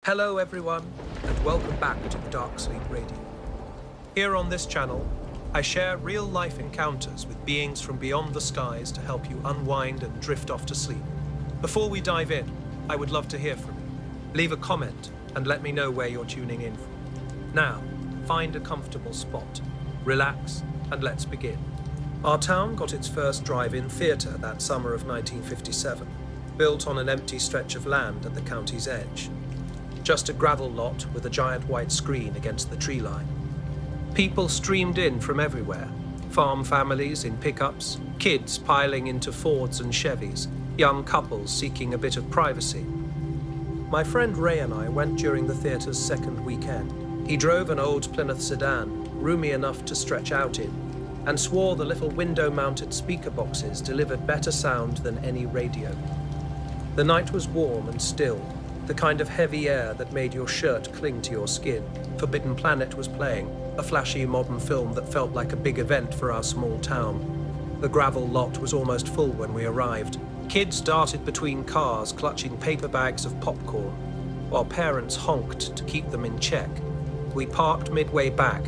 Hello everyone, and welcome back to Dark Sleep Radio. Here on this channel, I share real-life encounters with beings from beyond the skies to help you unwind and drift off to sleep. Before we dive in, I would love to hear from you. Leave a comment and let me know where you're tuning in from. Now, find a comfortable spot, relax, and let's begin. Our town got its first drive-in theatre that summer of 1957, built on an empty stretch of land at the county's edge. Just a gravel lot with a giant white screen against the tree line. People streamed in from everywhere. Farm families in pickups, kids piling into Fords and Chevys, young couples seeking a bit of privacy. My friend Ray and I went during the theatre's second weekend. He drove an old Plymouth sedan, roomy enough to stretch out in, and swore the little window-mounted speaker boxes delivered better sound than any radio. The night was warm and still, the kind of heavy air that made your shirt cling to your skin. Forbidden Planet was playing, a flashy modern film that felt like a big event for our small town. The gravel lot was almost full when we arrived. Kids darted between cars, clutching paper bags of popcorn, while parents honked to keep them in check. We parked midway back,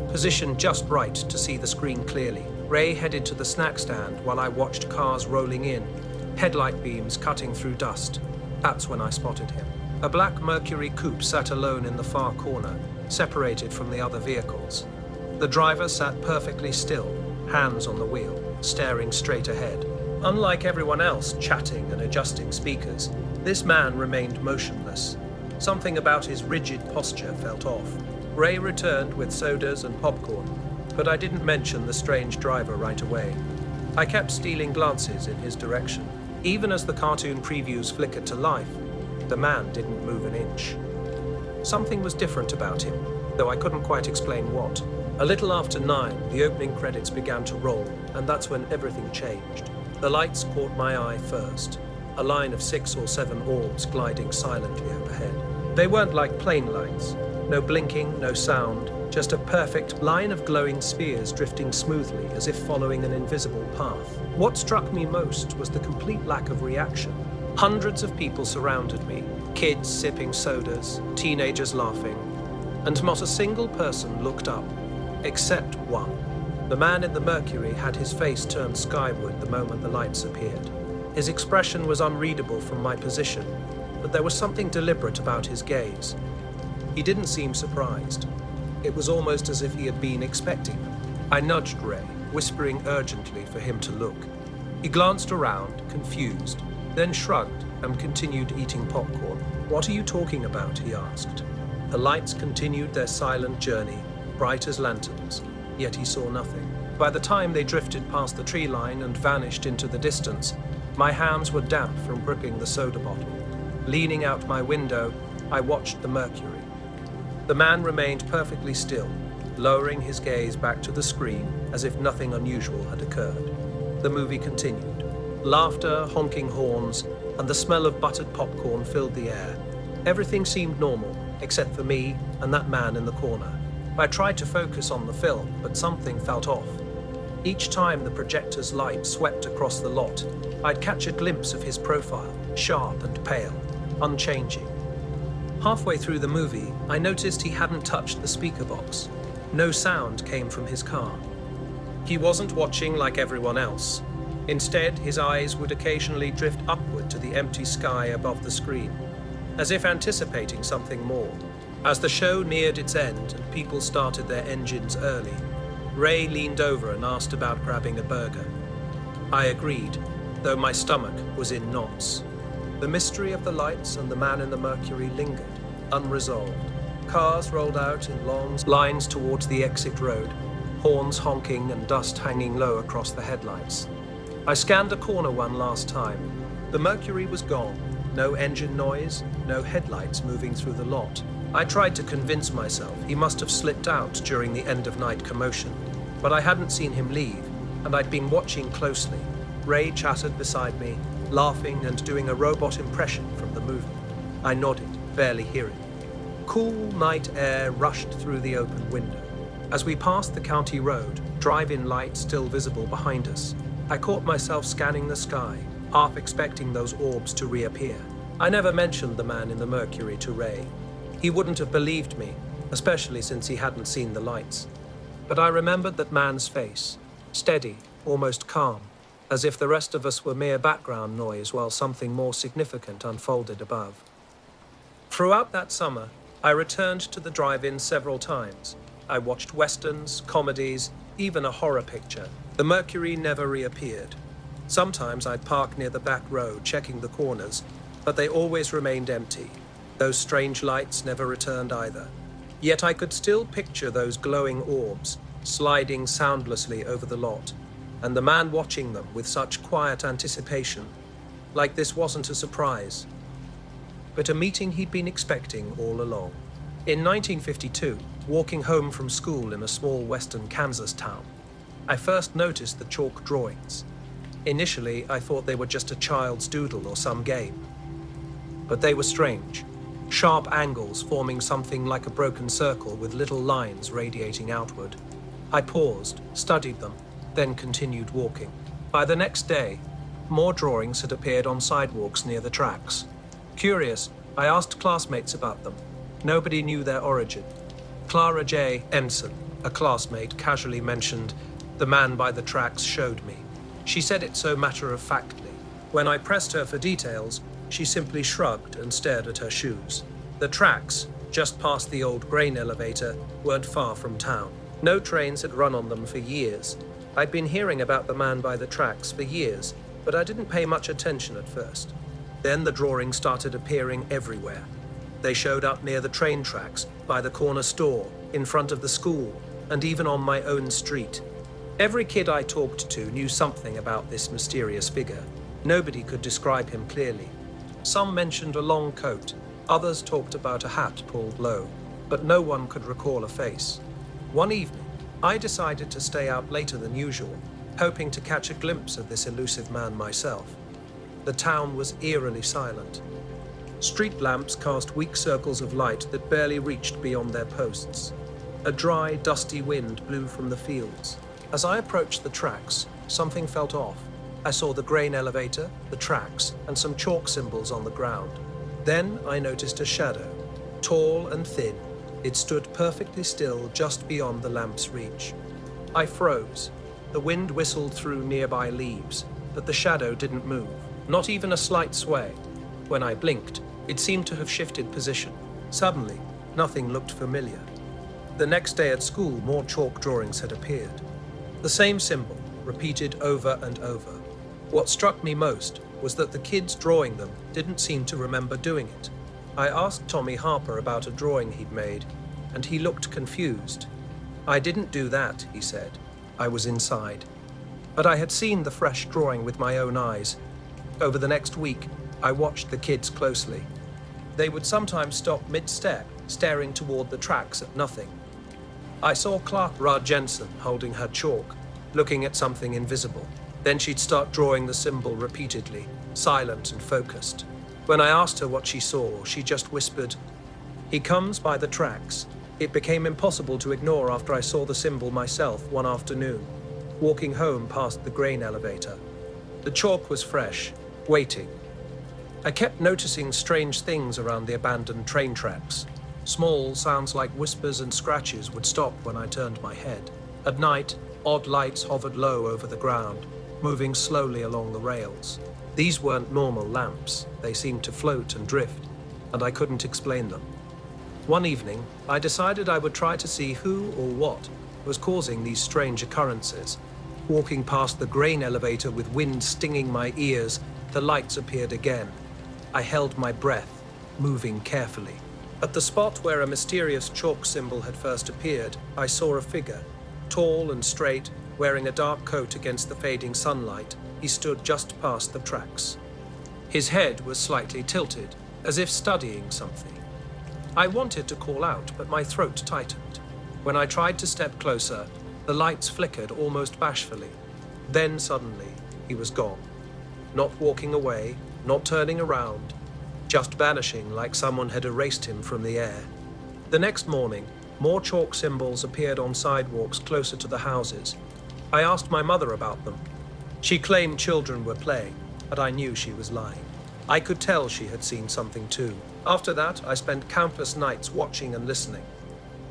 positioned just right to see the screen clearly. Ray headed to the snack stand while I watched cars rolling in, headlight beams cutting through dust. That's when I spotted him. A black Mercury coupe sat alone in the far corner, separated from the other vehicles. The driver sat perfectly still, hands on the wheel, staring straight ahead. Unlike everyone else chatting and adjusting speakers, this man remained motionless. Something about his rigid posture felt off. Ray returned with sodas and popcorn, but I didn't mention the strange driver right away. I kept stealing glances in his direction. Even as the cartoon previews flickered to life, the man didn't move an inch. Something was different about him, though I couldn't quite explain what. A little after 9, the opening credits began to roll, and that's when everything changed. The lights caught my eye first, a line of 6 or 7 orbs gliding silently overhead. They weren't like plane lights, no blinking, no sound, just a perfect line of glowing spheres drifting smoothly as if following an invisible path. What struck me most was the complete lack of reaction. Hundreds of people surrounded me, kids sipping sodas, teenagers laughing, and not a single person looked up, except one. The man in the Mercury had his face turned skyward the moment the lights appeared. His expression was unreadable from my position, but there was something deliberate about his gaze. He didn't seem surprised. It was almost as if he had been expecting them. I nudged Ray, whispering urgently for him to look. He glanced around, confused, then shrugged and continued eating popcorn. "What are you talking about?" he asked. The lights continued their silent journey, bright as lanterns, yet he saw nothing. By the time they drifted past the tree line and vanished into the distance, my hands were damp from gripping the soda bottle. Leaning out my window, I watched the Mercury. The man remained perfectly still, lowering his gaze back to the screen as if nothing unusual had occurred. The movie continued. Laughter, honking horns, and the smell of buttered popcorn filled the air. Everything seemed normal, except for me and that man in the corner. I tried to focus on the film, but something felt off. Each time the projector's light swept across the lot, I'd catch a glimpse of his profile, sharp and pale, unchanging. Halfway through the movie, I noticed he hadn't touched the speaker box. No sound came from his car. He wasn't watching like everyone else. Instead, his eyes would occasionally drift upward to the empty sky above the screen, as if anticipating something more. As the show neared its end and people started their engines early, Ray leaned over and asked about grabbing a burger. I agreed, though my stomach was in knots. The mystery of the lights and the man in the Mercury lingered, unresolved. Cars rolled out in long lines towards the exit road, horns honking and dust hanging low across the headlights. I scanned the corner one last time. The Mercury was gone. No engine noise, no headlights moving through the lot. I tried to convince myself he must have slipped out during the end-of-night commotion, but I hadn't seen him leave, and I'd been watching closely. Ray chattered beside me, laughing and doing a robot impression from the movie. I nodded, barely hearing. Cool night air rushed through the open window. As we passed the county road, drive-in lights still visible behind us, I caught myself scanning the sky, half expecting those orbs to reappear. I never mentioned the man in the Mercury to Ray. He wouldn't have believed me, especially since he hadn't seen the lights. But I remembered that man's face, steady, almost calm, as if the rest of us were mere background noise while something more significant unfolded above. Throughout that summer, I returned to the drive-in several times. I watched westerns, comedies, even a horror picture. The Mercury never reappeared. Sometimes I'd park near the back row, checking the corners, but they always remained empty. Those strange lights never returned either. Yet I could still picture those glowing orbs, sliding soundlessly over the lot, and the man watching them with such quiet anticipation, like this wasn't a surprise, but a meeting he'd been expecting all along. In 1952, walking home from school in a small western Kansas town, I first noticed the chalk drawings. Initially, I thought they were just a child's doodle or some game. But they were strange. Sharp angles forming something like a broken circle with little lines radiating outward. I paused, studied them, then continued walking. By the next day, more drawings had appeared on sidewalks near the tracks. Curious, I asked classmates about them. Nobody knew their origin. Clara J. Ensign, a classmate, casually mentioned, "The man by the tracks showed me." She said it so matter-of-factly. When I pressed her for details, she simply shrugged and stared at her shoes. The tracks, just past the old grain elevator, weren't far from town. No trains had run on them for years. I'd been hearing about the man by the tracks for years, but I didn't pay much attention at first. Then the drawings started appearing everywhere. They showed up near the train tracks, by the corner store, in front of the school, and even on my own street. Every kid I talked to knew something about this mysterious figure. Nobody could describe him clearly. Some mentioned a long coat, others talked about a hat pulled low, but no one could recall a face. One evening, I decided to stay out later than usual, hoping to catch a glimpse of this elusive man myself. The town was eerily silent. Street lamps cast weak circles of light that barely reached beyond their posts. A dry, dusty wind blew from the fields. As I approached the tracks, something felt off. I saw the grain elevator, the tracks, and some chalk symbols on the ground. Then I noticed a shadow, tall and thin. It stood perfectly still just beyond the lamp's reach. I froze. The wind whistled through nearby leaves, but the shadow didn't move, not even a slight sway. When I blinked, it seemed to have shifted position. Suddenly, nothing looked familiar. The next day at school, more chalk drawings had appeared. The same symbol, repeated over and over. What struck me most was that the kids drawing them didn't seem to remember doing it. I asked Tommy Harper about a drawing he'd made, and he looked confused. "I didn't do that," he said. I was inside. But I had seen the fresh drawing with my own eyes. Over the next week, I watched the kids closely. They would sometimes stop mid-step, staring toward the tracks at nothing. I saw Clara Jensen holding her chalk, looking at something invisible. Then she'd start drawing the symbol repeatedly, silent and focused. When I asked her what she saw, she just whispered, "He comes by the tracks." It became impossible to ignore after I saw the symbol myself one afternoon, walking home past the grain elevator. The chalk was fresh, waiting. I kept noticing strange things around the abandoned train tracks. Small sounds like whispers and scratches would stop when I turned my head. At night, odd lights hovered low over the ground, moving slowly along the rails. These weren't normal lamps. They seemed to float and drift, and I couldn't explain them. One evening, I decided I would try to see who or what was causing these strange occurrences. Walking past the grain elevator with wind stinging my ears, the lights appeared again. I held my breath, moving carefully. At the spot where a mysterious chalk symbol had first appeared, I saw a figure, tall and straight, wearing a dark coat against the fading sunlight. He stood just past the tracks. His head was slightly tilted, as if studying something. I wanted to call out, but my throat tightened. When I tried to step closer, the lights flickered almost bashfully. Then suddenly, he was gone. Not walking away, not turning around, just vanishing like someone had erased him from the air. The next morning, more chalk symbols appeared on sidewalks closer to the houses. I asked my mother about them. She claimed children were playing, but I knew she was lying. I could tell she had seen something too. After that, I spent countless nights watching and listening.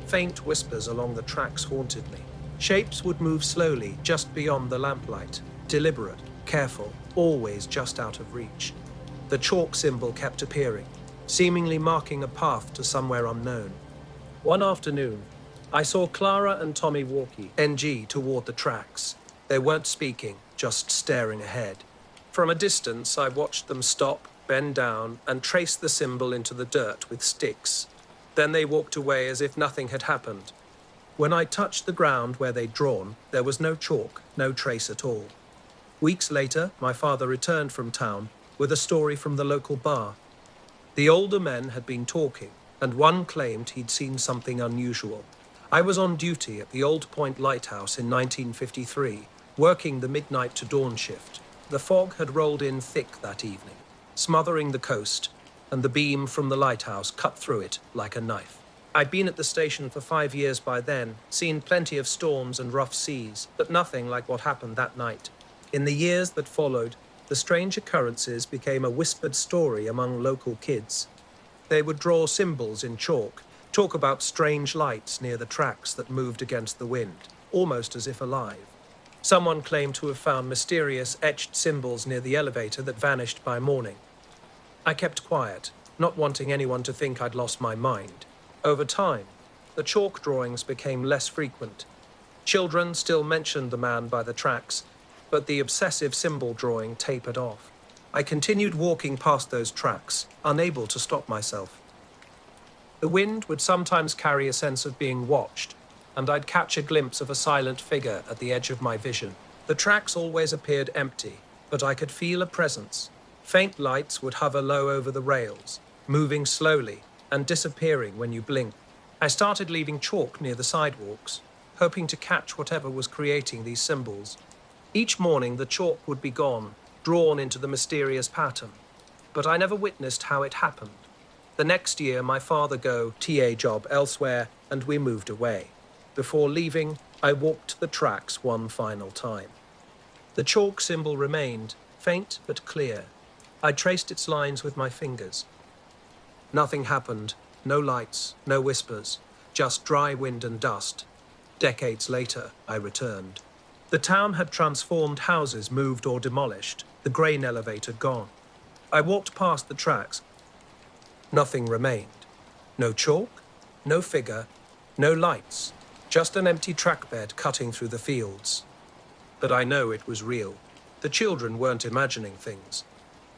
Faint whispers along the tracks haunted me. Shapes would move slowly just beyond the lamplight, deliberate, careful, always just out of reach. The chalk symbol kept appearing, seemingly marking a path to somewhere unknown. One afternoon, I saw Clara and Tommy walking NG toward the tracks. They weren't speaking, just staring ahead. From a distance, I watched them stop, bend down, and trace the symbol into the dirt with sticks. Then they walked away as if nothing had happened. When I touched the ground where they'd drawn, there was no chalk, no trace at all. Weeks later, my father returned from town with a story from the local bar. The older men had been talking, and one claimed he'd seen something unusual. I was on duty at the Old Point Lighthouse in 1953, working the midnight to dawn shift. The fog had rolled in thick that evening, smothering the coast, and the beam from the lighthouse cut through it like a knife. I'd been at the station for 5 years by then, seen plenty of storms and rough seas, but nothing like what happened that night. In the years that followed, the strange occurrences became a whispered story among local kids. They would draw symbols in chalk, talk about strange lights near the tracks that moved against the wind, almost as if alive. Someone claimed to have found mysterious etched symbols near the elevator that vanished by morning. I kept quiet, not wanting anyone to think I'd lost my mind. Over time, the chalk drawings became less frequent. Children still mentioned the man by the tracks, but the obsessive symbol drawing tapered off. I continued walking past those tracks, unable to stop myself. The wind would sometimes carry a sense of being watched, and I'd catch a glimpse of a silent figure at the edge of my vision. The tracks always appeared empty, but I could feel a presence. Faint lights would hover low over the rails, moving slowly and disappearing when you blinked. I started leaving chalk near the sidewalks, hoping to catch whatever was creating these symbols. Each morning the chalk would be gone, drawn into the mysterious pattern, but I never witnessed how it happened. The next year my father got a TA job elsewhere and we moved away. Before leaving, I walked the tracks one final time. The chalk symbol remained, faint but clear. I traced its lines with my fingers. Nothing happened, no lights, no whispers, just dry wind and dust. Decades later, I returned. The town had transformed, houses moved or demolished, the grain elevator gone. I walked past the tracks. Nothing remained. No chalk, no figure, no lights, just an empty track bed cutting through the fields. But I know it was real. The children weren't imagining things.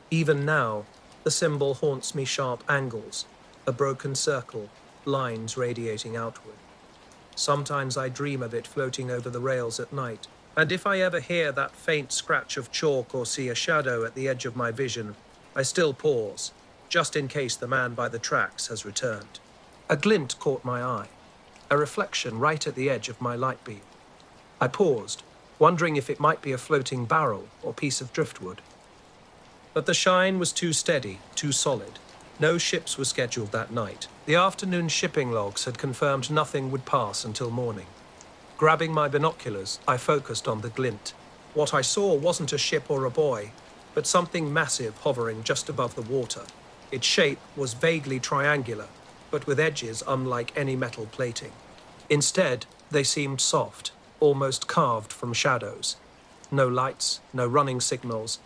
Even now, the symbol haunts me. Sharp angles, a broken circle, lines radiating outward. Sometimes I dream of it floating over the rails at night, and if I ever hear that faint scratch of chalk or see a shadow at the edge of my vision, I still pause, just in case the man by the tracks has returned. A glint caught my eye, a reflection right at the edge of my light beam. I paused, wondering if it might be a floating barrel or piece of driftwood. But the shine was too steady, too solid. No ships were scheduled that night. The afternoon shipping logs had confirmed nothing would pass until morning. Grabbing my binoculars, I focused on the glint. What I saw wasn't a ship or a buoy, but something massive hovering just above the water. Its shape was vaguely triangular, but with edges unlike any metal plating. Instead, they seemed soft, almost carved from shadows. No lights, no running signals,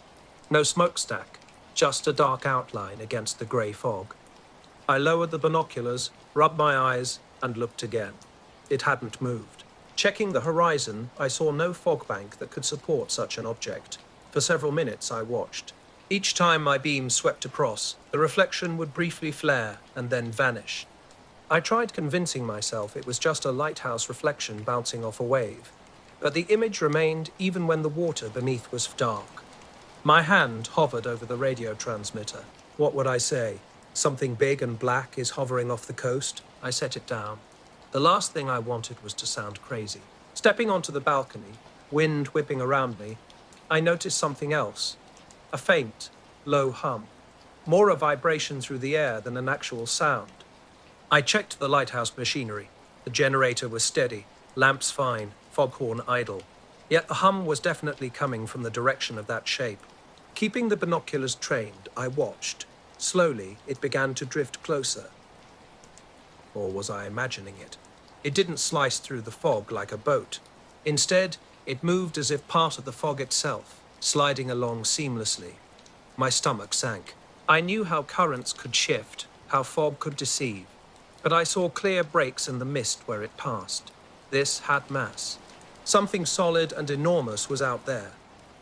no smokestack, just a dark outline against the grey fog. I lowered the binoculars, rubbed my eyes, and looked again. It hadn't moved. Checking the horizon, I saw no fog bank that could support such an object. For several minutes I watched. Each time my beam swept across, the reflection would briefly flare and then vanish. I tried convincing myself it was just a lighthouse reflection bouncing off a wave, but the image remained even when the water beneath was dark. My hand hovered over the radio transmitter. What would I say? Something big and black is hovering off the coast? I set it down. The last thing I wanted was to sound crazy. Stepping onto the balcony, wind whipping around me, I noticed something else. A faint, low hum. More a vibration through the air than an actual sound. I checked the lighthouse machinery. The generator was steady, lamps fine, foghorn idle. Yet the hum was definitely coming from the direction of that shape. Keeping the binoculars trained, I watched. Slowly, it began to drift closer. Or was I imagining it? It didn't slice through the fog like a boat. Instead, it moved as if part of the fog itself, sliding along seamlessly. My stomach sank. I knew how currents could shift, how fog could deceive, but I saw clear breaks in the mist where it passed. This had mass. Something solid and enormous was out there.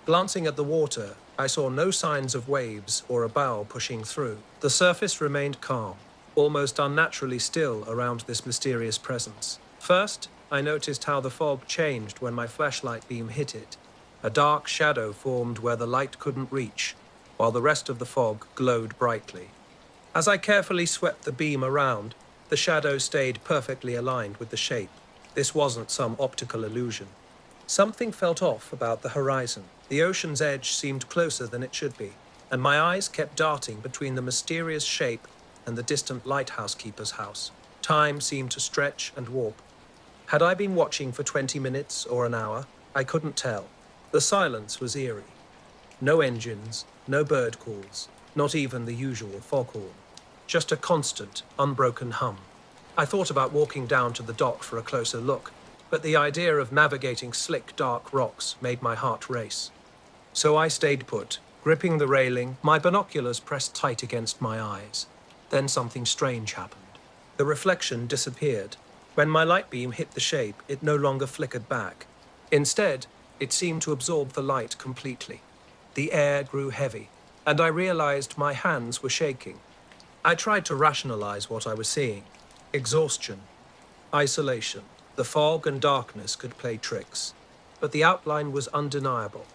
Glancing at the water, I saw no signs of waves or a bow pushing through. The surface remained calm, almost unnaturally still around this mysterious presence. First, I noticed how the fog changed when my flashlight beam hit it. A dark shadow formed where the light couldn't reach, while the rest of the fog glowed brightly. As I carefully swept the beam around, the shadow stayed perfectly aligned with the shape. This wasn't some optical illusion. Something felt off about the horizon. The ocean's edge seemed closer than it should be, and my eyes kept darting between the mysterious shape and the distant lighthouse keeper's house. Time seemed to stretch and warp. Had I been watching for 20 minutes or an hour? I couldn't tell. The silence was eerie. No engines, no bird calls, not even the usual foghorn. Just a constant, unbroken hum. I thought about walking down to the dock for a closer look, but the idea of navigating slick, dark rocks made my heart race. So I stayed put, gripping the railing, my binoculars pressed tight against my eyes. Then something strange happened. The reflection disappeared. When my light beam hit the shape, it no longer flickered back. Instead, it seemed to absorb the light completely. The air grew heavy, and I realized my hands were shaking. I tried to rationalize what I was seeing. Exhaustion, isolation. The fog and darkness could play tricks, but the outline was undeniable.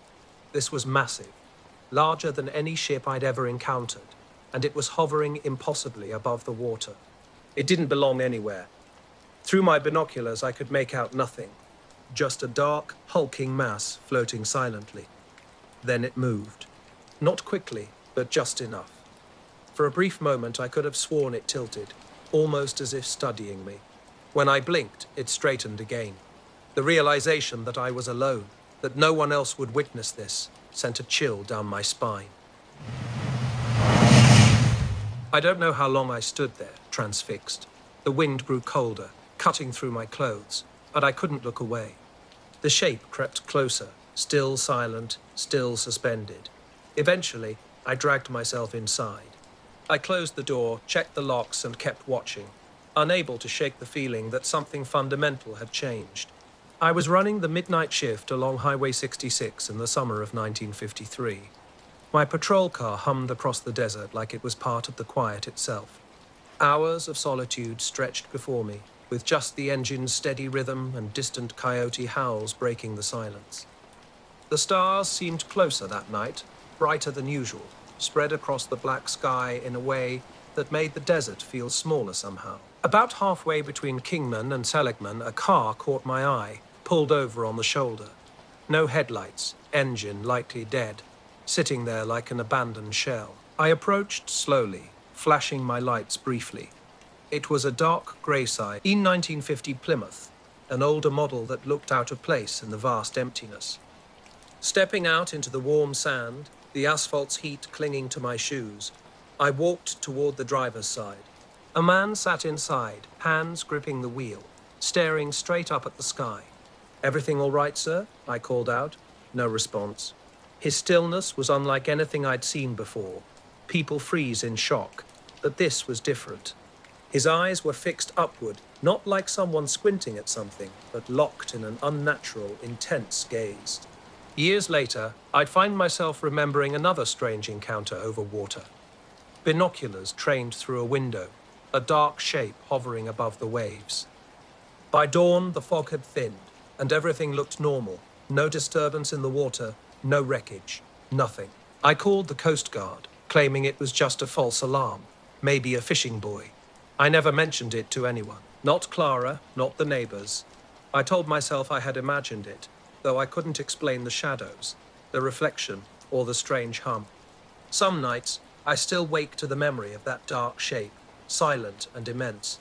This was massive, larger than any ship I'd ever encountered, and it was hovering impossibly above the water. It didn't belong anywhere. Through my binoculars, I could make out nothing, just a dark, hulking mass floating silently. Then it moved. Not quickly, but just enough. For a brief moment, I could have sworn it tilted, almost as if studying me. When I blinked, it straightened again. The realization that I was alone, that no one else would witness this, sent a chill down my spine. I don't know how long I stood there, transfixed. The wind grew colder, cutting through my clothes, but I couldn't look away. The shape crept closer, still silent, still suspended. Eventually, I dragged myself inside. I closed the door, checked the locks, and kept watching, unable to shake the feeling that something fundamental had changed. I was running the midnight shift along Highway 66 in the summer of 1953. My patrol car hummed across the desert like it was part of the quiet itself. Hours of solitude stretched before me, with just the engine's steady rhythm and distant coyote howls breaking the silence. The stars seemed closer that night, brighter than usual, spread across the black sky in a way that made the desert feel smaller somehow. About halfway between Kingman and Seligman, a car caught my eye, pulled over on the shoulder. No headlights, engine likely dead, sitting there like an abandoned shell. I approached slowly, flashing my lights briefly. It was a dark Greyside E1950 Plymouth, an older model that looked out of place in the vast emptiness. Stepping out into the warm sand, the asphalt's heat clinging to my shoes, I walked toward the driver's side. A man sat inside, hands gripping the wheel, staring straight up at the sky. "Everything all right, sir?" I called out. No response. His stillness was unlike anything I'd seen before. People freeze in shock, but this was different. His eyes were fixed upward, not like someone squinting at something, but locked in an unnatural, intense gaze. Years later, I'd find myself remembering another strange encounter over water. Binoculars trained through a window, a dark shape hovering above the waves. By dawn, the fog had thinned, and everything looked normal. No disturbance in the water, no wreckage, nothing. I called the Coast Guard, claiming it was just a false alarm, maybe a fishing buoy. I never mentioned it to anyone, not Clara, not the neighbors. I told myself I had imagined it, though I couldn't explain the shadows, the reflection, or the strange hum. Some nights, I still wake to the memory of that dark shape, silent and immense.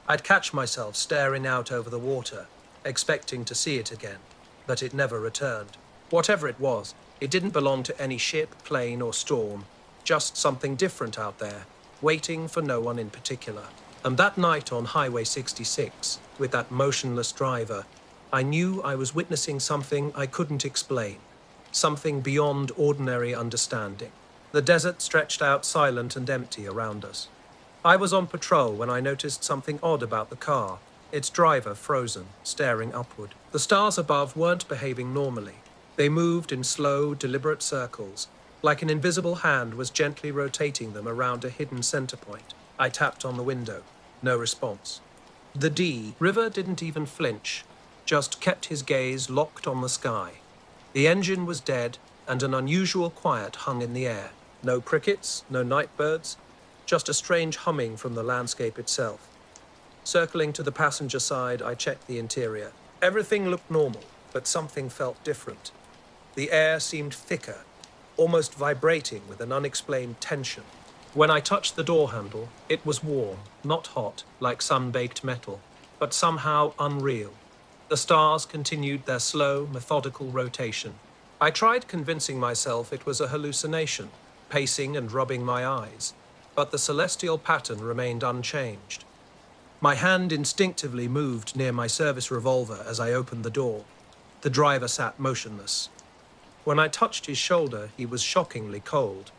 I'd catch myself staring out over the water, expecting to see it again, but it never returned. Whatever it was, It didn't belong to any ship, plane, or storm, just something different out there, waiting for no one in particular. And that night on Highway 66, with that motionless driver, I knew I was witnessing something I couldn't explain, something beyond ordinary understanding. The desert stretched out silent and empty around us. I was on patrol when I noticed something odd about the car, its driver frozen, staring upward. The stars above weren't behaving normally. They moved in slow, deliberate circles, like an invisible hand was gently rotating them around a hidden center point. I tapped on the window. No response. The D River didn't even flinch, just kept his gaze locked on the sky. The engine was dead, and an unusual quiet hung in the air. No crickets, no night birds, just a strange humming from the landscape itself. Circling to the passenger side, I checked the interior. Everything looked normal, but something felt different. The air seemed thicker, almost vibrating with an unexplained tension. When I touched the door handle, it was warm, not hot, like sun-baked metal, but somehow unreal. The stars continued their slow, methodical rotation. I tried convincing myself it was a hallucination, pacing and rubbing my eyes, but the celestial pattern remained unchanged. My hand instinctively moved near my service revolver as I opened the door. The driver sat motionless. When I touched his shoulder, he was shockingly cold.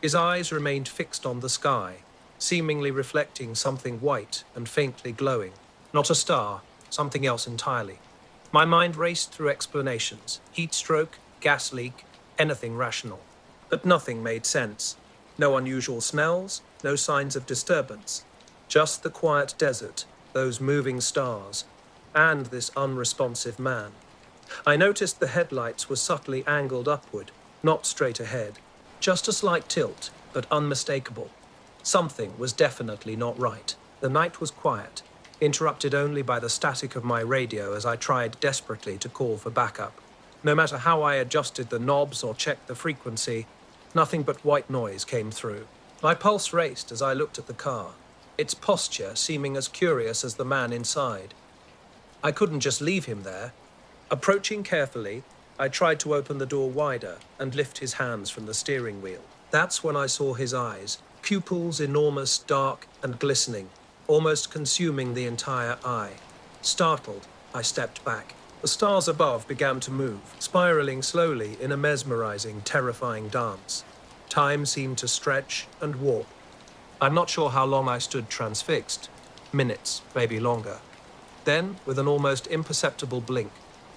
His eyes remained fixed on the sky, seemingly reflecting something white and faintly glowing. Not a star, something else entirely. My mind raced through explanations: heat stroke, gas leak, anything rational. But nothing made sense. No unusual smells, no signs of disturbance. Just the quiet desert, those moving stars, and this unresponsive man. I noticed the headlights were subtly angled upward, not straight ahead. Just a slight tilt, but unmistakable. Something was definitely not right. The night was quiet, interrupted only by the static of my radio as I tried desperately to call for backup. No matter how I adjusted the knobs or checked the frequency, nothing but white noise came through. My pulse raced as I looked at the car, its posture seeming as curious as the man inside. I couldn't just leave him there. Approaching carefully, I tried to open the door wider and lift his hands from the steering wheel. That's when I saw his eyes, pupils enormous, dark, and glistening, almost consuming the entire eye. Startled, I stepped back. The stars above began to move, spiraling slowly in a mesmerizing, terrifying dance. Time seemed to stretch and warp. I'm not sure how long I stood transfixed. Minutes, maybe longer. Then, with an almost imperceptible blink,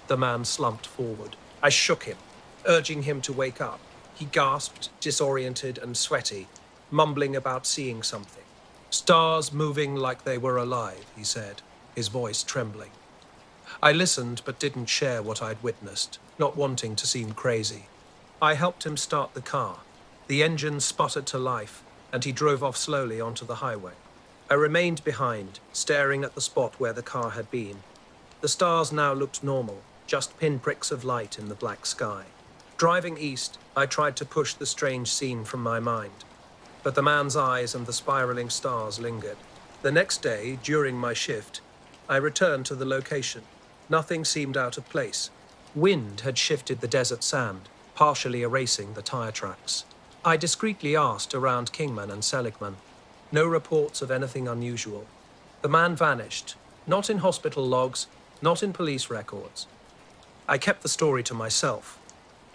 the man slumped forward. I shook him, urging him to wake up. He gasped, disoriented and sweaty, mumbling about seeing something. "Stars moving like they were alive," he said, his voice trembling. I listened but didn't share what I'd witnessed, not wanting to seem crazy. I helped him start the car. The engine sputtered to life, and he drove off slowly onto the highway. I remained behind, staring at the spot where the car had been. The stars now looked normal, just pinpricks of light in the black sky. Driving east, I tried to push the strange scene from my mind, but the man's eyes and the spiraling stars lingered. The next day, during my shift, I returned to the location. Nothing seemed out of place. Wind had shifted the desert sand, partially erasing the tire tracks. I discreetly asked around Kingman and Seligman. No reports of anything unusual. The man vanished, not in hospital logs, not in police records. I kept the story to myself.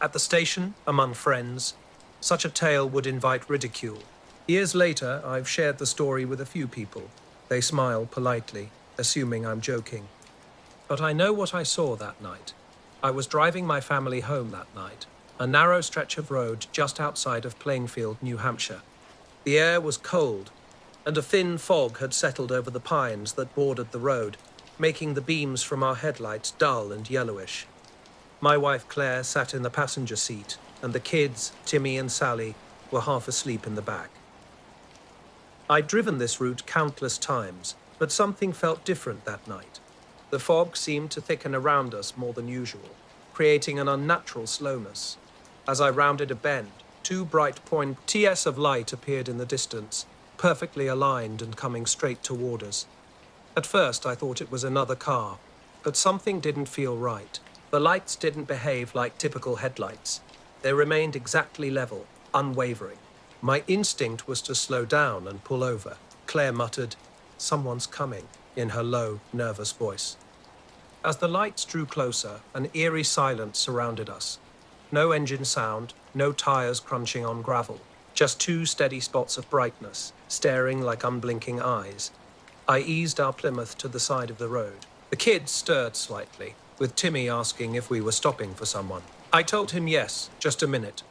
At the station, among friends, such a tale would invite ridicule. Years later, I've shared the story with a few people. They smile politely, assuming I'm joking. But I know what I saw that night. I was driving my family home that night, a narrow stretch of road just outside of Plainfield, New Hampshire. The air was cold, and a thin fog had settled over the pines that bordered the road, making the beams from our headlights dull and yellowish. My wife Claire sat in the passenger seat, and the kids, Timmy and Sally, were half asleep in the back. I'd driven this route countless times, but something felt different that night. The fog seemed to thicken around us more than usual, creating an unnatural slowness. As I rounded a bend, two bright points of light appeared in the distance, perfectly aligned and coming straight toward us. At first, I thought it was another car, but something didn't feel right. The lights didn't behave like typical headlights. They remained exactly level, unwavering. My instinct was to slow down and pull over. Claire muttered, "Someone's coming," in her low, nervous voice. As the lights drew closer, an eerie silence surrounded us. No engine sound, no tires crunching on gravel, just two steady spots of brightness, staring like unblinking eyes. I eased our Plymouth to the side of the road. The kids stirred slightly, with Timmy asking if we were stopping for someone. I told him yes, just a minute.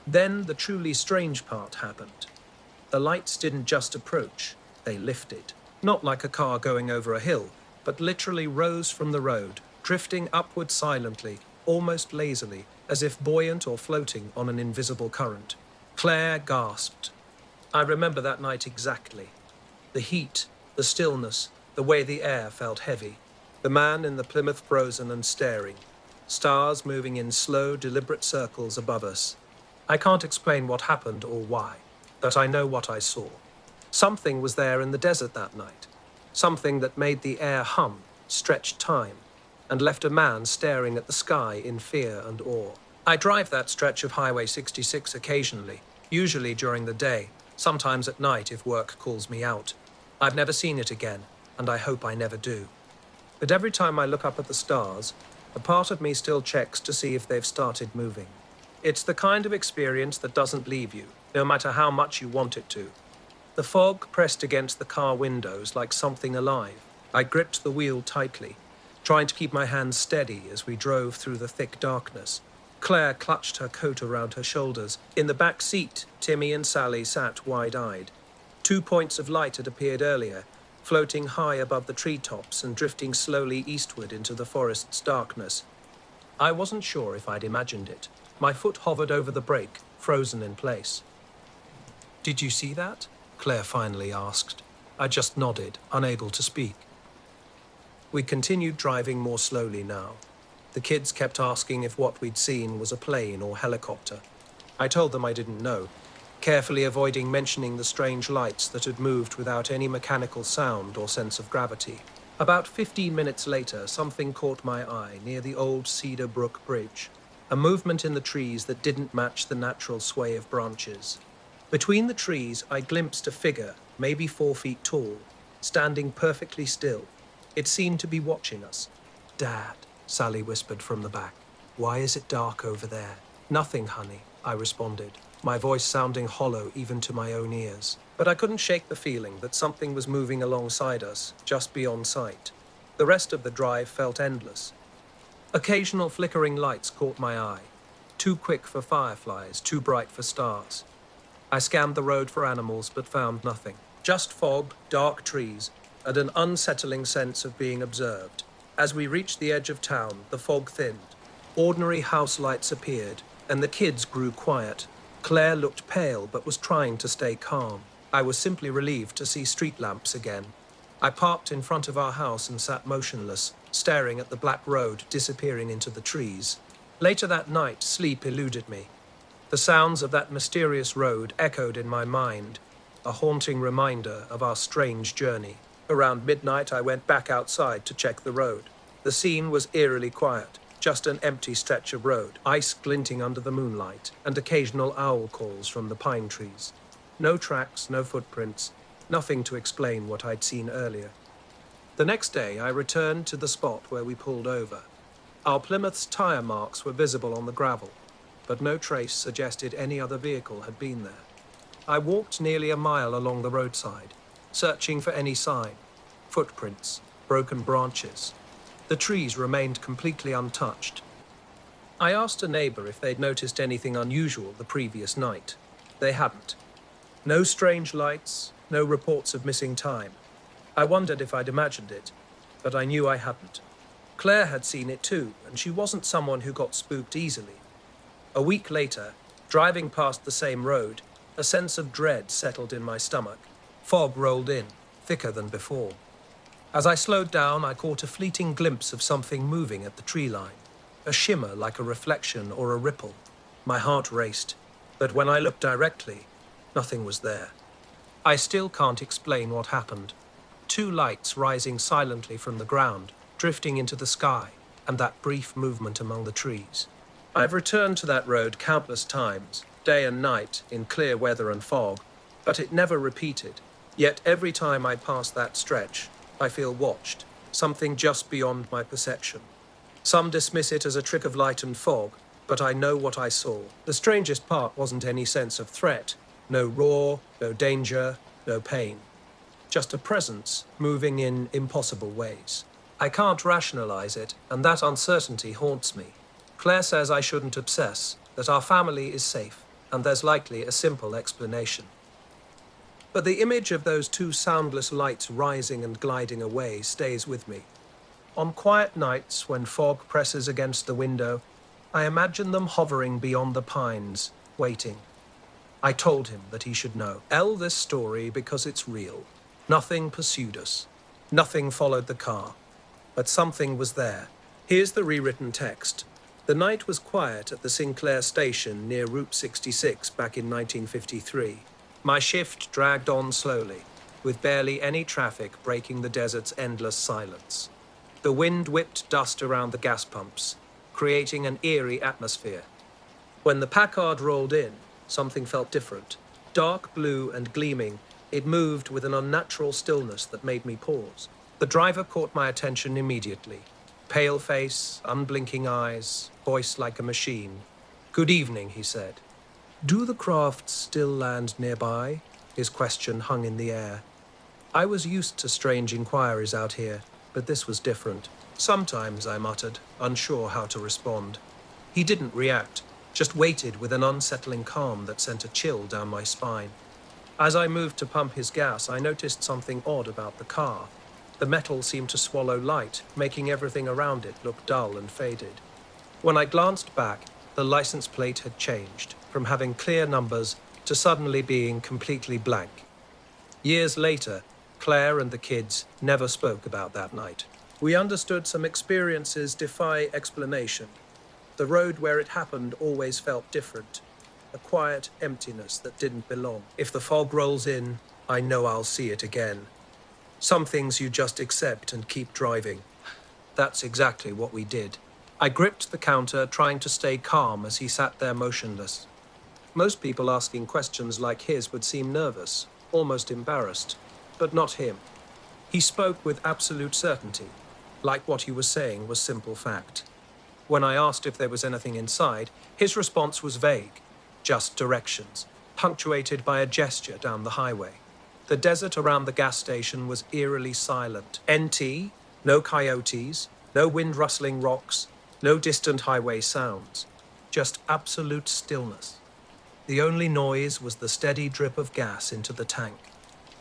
Then the truly strange part happened. The lights didn't just approach, they lifted. Not like a car going over a hill, but literally rose from the road, drifting upward silently, almost lazily, as if buoyant or floating on an invisible current. Claire gasped. I remember that night exactly. The heat, the stillness, the way the air felt heavy. The man in the Plymouth frozen and staring. Stars moving in slow, deliberate circles above us. I can't explain what happened or why, but I know what I saw. Something was there in the desert that night. Something that made the air hum, stretched time, and left a man staring at the sky in fear and awe. I drive that stretch of Highway 66 occasionally, usually during the day, sometimes at night if work calls me out. I've never seen it again, and I hope I never do. But every time I look up at the stars, a part of me still checks to see if they've started moving. It's the kind of experience that doesn't leave you, no matter how much you want it to. The fog pressed against the car windows like something alive. I gripped the wheel tightly, trying to keep my hands steady as we drove through the thick darkness. Claire clutched her coat around her shoulders. In the back seat, Timmy and Sally sat wide-eyed. 2 points of light had appeared earlier, floating high above the treetops and drifting slowly eastward into the forest's darkness. I wasn't sure if I'd imagined it. My foot hovered over the brake, frozen in place. "Did you see that?" Claire finally asked. I just nodded, unable to speak. We continued driving more slowly now. The kids kept asking if what we'd seen was a plane or helicopter. I told them I didn't know, carefully avoiding mentioning the strange lights that had moved without any mechanical sound or sense of gravity. About 15 minutes later, something caught my eye near the old Cedar Brook Bridge, a movement in the trees that didn't match the natural sway of branches. Between the trees, I glimpsed a figure, maybe 4 feet tall, standing perfectly still. It seemed to be watching us. "Dad," Sally whispered from the back. "Why is it dark over there?" "Nothing, honey," I responded, my voice sounding hollow even to my own ears. But I couldn't shake the feeling that something was moving alongside us, just beyond sight. The rest of the drive felt endless. Occasional flickering lights caught my eye. Too quick for fireflies, too bright for stars. I scanned the road for animals, but found nothing. Just fog, dark trees, and an unsettling sense of being observed. As we reached the edge of town, the fog thinned. Ordinary house lights appeared, and the kids grew quiet. Claire looked pale, but was trying to stay calm. I was simply relieved to see street lamps again. I parked in front of our house and sat motionless, staring at the black road disappearing into the trees. Later that night, sleep eluded me. The sounds of that mysterious road echoed in my mind, a haunting reminder of our strange journey. Around midnight, I went back outside to check the road. The scene was eerily quiet, just an empty stretch of road, ice glinting under the moonlight, and occasional owl calls from the pine trees. No tracks, no footprints, nothing to explain what I'd seen earlier. The next day, I returned to the spot where we pulled over. Our Plymouth's tire marks were visible on the gravel, but no trace suggested any other vehicle had been there. I walked nearly a mile along the roadside, searching for any sign, footprints, broken branches. The trees remained completely untouched. I asked a neighbor if they'd noticed anything unusual the previous night. They hadn't. No strange lights, no reports of missing time. I wondered if I'd imagined it, but I knew I hadn't. Claire had seen it too, and she wasn't someone who got spooked easily. A week later, driving past the same road, a sense of dread settled in my stomach. Fog rolled in, thicker than before. As I slowed down, I caught a fleeting glimpse of something moving at the tree line, a shimmer like a reflection or a ripple. My heart raced, but when I looked directly, nothing was there. I still can't explain what happened. 2 lights rising silently from the ground, drifting into the sky, and that brief movement among the trees. I've returned to that road countless times, day and night, in clear weather and fog, but it never repeated. Yet every time I pass that stretch, I feel watched, something just beyond my perception. Some dismiss it as a trick of light and fog, but I know what I saw. The strangest part wasn't any sense of threat. No roar, no danger, no pain. Just a presence moving in impossible ways. I can't rationalize it, and that uncertainty haunts me. Claire says I shouldn't obsess, that our family is safe, and there's likely a simple explanation. But the image of those two soundless lights rising and gliding away stays with me. On quiet nights when fog presses against the window, I imagine them hovering beyond the pines, waiting. I told him that he should know. Tell this story because it's real. Nothing pursued us. Nothing followed the car. But something was there. Here's the rewritten text. The night was quiet at the Sinclair station near Route 66 back in 1953. My shift dragged on slowly, with barely any traffic breaking the desert's endless silence. The wind whipped dust around the gas pumps, creating an eerie atmosphere. When the Packard rolled in, something felt different. Dark blue and gleaming, it moved with an unnatural stillness that made me pause. The driver caught my attention immediately. Pale face, unblinking eyes, voice like a machine. "Good evening," he said. "Do the crafts still land nearby?" His question hung in the air. I was used to strange inquiries out here, but this was different. "Sometimes," I muttered, unsure how to respond. He didn't react, just waited with an unsettling calm that sent a chill down my spine. As I moved to pump his gas, I noticed something odd about the car. The metal seemed to swallow light, making everything around it look dull and faded. When I glanced back, the license plate had changed, from having clear numbers to suddenly being completely blank. Years later, Claire and the kids never spoke about that night. We understood some experiences defy explanation. The road where it happened always felt different, a quiet emptiness that didn't belong. If the fog rolls in, I know I'll see it again. Some things you just accept and keep driving. That's exactly what we did. I gripped the counter, trying to stay calm as he sat there motionless. Most people asking questions like his would seem nervous, almost embarrassed, but not him. He spoke with absolute certainty, like what he was saying was simple fact. When I asked if there was anything inside, his response was vague, just directions, punctuated by a gesture down the highway. The desert around the gas station was eerily silent. NT, no coyotes, no wind-rustling rocks, no distant highway sounds, just absolute stillness. The only noise was the steady drip of gas into the tank.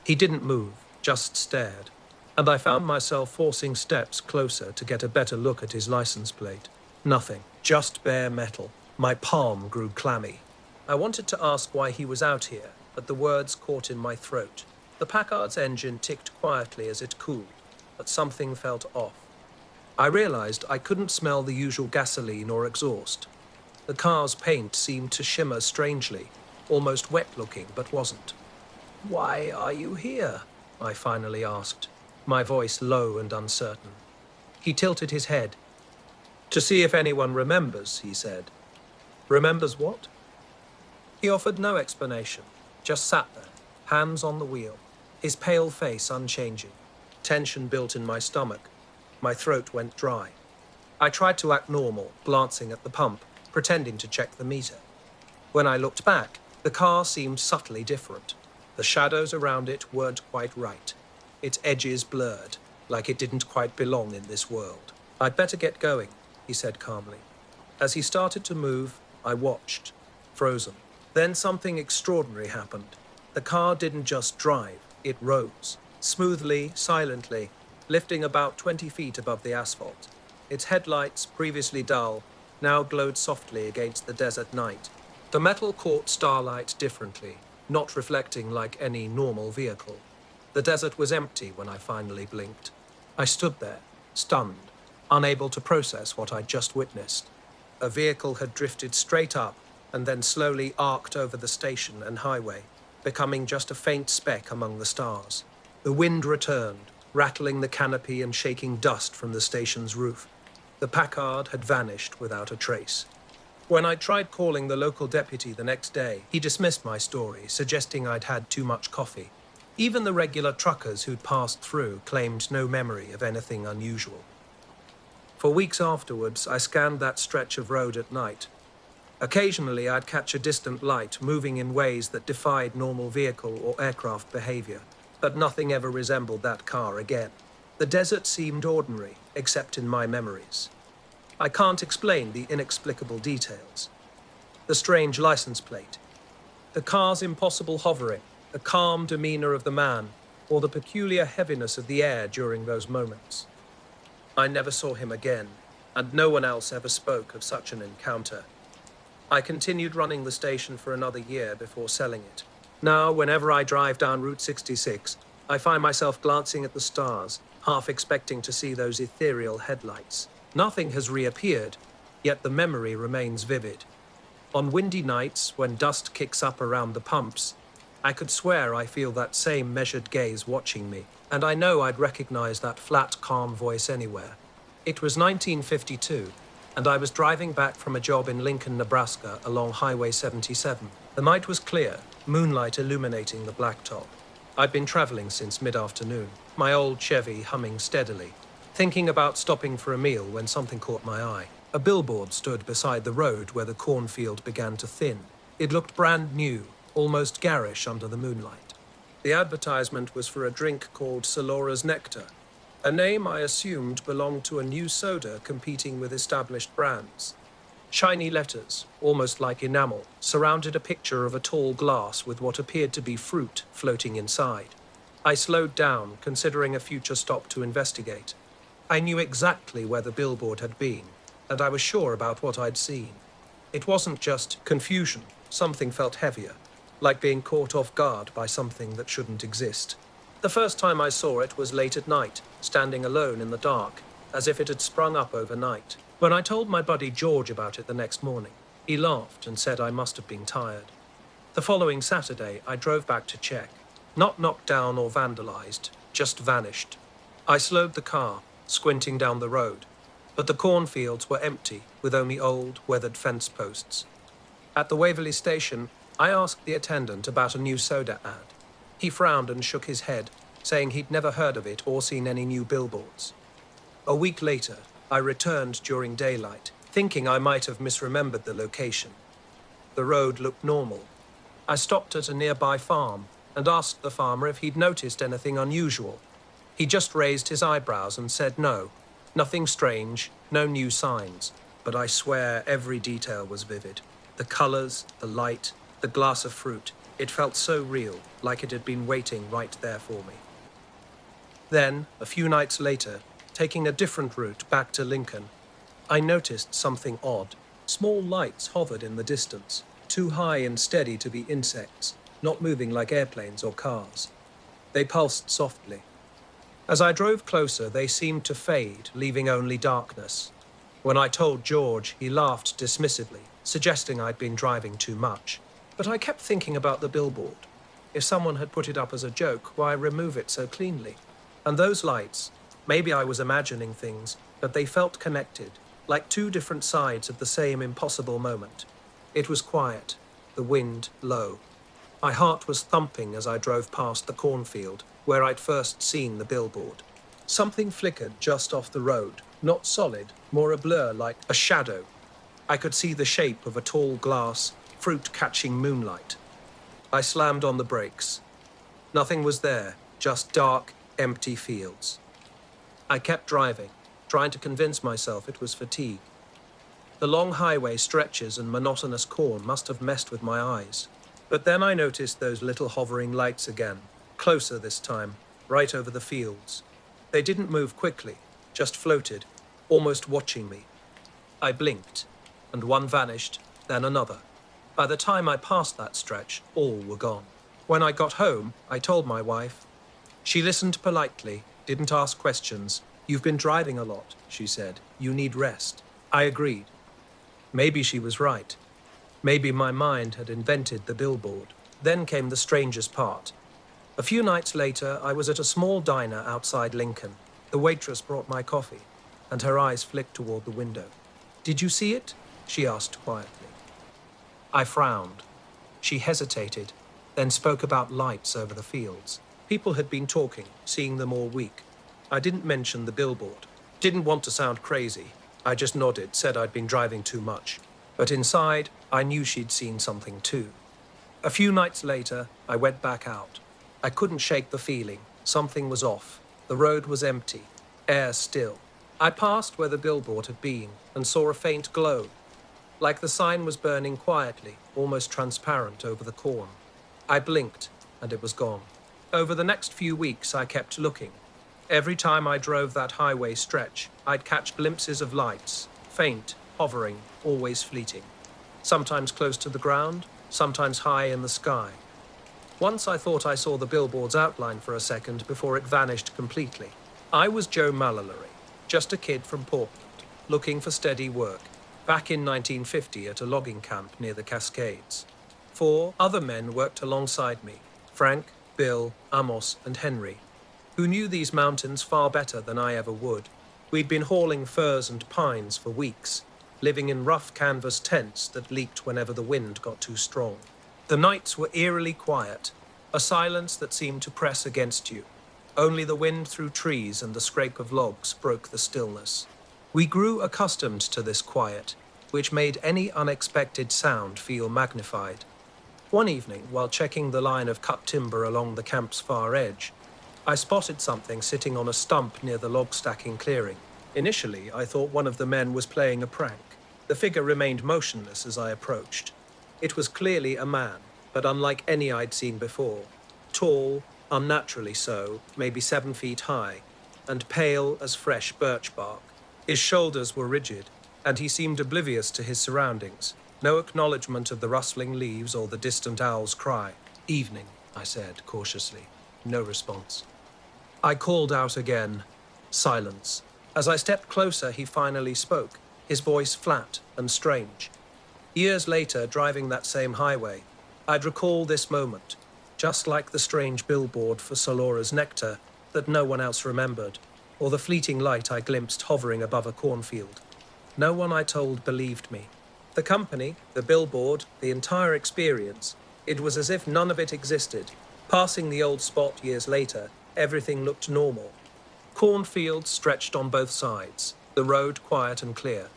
He didn't move, just stared, and I found myself forcing steps closer to get a better look at his license plate. Nothing, just bare metal. My palm grew clammy. I wanted to ask why he was out here, but the words caught in my throat. The Packard's engine ticked quietly as it cooled, but something felt off. I realized I couldn't smell the usual gasoline or exhaust. The car's paint seemed to shimmer strangely, almost wet-looking, but wasn't. "Why are you here?" I finally asked, my voice low and uncertain. He tilted his head. "To see if anyone remembers," he said. "Remembers what?" He offered no explanation, just sat there, hands on the wheel, his pale face unchanging. Tension built in my stomach. My throat went dry. I tried to act normal, glancing at the pump, pretending to check the meter. When I looked back, the car seemed subtly different. The shadows around it weren't quite right. Its edges blurred, like it didn't quite belong in this world. "I'd better get going," he said calmly. As he started to move, I watched, frozen. Then something extraordinary happened. The car didn't just drive, it rose, smoothly, silently, lifting about 20 feet above the asphalt. Its headlights, previously dull, now glowed softly against the desert night. The metal caught starlight differently, not reflecting like any normal vehicle. The desert was empty when I finally blinked. I stood there, stunned, unable to process what I'd just witnessed. A vehicle had drifted straight up and then slowly arced over the station and highway, becoming just a faint speck among the stars. The wind returned, rattling the canopy and shaking dust from the station's roof. The Packard had vanished without a trace. When I tried calling the local deputy the next day, he dismissed my story, suggesting I'd had too much coffee. Even the regular truckers who'd passed through claimed no memory of anything unusual. For weeks afterwards, I scanned that stretch of road at night. Occasionally, I'd catch a distant light moving in ways that defied normal vehicle or aircraft behavior, but nothing ever resembled that car again. The desert seemed ordinary, except in my memories. I can't explain the inexplicable details. The strange license plate, the car's impossible hovering, the calm demeanor of the man, or the peculiar heaviness of the air during those moments. I never saw him again, and no one else ever spoke of such an encounter. I continued running the station for another year before selling it. Now, whenever I drive down Route 66, I find myself glancing at the stars, half expecting to see those ethereal headlights. Nothing has reappeared, yet the memory remains vivid. On windy nights, when dust kicks up around the pumps, I could swear I feel that same measured gaze watching me, and I know I'd recognize that flat, calm voice anywhere. It was 1952, and I was driving back from a job in Lincoln, Nebraska, along Highway 77. The night was clear, moonlight illuminating the blacktop. I'd been traveling since mid-afternoon, my old Chevy humming steadily, thinking about stopping for a meal when something caught my eye. A billboard stood beside the road where the cornfield began to thin. It looked brand new, almost garish under the moonlight. The advertisement was for a drink called Solora's Nectar, a name I assumed belonged to a new soda competing with established brands. Shiny letters, almost like enamel, surrounded a picture of a tall glass with what appeared to be fruit floating inside. I slowed down, considering a future stop to investigate. I knew exactly where the billboard had been, and I was sure about what I'd seen. It wasn't just confusion. Something felt heavier, like being caught off guard by something that shouldn't exist. The first time I saw it was late at night, standing alone in the dark, as if it had sprung up overnight. When I told my buddy George about it the next morning, he laughed and said I must have been tired. The following Saturday, I drove back to check. Not knocked down or vandalized, just vanished. I slowed the car, squinting down the road, but the cornfields were empty, with only old, weathered fence posts. At the Waverley station, I asked the attendant about a new soda ad. He frowned and shook his head, saying he'd never heard of it or seen any new billboards. A week later, I returned during daylight, thinking I might have misremembered the location. The road looked normal. I stopped at a nearby farm and asked the farmer if he'd noticed anything unusual. He just raised his eyebrows and said no, nothing strange, no new signs, but I swear every detail was vivid. The colors, the light, the glass of fruit. It felt so real, like it had been waiting right there for me. Then, a few nights later, taking a different route back to Lincoln, I noticed something odd. Small lights hovered in the distance, too high and steady to be insects, not moving like airplanes or cars. They pulsed softly. As I drove closer, they seemed to fade, leaving only darkness. When I told George, he laughed dismissively, suggesting I'd been driving too much. But I kept thinking about the billboard. If someone had put it up as a joke, why remove it so cleanly? And those lights, maybe I was imagining things, but they felt connected, like two different sides of the same impossible moment. It was quiet, the wind low. My heart was thumping as I drove past the cornfield, where I'd first seen the billboard. Something flickered just off the road, not solid, more a blur like a shadow. I could see the shape of a tall glass, fruit-catching moonlight. I slammed on the brakes. Nothing was there, just dark, empty fields. I kept driving, trying to convince myself it was fatigue. The long highway stretches and monotonous corn must have messed with my eyes. But then I noticed those little hovering lights again, closer this time, right over the fields. They didn't move quickly, just floated, almost watching me. I blinked, and one vanished, then another. By the time I passed that stretch, all were gone. When I got home, I told my wife. She listened politely, didn't ask questions. "You've been driving a lot," she said. "You need rest." I agreed. Maybe she was right. Maybe my mind had invented the billboard. Then came the strangest part. A few nights later, I was at a small diner outside Lincoln. The waitress brought my coffee, and her eyes flicked toward the window. "Did you see it?" she asked quietly. I frowned. She hesitated, then spoke about lights over the fields. People had been talking, seeing them all week. I didn't mention the billboard. Didn't want to sound crazy. I just nodded, said I'd been driving too much. But inside, I knew she'd seen something too. A few nights later, I went back out. I couldn't shake the feeling. Something was off. The road was empty, air still. I passed where the billboard had been and saw a faint glow, like the sign was burning quietly, almost transparent over the corn. I blinked, and it was gone. Over the next few weeks, I kept looking. Every time I drove that highway stretch, I'd catch glimpses of lights, faint, hovering, always fleeting. Sometimes close to the ground, sometimes high in the sky. Once I thought I saw the billboard's outline for a second before it vanished completely. I was Joe Mallory, just a kid from Portland, looking for steady work, back in 1950 at a logging camp near the Cascades. 4 other men worked alongside me, Frank, Bill, Amos, and Henry, who knew these mountains far better than I ever would. We'd been hauling firs and pines for weeks, living in rough canvas tents that leaked whenever the wind got too strong. The nights were eerily quiet, a silence that seemed to press against you. Only the wind through trees and the scrape of logs broke the stillness. We grew accustomed to this quiet, which made any unexpected sound feel magnified. One evening, while checking the line of cut timber along the camp's far edge, I spotted something sitting on a stump near the log stacking clearing. Initially, I thought one of the men was playing a prank. The figure remained motionless as I approached. It was clearly a man, but unlike any I'd seen before. Tall, unnaturally so, maybe 7 feet high, and pale as fresh birch bark. His shoulders were rigid, and he seemed oblivious to his surroundings. No acknowledgement of the rustling leaves or the distant owl's cry. "Evening," I said cautiously. No response. I called out again. Silence. As I stepped closer, he finally spoke, his voice flat and strange. Years later, driving that same highway, I'd recall this moment, just like the strange billboard for Solora's Nectar that no one else remembered, or the fleeting light I glimpsed hovering above a cornfield. No one I told believed me. The company, the billboard, the entire experience, it was as if none of it existed. Passing the old spot years later, everything looked normal. Cornfields stretched on both sides, the road quiet and clear.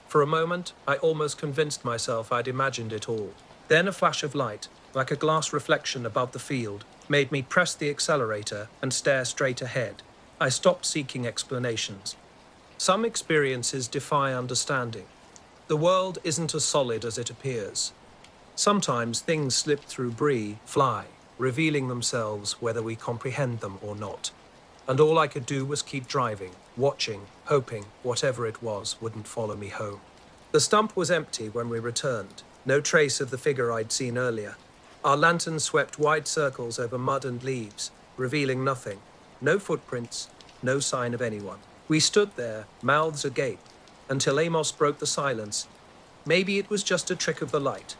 For a moment, I almost convinced myself I'd imagined it all. Then a flash of light, like a glass reflection above the field, made me press the accelerator and stare straight ahead. I stopped seeking explanations. Some experiences defy understanding. The world isn't as solid as it appears. Sometimes things slip through Brie, fly, revealing themselves whether we comprehend them or not. And all I could do was keep driving, watching, hoping whatever it was wouldn't follow me home. The stump was empty when we returned, no trace of the figure I'd seen earlier. Our lanterns swept wide circles over mud and leaves, revealing nothing. No footprints, no sign of anyone. We stood there, mouths agape, until Amos broke the silence. Maybe it was just a trick of the light,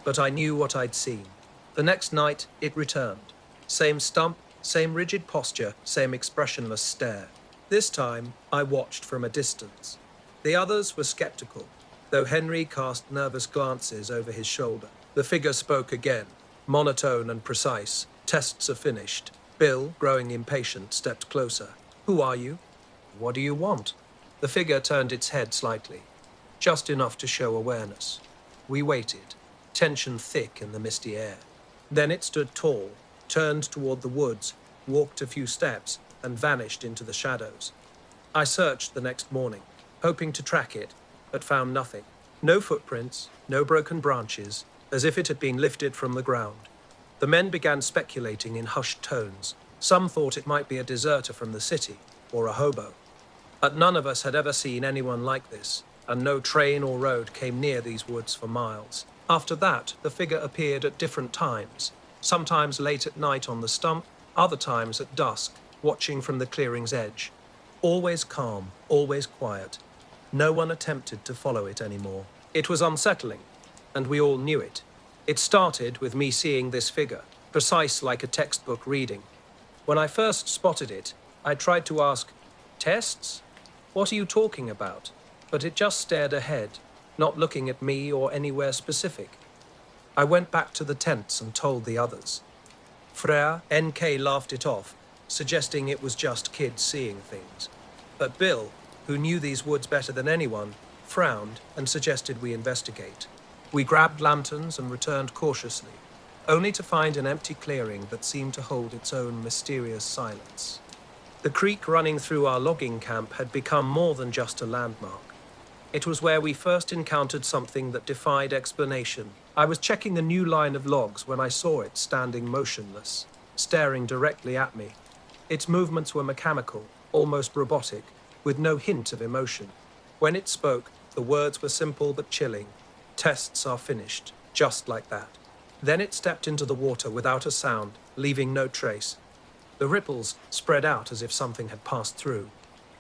but I knew what I'd seen. The next night, it returned. Same stump, same rigid posture, same expressionless stare. This time, I watched from a distance. The others were skeptical, though Henry cast nervous glances over his shoulder. The figure spoke again, monotone and precise. Tests are finished. Bill, growing impatient, stepped closer. "Who are you? What do you want?" The figure turned its head slightly, just enough to show awareness. We waited, tension thick in the misty air. Then it stood tall, turned toward the woods, walked a few steps, and vanished into the shadows. I searched the next morning, hoping to track it, but found nothing. No footprints, no broken branches, as if it had been lifted from the ground. The men began speculating in hushed tones. Some thought it might be a deserter from the city, or a hobo. But none of us had ever seen anyone like this, and no train or road came near these woods for miles. After that, the figure appeared at different times, sometimes late at night on the stump, other times at dusk, watching from the clearing's edge. Always calm, always quiet. No one attempted to follow it anymore. It was unsettling, and we all knew it. It started with me seeing this figure, precise like a textbook reading. When I first spotted it, I tried to ask, "Tests? What are you talking about?" But it just stared ahead, not looking at me or anywhere specific. I went back to the tents and told the others. Frere, NK laughed it off, suggesting it was just kids seeing things. But Bill, who knew these woods better than anyone, frowned and suggested we investigate. We grabbed lanterns and returned cautiously, only to find an empty clearing that seemed to hold its own mysterious silence. The creek running through our logging camp had become more than just a landmark. It was where we first encountered something that defied explanation. I was checking a new line of logs when I saw it standing motionless, staring directly at me. Its movements were mechanical, almost robotic, with no hint of emotion. When it spoke, the words were simple but chilling. Tests are finished, just like that. Then it stepped into the water without a sound, leaving no trace. The ripples spread out as if something had passed through,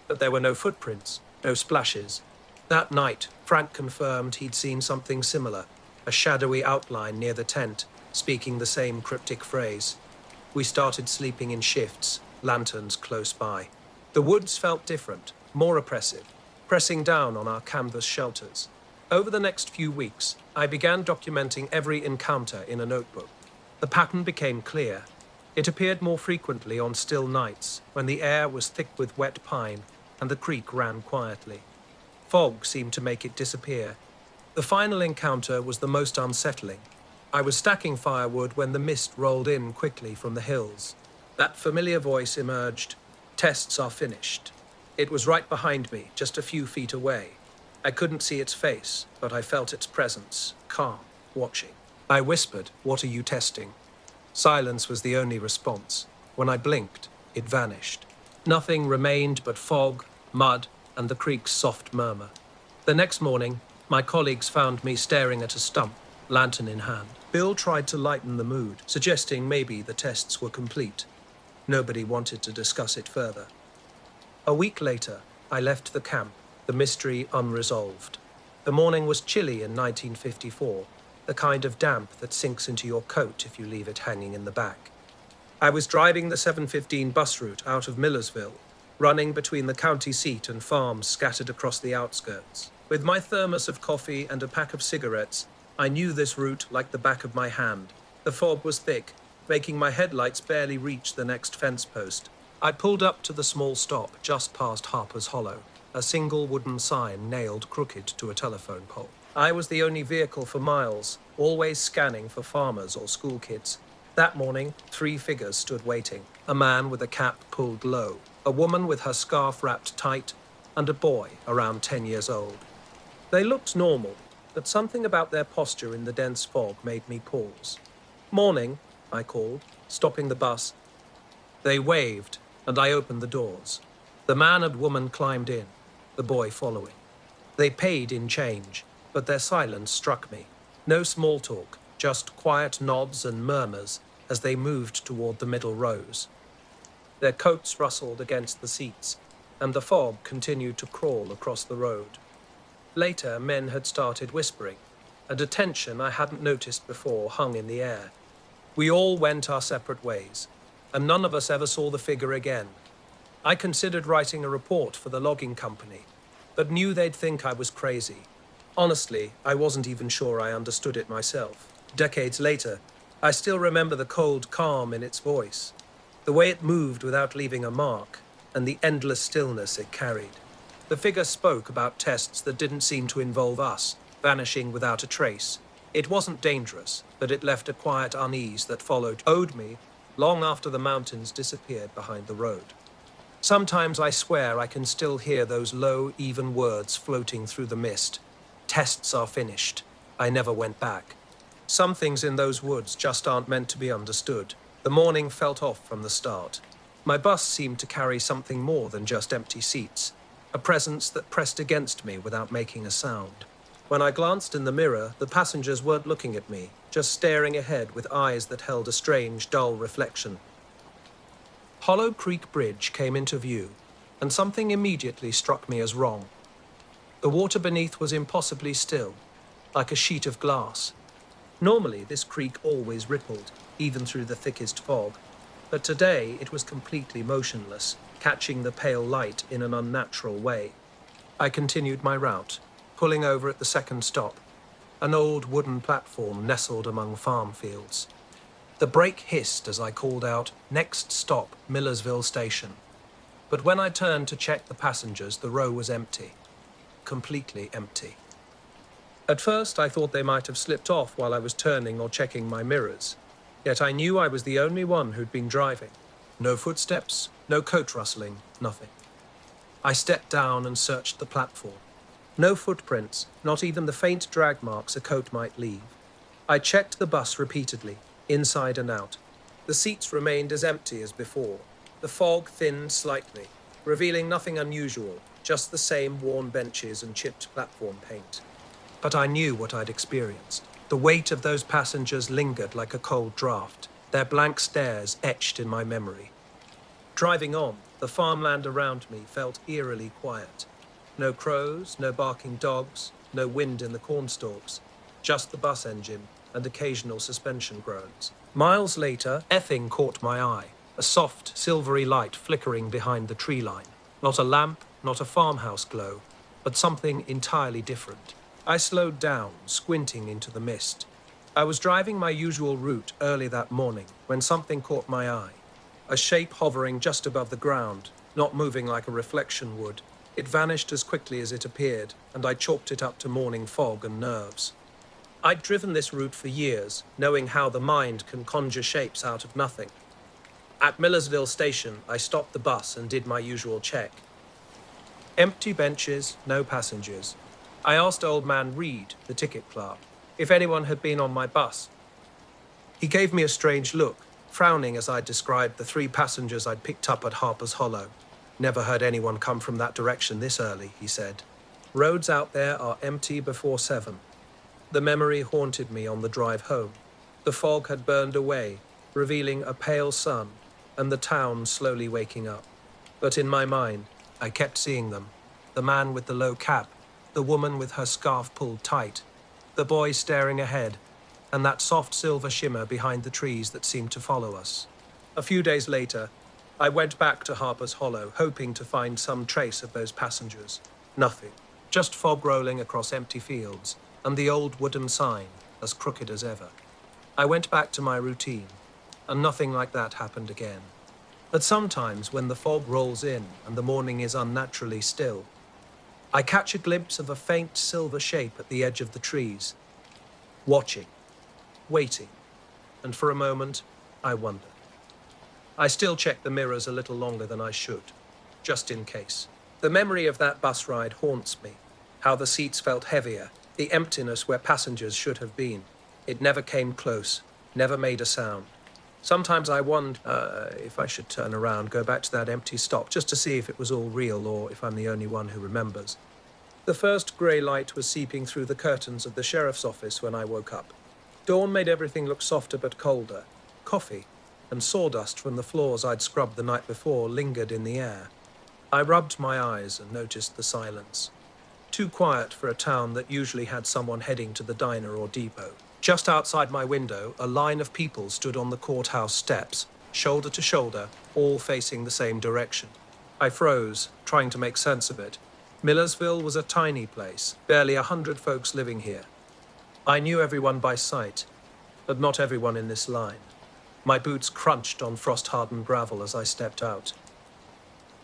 but there were no footprints, no splashes. That night, Frank confirmed he'd seen something similar, a shadowy outline near the tent, speaking the same cryptic phrase. We started sleeping in shifts, lanterns close by. The woods felt different, more oppressive, pressing down on our canvas shelters. Over the next few weeks, I began documenting every encounter in a notebook. The pattern became clear. It appeared more frequently on still nights, when the air was thick with wet pine and the creek ran quietly. Fog seemed to make it disappear. The final encounter was the most unsettling. I was stacking firewood when the mist rolled in quickly from the hills. That familiar voice emerged. Tests are finished. It was right behind me, just a few feet away. I couldn't see its face, but I felt its presence, calm, watching. I whispered, "What are you testing?" Silence was the only response. When I blinked, it vanished. Nothing remained but fog, mud, and the creek's soft murmur. The next morning, my colleagues found me staring at a stump, lantern in hand. Bill tried to lighten the mood, suggesting maybe the tests were complete. Nobody wanted to discuss it further. A week later, I left the camp, the mystery unresolved. The morning was chilly in 1954, the kind of damp that sinks into your coat if you leave it hanging in the back. I was driving the 7:15 bus route out of Millersville, running between the county seat and farms scattered across the outskirts. With my thermos of coffee and a pack of cigarettes, I knew this route like the back of my hand. The fog was thick, making my headlights barely reach the next fence post. I pulled up to the small stop just past Harper's Hollow, a single wooden sign nailed crooked to a telephone pole. I was the only vehicle for miles, always scanning for farmers or school kids. That morning, 3 figures stood waiting. A man with a cap pulled low, a woman with her scarf wrapped tight, and a boy around 10 years old. They looked normal, but something about their posture in the dense fog made me pause. "Morning," I called, stopping the bus. They waved, and I opened the doors. The man and woman climbed in, the boy following. They paid in change, but their silence struck me. No small talk, just quiet nods and murmurs as they moved toward the middle rows. Their coats rustled against the seats, and the fog continued to crawl across the road. Later, men had started whispering, and a tension I hadn't noticed before hung in the air. We all went our separate ways, and none of us ever saw the figure again. I considered writing a report for the logging company, but knew they'd think I was crazy. Honestly, I wasn't even sure I understood it myself. Decades later, I still remember the cold calm in its voice, the way it moved without leaving a mark, and the endless stillness it carried. The figure spoke about tests that didn't seem to involve us, vanishing without a trace. It wasn't dangerous, but it left a quiet unease that owed me long after the mountains disappeared behind the road. Sometimes I swear I can still hear those low, even words floating through the mist. Tests are finished. I never went back. Some things in those woods just aren't meant to be understood. The morning felt off from the start. My bus seemed to carry something more than just empty seats, a presence that pressed against me without making a sound. When I glanced in the mirror, the passengers weren't looking at me, just staring ahead with eyes that held a strange, dull reflection. Hollow Creek Bridge came into view, and something immediately struck me as wrong. The water beneath was impossibly still, like a sheet of glass. Normally, this creek always rippled, even through the thickest fog, but today it was completely motionless, catching the pale light in an unnatural way. I continued my route, pulling over at the second stop, an old wooden platform nestled among farm fields. The brake hissed as I called out, "Next stop, Millersville Station." But when I turned to check the passengers, the row was empty. Completely empty. At first, I thought they might have slipped off while I was turning or checking my mirrors. Yet I knew I was the only one who'd been driving. No footsteps, no coat rustling, nothing. I stepped down and searched the platform. No footprints, not even the faint drag marks a coat might leave. I checked the bus repeatedly, inside and out. The seats remained as empty as before. The fog thinned slightly, revealing nothing unusual, just the same worn benches and chipped platform paint. But I knew what I'd experienced. The weight of those passengers lingered like a cold draft, their blank stares etched in my memory. Driving on, the farmland around me felt eerily quiet. No crows, no barking dogs, no wind in the cornstalks, just the bus engine and occasional suspension groans. Miles later, Epping caught my eye, a soft, silvery light flickering behind the tree line. Not a lamp, not a farmhouse glow, but something entirely different. I slowed down, squinting into the mist. I was driving my usual route early that morning when something caught my eye. A shape hovering just above the ground, not moving like a reflection would. It vanished as quickly as it appeared, and I chalked it up to morning fog and nerves. I'd driven this route for years, knowing how the mind can conjure shapes out of nothing. At Millersville Station, I stopped the bus and did my usual check. Empty benches, no passengers. I asked old man Reed, the ticket clerk, if anyone had been on my bus. He gave me a strange look, frowning as I described the 3 passengers I'd picked up at Harper's Hollow. "Never heard anyone come from that direction this early," he said. "Roads out there are empty before 7. The memory haunted me on the drive home. The fog had burned away, revealing a pale sun, and the town slowly waking up. But in my mind, I kept seeing them. The man with the low cap, the woman with her scarf pulled tight, the boy staring ahead, and that soft silver shimmer behind the trees that seemed to follow us. A few days later, I went back to Harper's Hollow, hoping to find some trace of those passengers. Nothing. Just fog rolling across empty fields, and the old wooden sign, as crooked as ever. I went back to my routine, and nothing like that happened again. But sometimes, when the fog rolls in and the morning is unnaturally still, I catch a glimpse of a faint silver shape at the edge of the trees, watching, waiting, and for a moment, I wonder. I still check the mirrors a little longer than I should, just in case. The memory of that bus ride haunts me, how the seats felt heavier, the emptiness where passengers should have been. It never came close, never made a sound. Sometimes I wonder if I should turn around, go back to that empty stop, just to see if it was all real or if I'm the only one who remembers. The first grey light was seeping through the curtains of the sheriff's office when I woke up. Dawn made everything look softer but colder. Coffee and sawdust from the floors I'd scrubbed the night before lingered in the air. I rubbed my eyes and noticed the silence. Too quiet for a town that usually had someone heading to the diner or depot. Just outside my window, a line of people stood on the courthouse steps, shoulder to shoulder, all facing the same direction. I froze, trying to make sense of it. Millersville was a tiny place, barely 100 folks living here. I knew everyone by sight, but not everyone in this line. My boots crunched on frost-hardened gravel as I stepped out.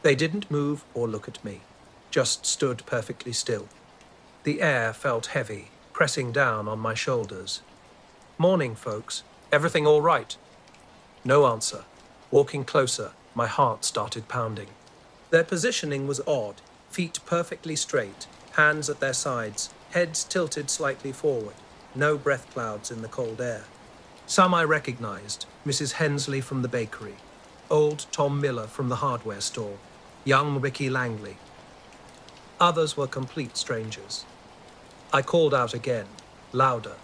They didn't move or look at me, just stood perfectly still. The air felt heavy, pressing down on my shoulders. "Morning, folks. Everything all right?" No answer. Walking closer, my heart started pounding. Their positioning was odd, feet perfectly straight, hands at their sides, heads tilted slightly forward, no breath clouds in the cold air. Some I recognized, Mrs. Hensley from the bakery, old Tom Miller from the hardware store, young Ricky Langley. Others were complete strangers. I called out again, louder.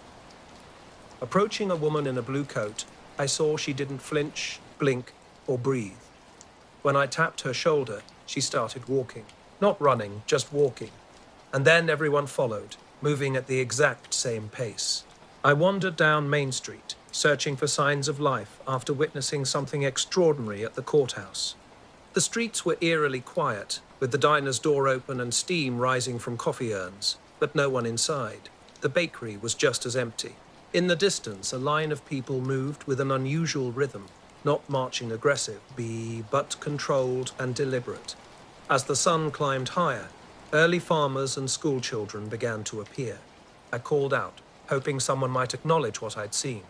Approaching a woman in a blue coat, I saw she didn't flinch, blink, or breathe. When I tapped her shoulder, she started walking. Not running, just walking. And then everyone followed, moving at the exact same pace. I wandered down Main Street, searching for signs of life after witnessing something extraordinary at the courthouse. The streets were eerily quiet, with the diner's door open and steam rising from coffee urns. but no one inside. The bakery was just as empty. In the distance, a line of people moved with an unusual rhythm, not marching aggressive, but controlled and deliberate. As the sun climbed higher, early farmers and schoolchildren began to appear. I called out, hoping someone might acknowledge what I'd seen,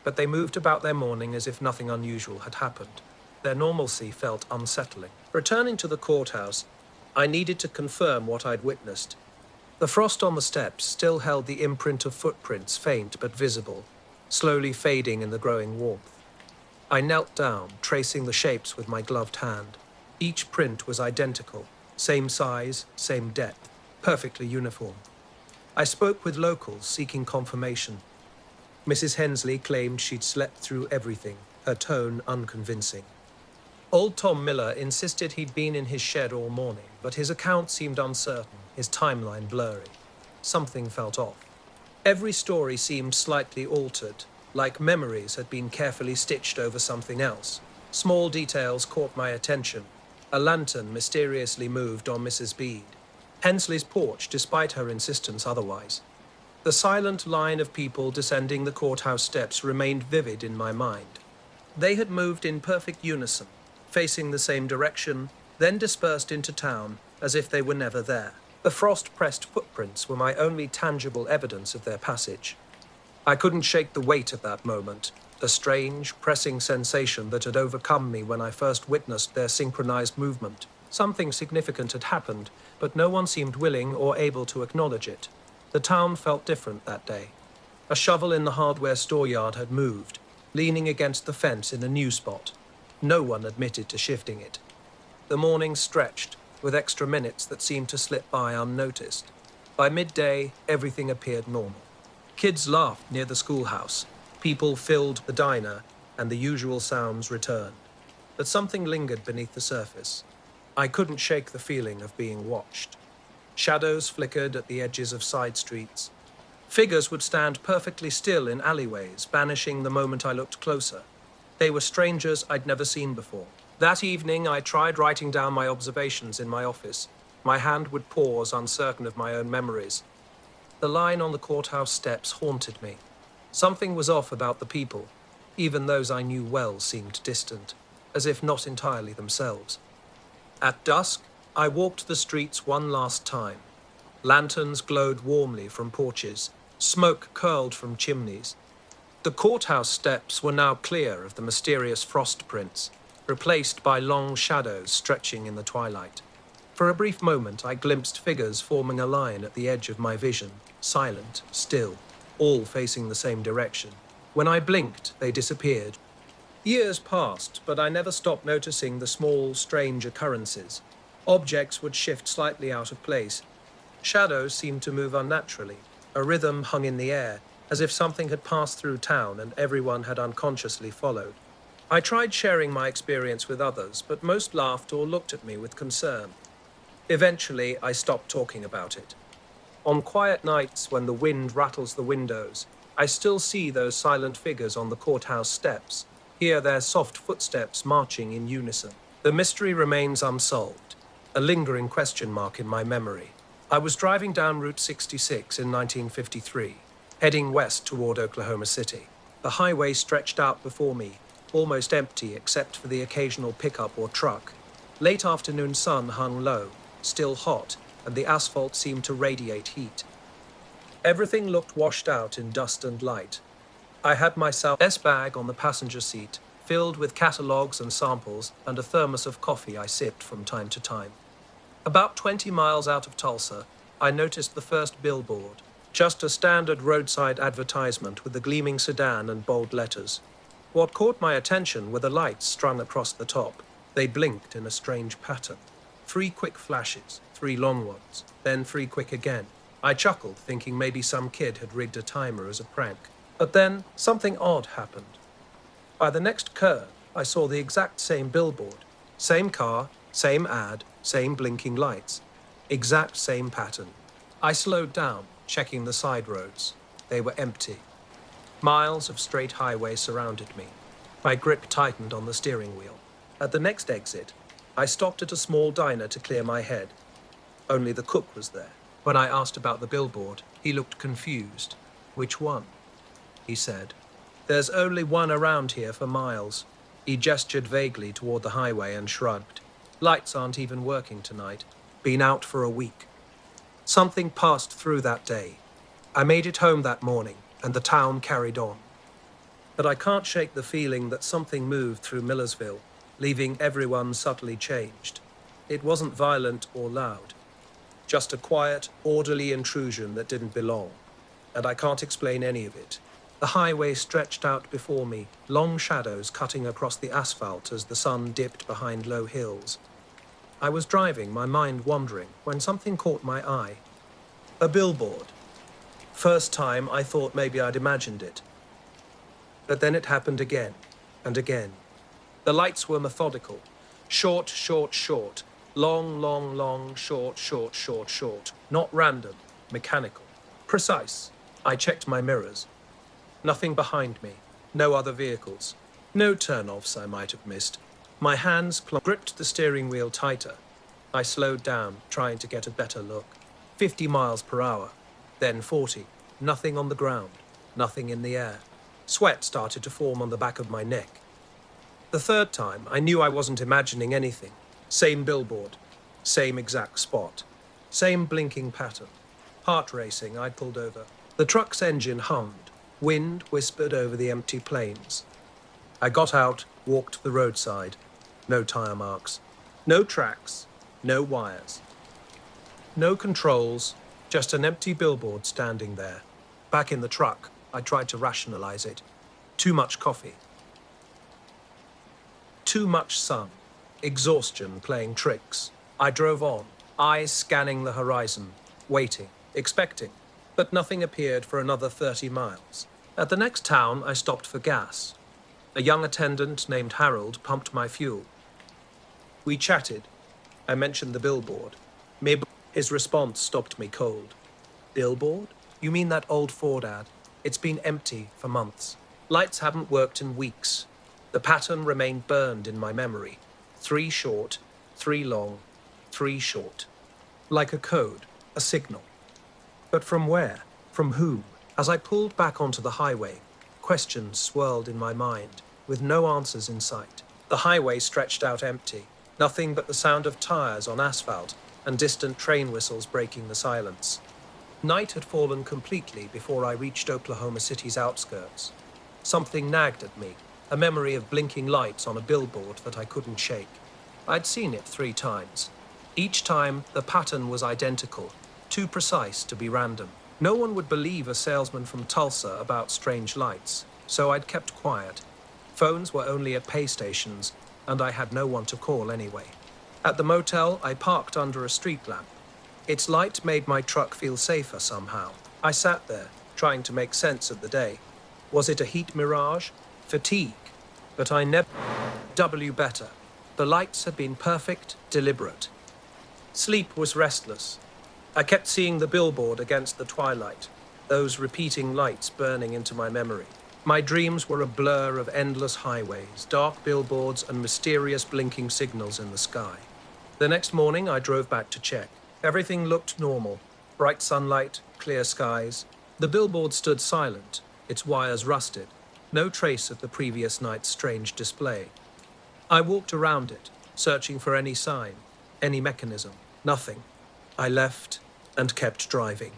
but they moved about their morning as if nothing unusual had happened. Their normalcy felt unsettling. Returning to the courthouse, I needed to confirm what I'd witnessed. The frost on the steps still held the imprint of footprints, faint but visible, slowly fading in the growing warmth. I knelt down, tracing the shapes with my gloved hand. Each print was identical, same size, same depth, perfectly uniform. I spoke with locals, seeking confirmation. Mrs. Hensley claimed she'd slept through everything, her tone unconvincing. Old Tom Miller insisted he'd been in his shed all morning, but his account seemed uncertain, his timeline blurry. Something felt off. Every story seemed slightly altered, like memories had been carefully stitched over something else. Small details caught my attention. A lantern mysteriously moved on Mrs. Bede. Hensley's porch, despite her insistence otherwise. The silent line of people descending the courthouse steps remained vivid in my mind. They had moved in perfect unison, facing the same direction, then dispersed into town as if they were never there. The frost-pressed footprints were my only tangible evidence of their passage. I couldn't shake the weight of that moment, the strange, pressing sensation that had overcome me when I first witnessed their synchronized movement. Something significant had happened, but no one seemed willing or able to acknowledge it. The town felt different that day. A shovel in the hardware store yard had moved, leaning against the fence in a new spot. No one admitted to shifting it. The morning stretched, with extra minutes that seemed to slip by unnoticed. By midday, everything appeared normal. Kids laughed near the schoolhouse. People filled the diner, and the usual sounds returned. But something lingered beneath the surface. I couldn't shake the feeling of being watched. Shadows flickered at the edges of side streets. Figures would stand perfectly still in alleyways, vanishing the moment I looked closer. They were strangers I'd never seen before. That evening, I tried writing down my observations in my office. My hand would pause, uncertain of my own memories. The line on the courthouse steps haunted me. Something was off about the people. Even those I knew well seemed distant, as if not entirely themselves. At dusk, I walked the streets one last time. Lanterns glowed warmly from porches. Smoke curled from chimneys. The courthouse steps were now clear of the mysterious frost prints, replaced by long shadows stretching in the twilight. For a brief moment, I glimpsed figures forming a line at the edge of my vision, silent, still, all facing the same direction. When I blinked, they disappeared. Years passed, but I never stopped noticing the small, strange occurrences. Objects would shift slightly out of place. Shadows seemed to move unnaturally. A rhythm hung in the air, as if something had passed through town and everyone had unconsciously followed. I tried sharing my experience with others, but most laughed or looked at me with concern. Eventually, I stopped talking about it. On quiet nights when the wind rattles the windows, I still see those silent figures on the courthouse steps, hear their soft footsteps marching in unison. The mystery remains unsolved, a lingering question mark in my memory. I was driving down Route 66 in 1953, heading west toward Oklahoma City. The highway stretched out before me, almost empty except for the occasional pickup or truck. Late afternoon sun hung low, still hot, and the asphalt seemed to radiate heat. Everything looked washed out in dust and light. I had my bag on the passenger seat, filled with catalogs and samples, and a thermos of coffee I sipped from time to time. About 20 miles out of Tulsa, I noticed the first billboard, just a standard roadside advertisement with a gleaming sedan and bold letters. What caught my attention were the lights strung across the top. They blinked in a strange pattern. 3 quick flashes, 3 long ones, then 3 quick again. I chuckled, thinking maybe some kid had rigged a timer as a prank. But then, something odd happened. By the next curve, I saw the exact same billboard. Same car, same ad, same blinking lights. Exact same pattern. I slowed down, checking the side roads. They were empty. Miles of straight highway surrounded me. My grip tightened on the steering wheel. At the next exit, I stopped at a small diner to clear my head. Only the cook was there. When I asked about the billboard, he looked confused. "Which one?" he said. "There's only one around here for miles." He gestured vaguely toward the highway and shrugged. "Lights aren't even working tonight. Been out for a week." Something passed through that day. I made it home that morning, and the town carried on. But I can't shake the feeling that something moved through Millersville, leaving everyone subtly changed. It wasn't violent or loud, just a quiet, orderly intrusion that didn't belong, and I can't explain any of it. The highway stretched out before me, long shadows cutting across the asphalt as the sun dipped behind low hills. I was driving, my mind wandering, when something caught my eye. A billboard. First time I thought maybe I'd imagined it. But then it happened again and again. The lights were methodical. Short, short, short. Long, long, long, short, short, short, short. Not random, mechanical. Precise. I checked my mirrors. Nothing behind me. No other vehicles. No turn-offs I might have missed. My hands gripped the steering wheel tighter. I slowed down, trying to get a better look. 50 miles per hour. Then 40. Nothing on the ground. Nothing in the air. Sweat started to form on the back of my neck. The third time, I knew I wasn't imagining anything. Same billboard. Same exact spot. Same blinking pattern. Heart racing, I pulled over. The truck's engine hummed. Wind whispered over the empty plains. I got out, walked the roadside. No tire marks. No tracks. No wires. No controls. Just an empty billboard standing there. Back in the truck, I tried to rationalize it. Too much coffee. Too much sun. Exhaustion playing tricks. I drove on, eyes scanning the horizon, waiting, expecting. But nothing appeared for another 30 miles. At the next town, I stopped for gas. A young attendant named Harold pumped my fuel. We chatted. I mentioned the billboard. His response stopped me cold. Billboard? You mean that old Ford ad? It's been empty for months. Lights haven't worked in weeks. The pattern remained burned in my memory. 3 short, 3 long, 3 short. Like a code, a signal. But from where? From whom? As I pulled back onto the highway, questions swirled in my mind, with no answers in sight. The highway stretched out empty, nothing but the sound of tires on asphalt and distant train whistles breaking the silence. Night had fallen completely before I reached Oklahoma City's outskirts. Something nagged at me, a memory of blinking lights on a billboard that I couldn't shake. I'd seen it 3 times. Each time, the pattern was identical, too precise to be random. No one would believe a salesman from Tulsa about strange lights, so I'd kept quiet. Phones were only at pay stations, and I had no one to call anyway. At the motel, I parked under a street lamp. Its light made my truck feel safer somehow. I sat there, trying to make sense of the day. Was it a heat mirage? Fatigue? But I never better. The lights had been perfect, deliberate. Sleep was restless. I kept seeing the billboard against the twilight, those repeating lights burning into my memory. My dreams were a blur of endless highways, dark billboards, and mysterious blinking signals in the sky. The next morning, I drove back to check. Everything looked normal. Bright sunlight, clear skies. The billboard stood silent, its wires rusted. No trace of the previous night's strange display. I walked around it, searching for any sign, any mechanism. Nothing. I left and kept driving.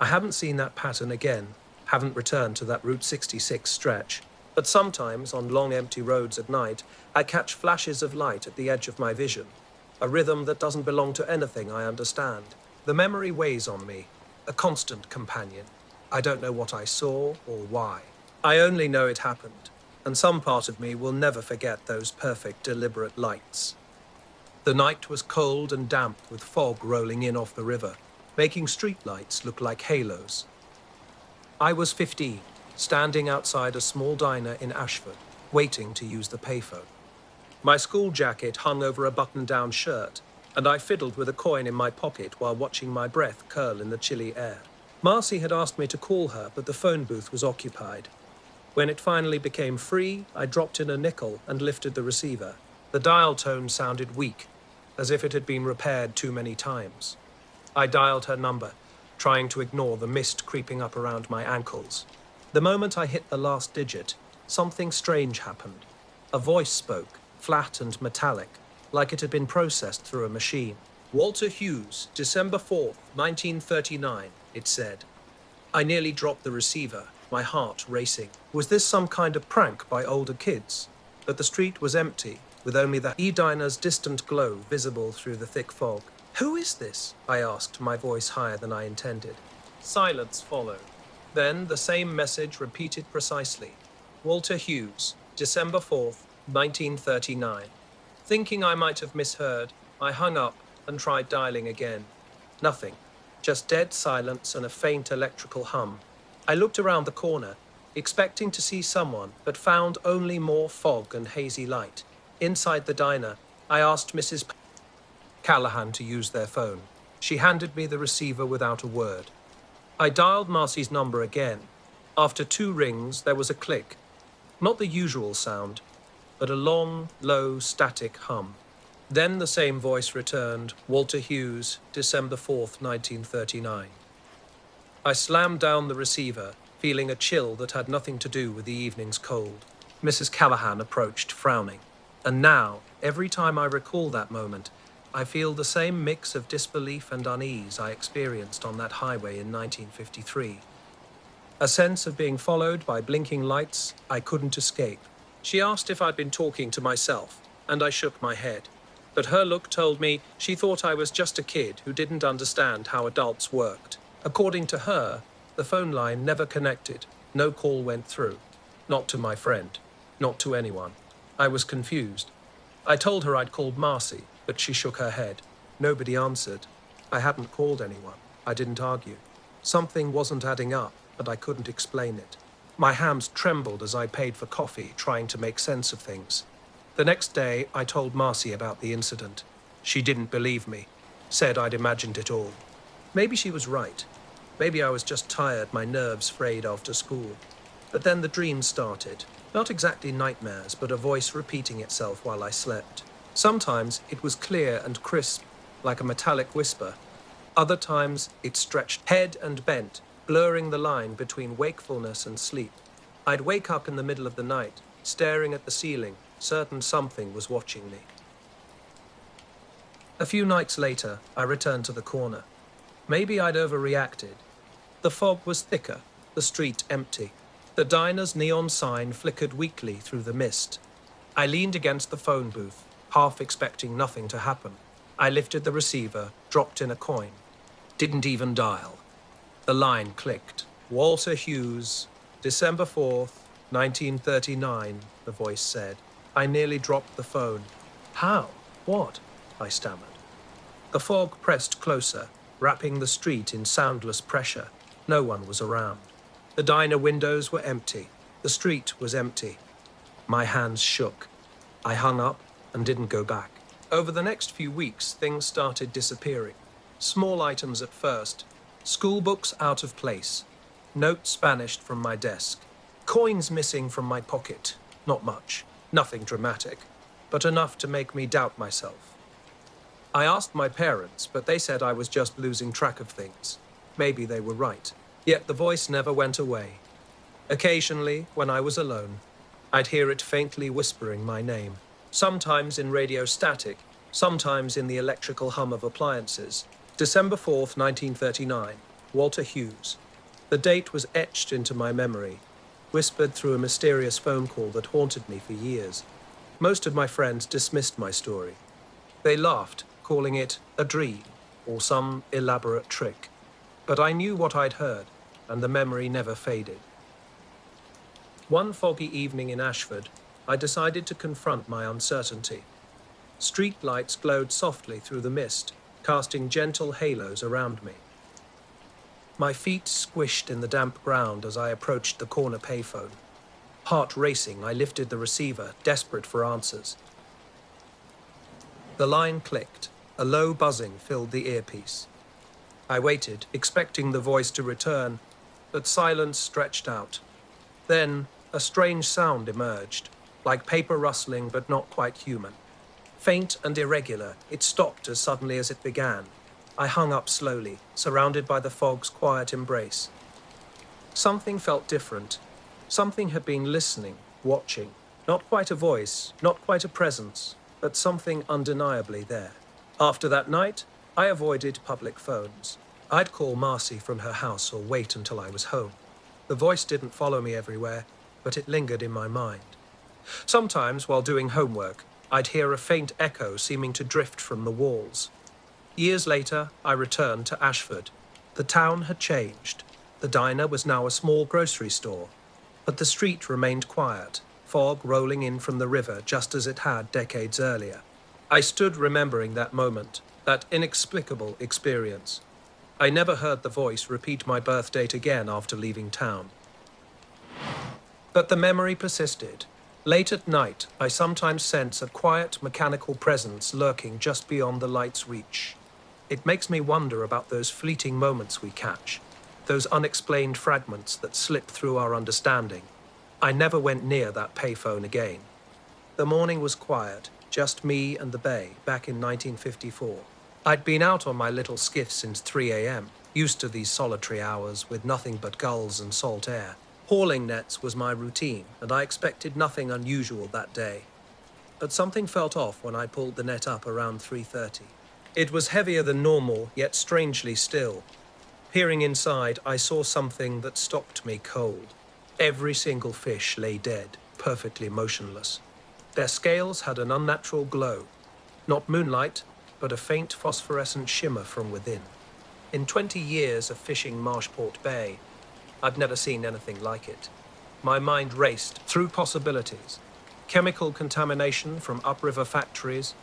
I haven't seen that pattern again, haven't returned to that Route 66 stretch. But sometimes, on long empty roads at night, I catch flashes of light at the edge of my vision, a rhythm that doesn't belong to anything I understand. The memory weighs on me, a constant companion. I don't know what I saw or why. I only know it happened, and some part of me will never forget those perfect, deliberate lights. The night was cold and damp with fog rolling in off the river, making streetlights look like halos. I was 15, standing outside a small diner in Ashford, waiting to use the payphone. My school jacket hung over a button-down shirt, and I fiddled with a coin in my pocket while watching my breath curl in the chilly air. Marcy had asked me to call her, but the phone booth was occupied. When it finally became free, I dropped in a nickel and lifted the receiver. The dial tone sounded weak, as if it had been repaired too many times. I dialed her number, trying to ignore the mist creeping up around my ankles. The moment I hit the last digit, something strange happened. A voice spoke, flat and metallic, like it had been processed through a machine. "Walter Hughes, December 4th, 1939, it said. I nearly dropped the receiver, my heart racing. Was this some kind of prank by older kids? But the street was empty, with only the E-Diner's distant glow visible through the thick fog. "Who is this?" I asked, my voice higher than I intended. Silence followed. Then the same message repeated precisely. "Walter Hughes, December 4th, 1939. Thinking I might have misheard, I hung up and tried dialing again. Nothing. Just dead silence and a faint electrical hum. I looked around the corner, expecting to see someone, but found only more fog and hazy light. Inside the diner, I asked Mrs. Callahan to use their phone. She handed me the receiver without a word. I dialed Marcy's number again. After 2 rings, there was a click. Not the usual sound, but a long, low, static hum. Then the same voice returned, "Walter Hughes, December 4th, 1939. I slammed down the receiver, feeling a chill that had nothing to do with the evening's cold. Mrs. Callahan approached, frowning. And now, every time I recall that moment, I feel the same mix of disbelief and unease I experienced on that highway in 1953. A sense of being followed by blinking lights I couldn't escape. She asked if I'd been talking to myself, and I shook my head. But her look told me she thought I was just a kid who didn't understand how adults worked. According to her, the phone line never connected. No call went through. Not to my friend. Not to anyone. I was confused. I told her I'd called Marcy, but she shook her head. Nobody answered. I hadn't called anyone. I didn't argue. Something wasn't adding up, but I couldn't explain it. My hands trembled as I paid for coffee, trying to make sense of things. The next day, I told Marcy about the incident. She didn't believe me, said I'd imagined it all. Maybe she was right. Maybe I was just tired, my nerves frayed after school. But then the dreams started. Not exactly nightmares, but a voice repeating itself while I slept. Sometimes it was clear and crisp, like a metallic whisper. Other times it stretched head and bent, blurring the line between wakefulness and sleep. I'd wake up in the middle of the night, staring at the ceiling, certain something was watching me. A few nights later, I returned to the corner. Maybe I'd overreacted. The fog was thicker, the street empty. The diner's neon sign flickered weakly through the mist. I leaned against the phone booth, half expecting nothing to happen. I lifted the receiver, dropped in a coin. Didn't even dial. The line clicked. "Walter Hughes, December 4th, 1939, the voice said. I nearly dropped the phone. "How? What?" I stammered. The fog pressed closer, wrapping the street in soundless pressure. No one was around. The diner windows were empty. The street was empty. My hands shook. I hung up and didn't go back. Over the next few weeks, things started disappearing. Small items at first. School books out of place. Notes vanished from my desk. Coins missing from my pocket. Not much. Nothing dramatic, but enough to make me doubt myself. I asked my parents, but they said I was just losing track of things. Maybe they were right. Yet the voice never went away. Occasionally, when I was alone, I'd hear it faintly whispering my name. Sometimes in radio static, sometimes in the electrical hum of appliances. December 4th, 1939, Walter Hughes. The date was etched into my memory, whispered through a mysterious phone call that haunted me for years. Most of my friends dismissed my story. They laughed, calling it a dream or some elaborate trick. But I knew what I'd heard, and the memory never faded. One foggy evening in Ashford, I decided to confront my uncertainty. Street lights glowed softly through the mist, casting gentle halos around me. My feet squished in the damp ground as I approached the corner payphone. Heart racing, I lifted the receiver, desperate for answers. The line clicked. A low buzzing filled the earpiece. I waited, expecting the voice to return, but silence stretched out. Then, a strange sound emerged, like paper rustling but not quite human. Faint and irregular, it stopped as suddenly as it began. I hung up slowly, surrounded by the fog's quiet embrace. Something felt different. Something had been listening, watching. Not quite a voice, not quite a presence, but something undeniably there. After that night, I avoided public phones. I'd call Marcy from her house or wait until I was home. The voice didn't follow me everywhere, but it lingered in my mind. Sometimes, while doing homework, I'd hear a faint echo seeming to drift from the walls. Years later, I returned to Ashford. The town had changed. The diner was now a small grocery store, but the street remained quiet, fog rolling in from the river just as it had decades earlier. I stood remembering that moment, that inexplicable experience. I never heard the voice repeat my birth date again after leaving town. But the memory persisted. Late at night, I sometimes sense a quiet, mechanical presence lurking just beyond the light's reach. It makes me wonder about those fleeting moments we catch, those unexplained fragments that slip through our understanding. I never went near that payphone again. The morning was quiet, just me and the bay, back in 1954. I'd been out on my little skiff since 3 a.m., used to these solitary hours with nothing but gulls and salt air. Hauling nets was my routine, and I expected nothing unusual that day. But something felt off when I pulled the net up around 3:30. It was heavier than normal, yet strangely still. Peering inside, I saw something that stopped me cold. Every single fish lay dead, perfectly motionless. Their scales had an unnatural glow. Not moonlight, but a faint phosphorescent shimmer from within. In 20 years of fishing Marshport Bay, I'd never seen anything like it. My mind raced through possibilities. Chemical contamination from upriver factories,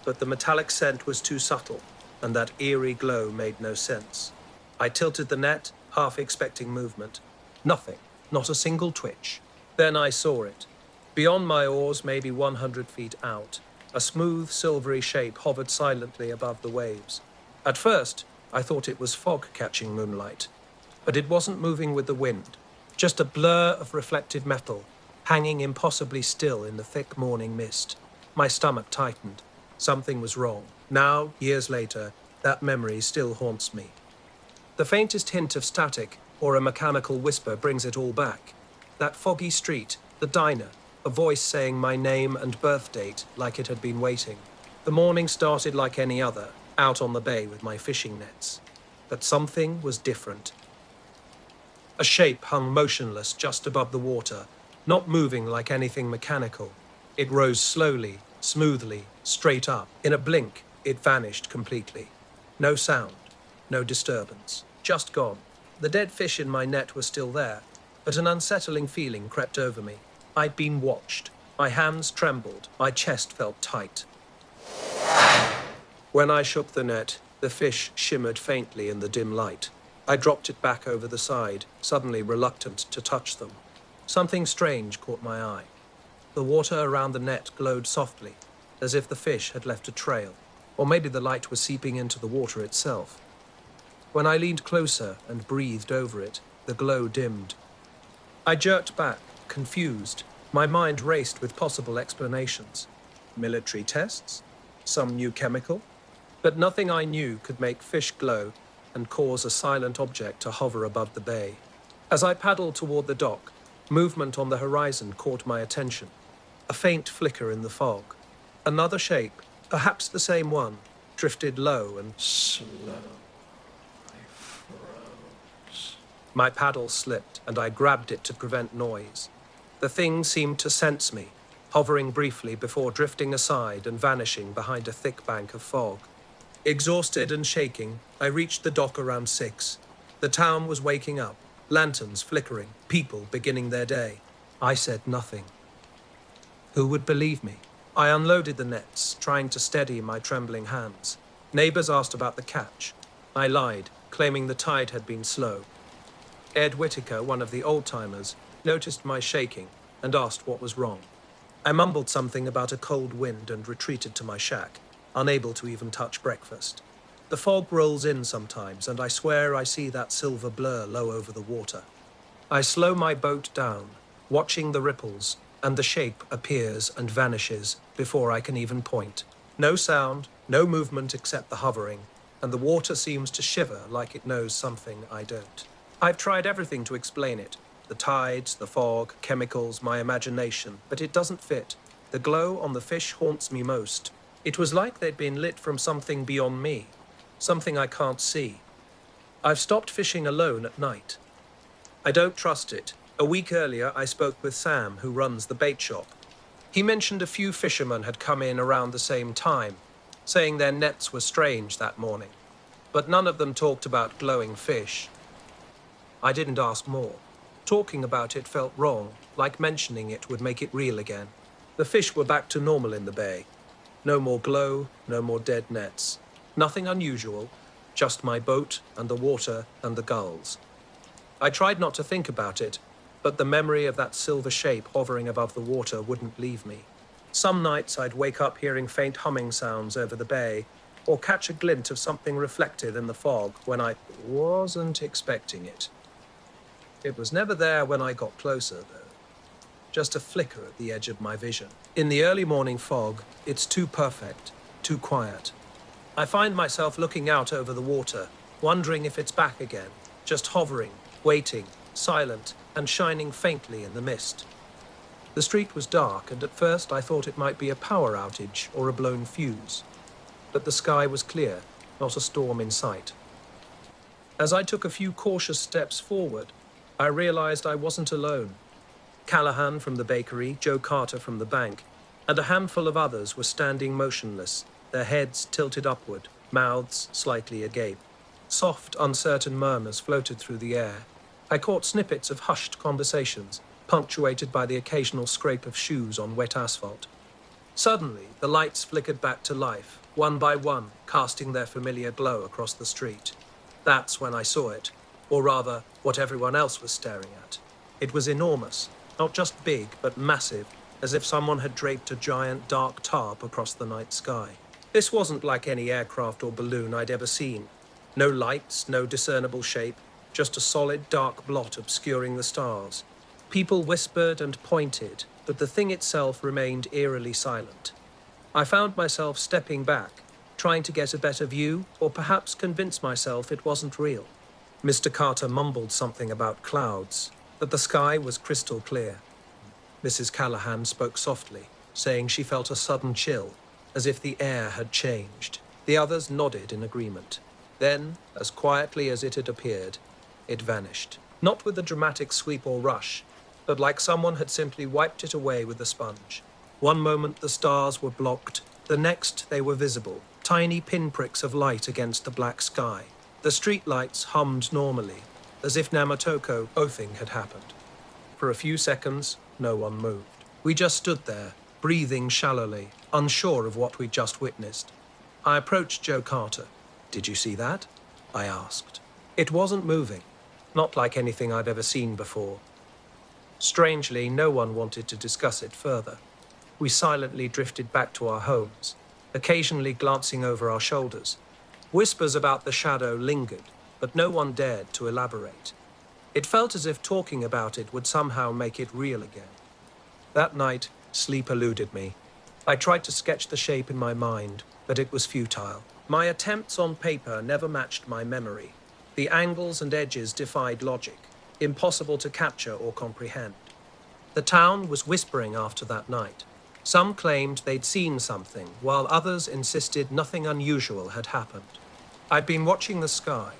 but the metallic scent was too subtle, and that eerie glow made no sense. I tilted the net, half expecting movement. Nothing, not a single twitch. Then I saw it. Beyond my oars, maybe 100 feet out, a smooth, silvery shape hovered silently above the waves. At first, I thought it was fog catching moonlight, but it wasn't moving with the wind, just a blur of reflective metal, hanging impossibly still in the thick morning mist. My stomach tightened. Something was wrong. Now, years later, that memory still haunts me. The faintest hint of static or a mechanical whisper brings it all back. That foggy street, the diner, a voice saying my name and birth date like it had been waiting. The morning started like any other, out on the bay with my fishing nets. But something was different. A shape hung motionless just above the water, not moving like anything mechanical. It rose slowly, smoothly, straight up. In a blink, it vanished completely. No sound, no disturbance, just gone. The dead fish in my net were still there, but an unsettling feeling crept over me. I'd been watched. My hands trembled, my chest felt tight. When I shook the net, the fish shimmered faintly in the dim light. I dropped it back over the side, suddenly reluctant to touch them. Something strange caught my eye. The water around the net glowed softly, as if the fish had left a trail, or maybe the light was seeping into the water itself. When I leaned closer and breathed over it, the glow dimmed. I jerked back, confused. My mind raced with possible explanations. Military tests? Some new chemical? But nothing I knew could make fish glow and cause a silent object to hover above the bay. As I paddled toward the dock, movement on the horizon caught my attention. A faint flicker in the fog. Another shape, perhaps the same one, drifted low and slow. I froze. My paddle slipped, and I grabbed it to prevent noise. The thing seemed to sense me, hovering briefly before drifting aside and vanishing behind a thick bank of fog. Exhausted and shaking, I reached the dock around 6. The town was waking up, lanterns flickering, people beginning their day. I said nothing. Who would believe me? I unloaded the nets, trying to steady my trembling hands. Neighbors asked about the catch. I lied, claiming the tide had been slow. Ed Whitaker, one of the old-timers, noticed my shaking and asked what was wrong. I mumbled something about a cold wind and retreated to my shack, unable to even touch breakfast. The fog rolls in sometimes, and I swear I see that silver blur low over the water. I slow my boat down, watching the ripples, and the shape appears and vanishes before I can even point. No sound, no movement except the hovering. and the water seems to shiver like it knows something I don't. I've tried everything to explain it. The tides, the fog, chemicals, my imagination, but it doesn't fit. The glow on the fish haunts me most. It was like they'd been lit from something beyond me, something I can't see. I've stopped fishing alone at night. I don't trust it. A week earlier, I spoke with Sam, who runs the bait shop. He mentioned a few fishermen had come in around the same time, saying their nets were strange that morning, but none of them talked about glowing fish. I didn't ask more. Talking about it felt wrong, like mentioning it would make it real again. The fish were back to normal in the bay. No more glow, no more dead nets. Nothing unusual, just my boat and the water and the gulls. I tried not to think about it, but the memory of that silver shape hovering above the water wouldn't leave me. Some nights I'd wake up hearing faint humming sounds over the bay, or catch a glint of something reflected in the fog when I wasn't expecting it. It was never there when I got closer, though. Just a flicker at the edge of my vision. In the early morning fog, it's too perfect, too quiet. I find myself looking out over the water, wondering if it's back again, just hovering, waiting, silent, and shining faintly in the mist. The street was dark, and at first I thought it might be a power outage or a blown fuse. But the sky was clear, not a storm in sight. As I took a few cautious steps forward, I realized I wasn't alone. Callahan from the bakery, Joe Carter from the bank, and a handful of others were standing motionless, their heads tilted upward, mouths slightly agape. Soft, uncertain murmurs floated through the air. I caught snippets of hushed conversations, punctuated by the occasional scrape of shoes on wet asphalt. Suddenly, the lights flickered back to life, one by one, casting their familiar glow across the street. That's when I saw it, or rather, what everyone else was staring at. It was enormous, not just big, but massive, as if someone had draped a giant dark tarp across the night sky. This wasn't like any aircraft or balloon I'd ever seen. No lights, no discernible shape, just a solid dark blot obscuring the stars. People whispered and pointed, but the thing itself remained eerily silent. I found myself stepping back, trying to get a better view, or perhaps convince myself it wasn't real. Mr. Carter mumbled something about clouds, but the sky was crystal clear. Mrs. Callahan spoke softly, saying she felt a sudden chill, as if the air had changed. The others nodded in agreement. Then, as quietly as it had appeared, it vanished. Not with a dramatic sweep or rush, but like someone had simply wiped it away with a sponge. One moment the stars were blocked, the next they were visible, tiny pinpricks of light against the black sky. The streetlights hummed normally, as if Namatoko nothing had happened. For a few seconds, no one moved. We just stood there, breathing shallowly, unsure of what we'd just witnessed. I approached Joe Carter. "Did you see that?" I asked. It wasn't moving, not like anything I'd ever seen before. Strangely, no one wanted to discuss it further. We silently drifted back to our homes, occasionally glancing over our shoulders. Whispers about the shadow lingered, but no one dared to elaborate. It felt as if talking about it would somehow make it real again. That night, sleep eluded me. I tried to sketch the shape in my mind, but it was futile. My attempts on paper never matched my memory. The angles and edges defied logic, impossible to capture or comprehend. The town was whispering after that night. Some claimed they'd seen something, while others insisted nothing unusual had happened. I'd been watching the sky,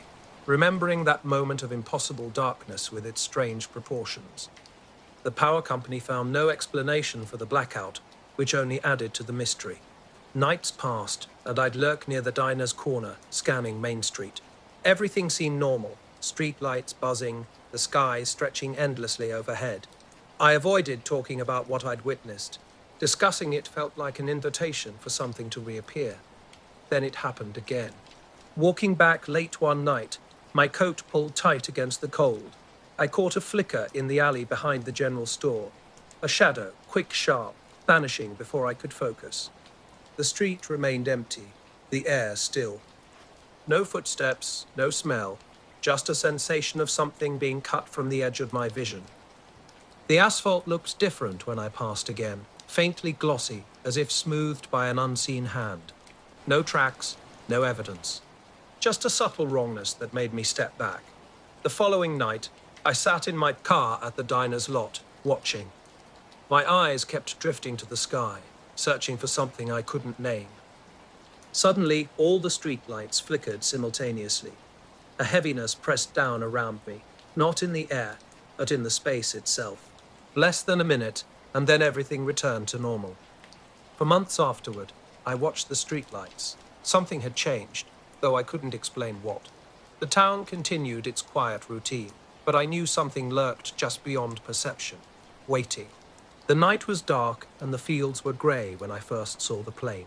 remembering that moment of impossible darkness with its strange proportions. The power company found no explanation for the blackout, which only added to the mystery. Nights passed, and I'd lurk near the diner's corner, scanning Main Street. Everything seemed normal, street lights buzzing, the sky stretching endlessly overhead. I avoided talking about what I'd witnessed. Discussing it felt like an invitation for something to reappear. Then it happened again. Walking back late one night, my coat pulled tight against the cold. I caught a flicker in the alley behind the general store. A shadow, quick, sharp, vanishing before I could focus. The street remained empty, the air still. No footsteps, no smell, just a sensation of something being cut from the edge of my vision. The asphalt looked different when I passed again, faintly glossy, as if smoothed by an unseen hand. No tracks, no evidence. just a subtle wrongness that made me step back. The following night, I sat in my car at the diner's lot, watching. My eyes kept drifting to the sky, searching for something I couldn't name. Suddenly, all the streetlights flickered simultaneously. A heaviness pressed down around me, not in the air, but in the space itself. Less than a minute, and then everything returned to normal. For months afterward, I watched the streetlights. Something had changed, though I couldn't explain what. The town continued its quiet routine, but I knew something lurked just beyond perception, waiting. The night was dark, and the fields were grey when I first saw the plane.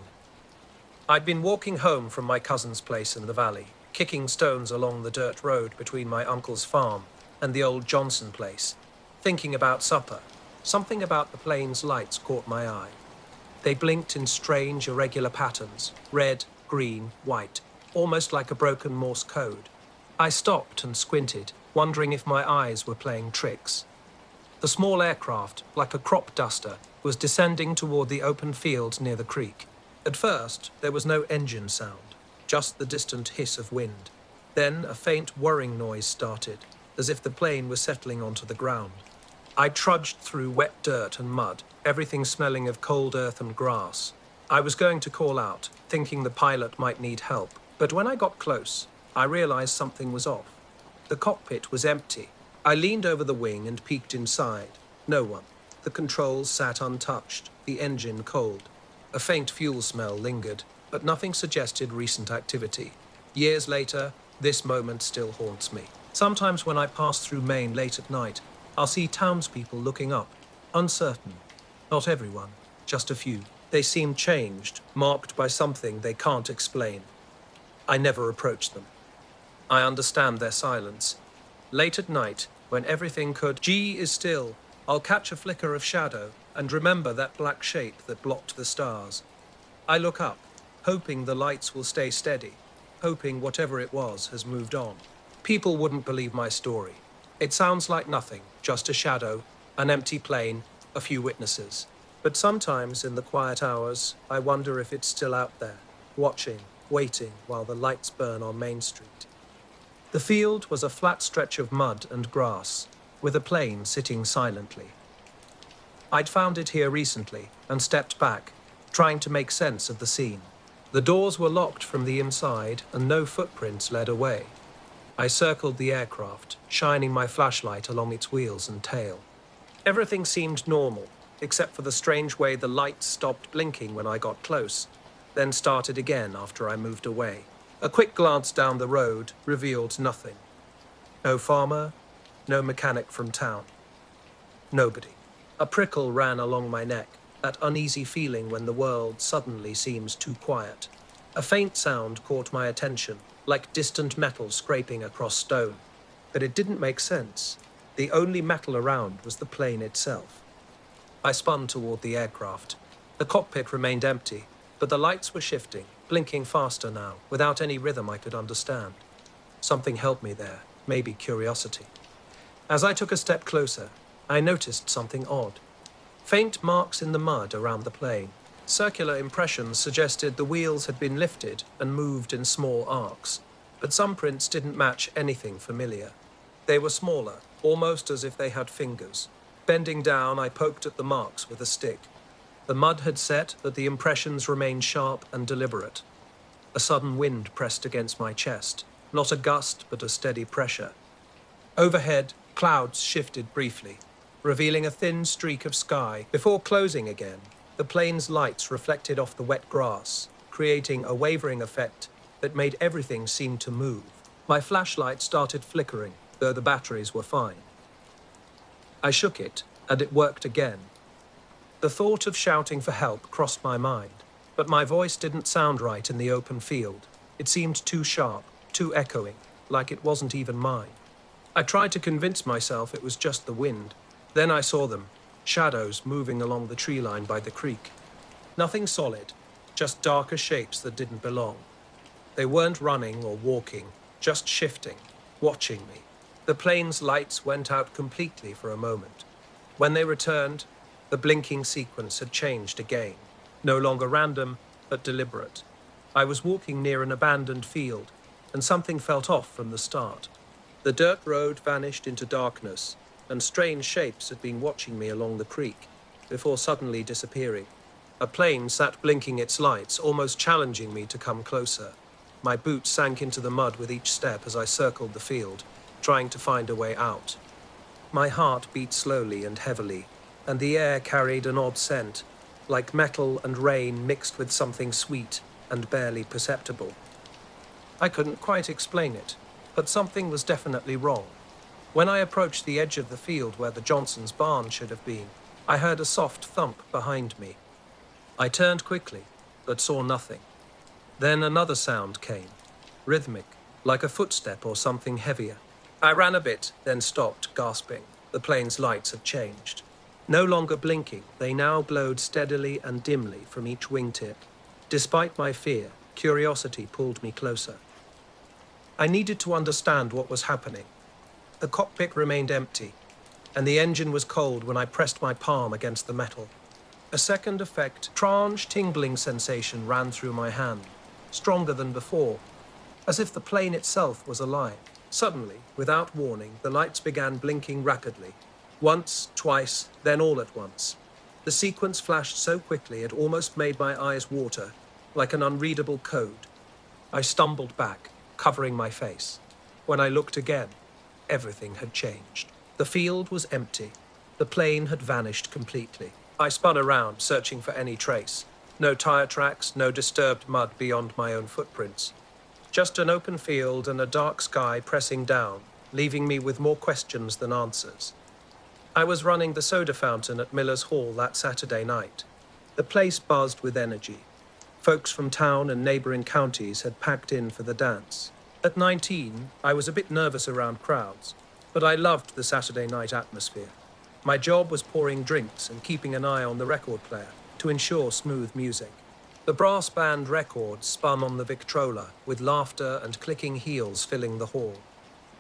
I'd been walking home from my cousin's place in the valley, kicking stones along the dirt road between my uncle's farm and the old Johnson place, thinking about supper. Something about the plane's lights caught my eye. They blinked in strange, irregular patterns, red, green, white, almost like a broken Morse code. I stopped and squinted, wondering if my eyes were playing tricks. The small aircraft, like a crop duster, was descending toward the open fields near the creek. At first, there was no engine sound, just the distant hiss of wind. Then a faint whirring noise started, as if the plane was settling onto the ground. I trudged through wet dirt and mud, everything smelling of cold earth and grass. I was going to call out, thinking the pilot might need help, but when I got close, I realized something was off. The cockpit was empty. I leaned over the wing and peeked inside. No one. The controls sat untouched, the engine cold. A faint fuel smell lingered, but nothing suggested recent activity. Years later, this moment still haunts me. Sometimes when I pass through Maine late at night, I'll see townspeople looking up, uncertain. Not everyone, just a few. They seem changed, marked by something they can't explain. I never approach them. I understand their silence. Late at night, when everything could G is still, I'll catch a flicker of shadow and remember that black shape that blocked the stars. I look up, hoping the lights will stay steady, hoping whatever it was has moved on. People wouldn't believe my story. It sounds like nothing, just a shadow, an empty plane, a few witnesses. But sometimes in the quiet hours, I wonder if it's still out there, watching, waiting while the lights burn on Main Street. The field was a flat stretch of mud and grass, with a plane sitting silently. I'd found it here recently and stepped back, trying to make sense of the scene. The doors were locked from the inside and no footprints led away. I circled the aircraft, shining my flashlight along its wheels and tail. Everything seemed normal, except for the strange way the lights stopped blinking when I got close, then started again after I moved away. A quick glance down the road revealed nothing. No farmer, no mechanic from town. Nobody. A prickle ran along my neck, that uneasy feeling when the world suddenly seems too quiet. A faint sound caught my attention, like distant metal scraping across stone. But it didn't make sense. The only metal around was the plane itself. I spun toward the aircraft. The cockpit remained empty, but the lights were shifting, blinking faster now, without any rhythm I could understand. Something held me there, maybe curiosity. As I took a step closer, I noticed something odd. Faint marks in the mud around the plane. Circular impressions suggested the wheels had been lifted and moved in small arcs, but some prints didn't match anything familiar. They were smaller, almost as if they had fingers. Bending down, I poked at the marks with a stick. The mud had set, but the impressions remained sharp and deliberate. A sudden wind pressed against my chest, not a gust, but a steady pressure. Overhead, clouds shifted briefly, revealing a thin streak of sky before closing again. The plane's lights reflected off the wet grass, creating a wavering effect that made everything seem to move. My flashlight started flickering, though the batteries were fine. I shook it, and it worked again. The thought of shouting for help crossed my mind, but my voice didn't sound right in the open field. It seemed too sharp, too echoing, like it wasn't even mine. I tried to convince myself it was just the wind. Then I saw them, shadows moving along the tree line by the creek. Nothing solid, just darker shapes that didn't belong. They weren't running or walking, just shifting, watching me. The plane's lights went out completely for a moment. When they returned, the blinking sequence had changed again, no longer random, but deliberate. I was walking near an abandoned field, and something felt off from the start. The dirt road vanished into darkness, and strange shapes had been watching me along the creek, before suddenly disappearing. A plane sat blinking its lights, almost challenging me to come closer. My boots sank into the mud with each step as I circled the field, trying to find a way out. My heart beat slowly and heavily, and the air carried an odd scent, like metal and rain mixed with something sweet and barely perceptible. I couldn't quite explain it, but something was definitely wrong. When I approached the edge of the field where the Johnsons' barn should have been, I heard a soft thump behind me. I turned quickly, but saw nothing. Then another sound came, rhythmic, like a footstep or something heavier. I ran a bit, then stopped, gasping. The plane's lights had changed. No longer blinking, they now glowed steadily and dimly from each wingtip. Despite my fear, curiosity pulled me closer. I needed to understand what was happening. The cockpit remained empty, and the engine was cold when I pressed my palm against the metal. A second effect, strange tingling sensation ran through my hand, stronger than before, as if the plane itself was alive. Suddenly, without warning, the lights began blinking rapidly. Once, twice, then all at once. The sequence flashed so quickly it almost made my eyes water, like an unreadable code. I stumbled back, covering my face. When I looked again, everything had changed. The field was empty. The plane had vanished completely. I spun around, searching for any trace. No tire tracks, no disturbed mud beyond my own footprints. Just an open field and a dark sky pressing down, leaving me with more questions than answers. I was running the soda fountain at Miller's Hall that Saturday night. The place buzzed with energy. Folks from town and neighboring counties had packed in for the dance. At 19, I was a bit nervous around crowds, but I loved the Saturday night atmosphere. My job was pouring drinks and keeping an eye on the record player to ensure smooth music. The brass band records spun on the Victrola, with laughter and clicking heels filling the hall.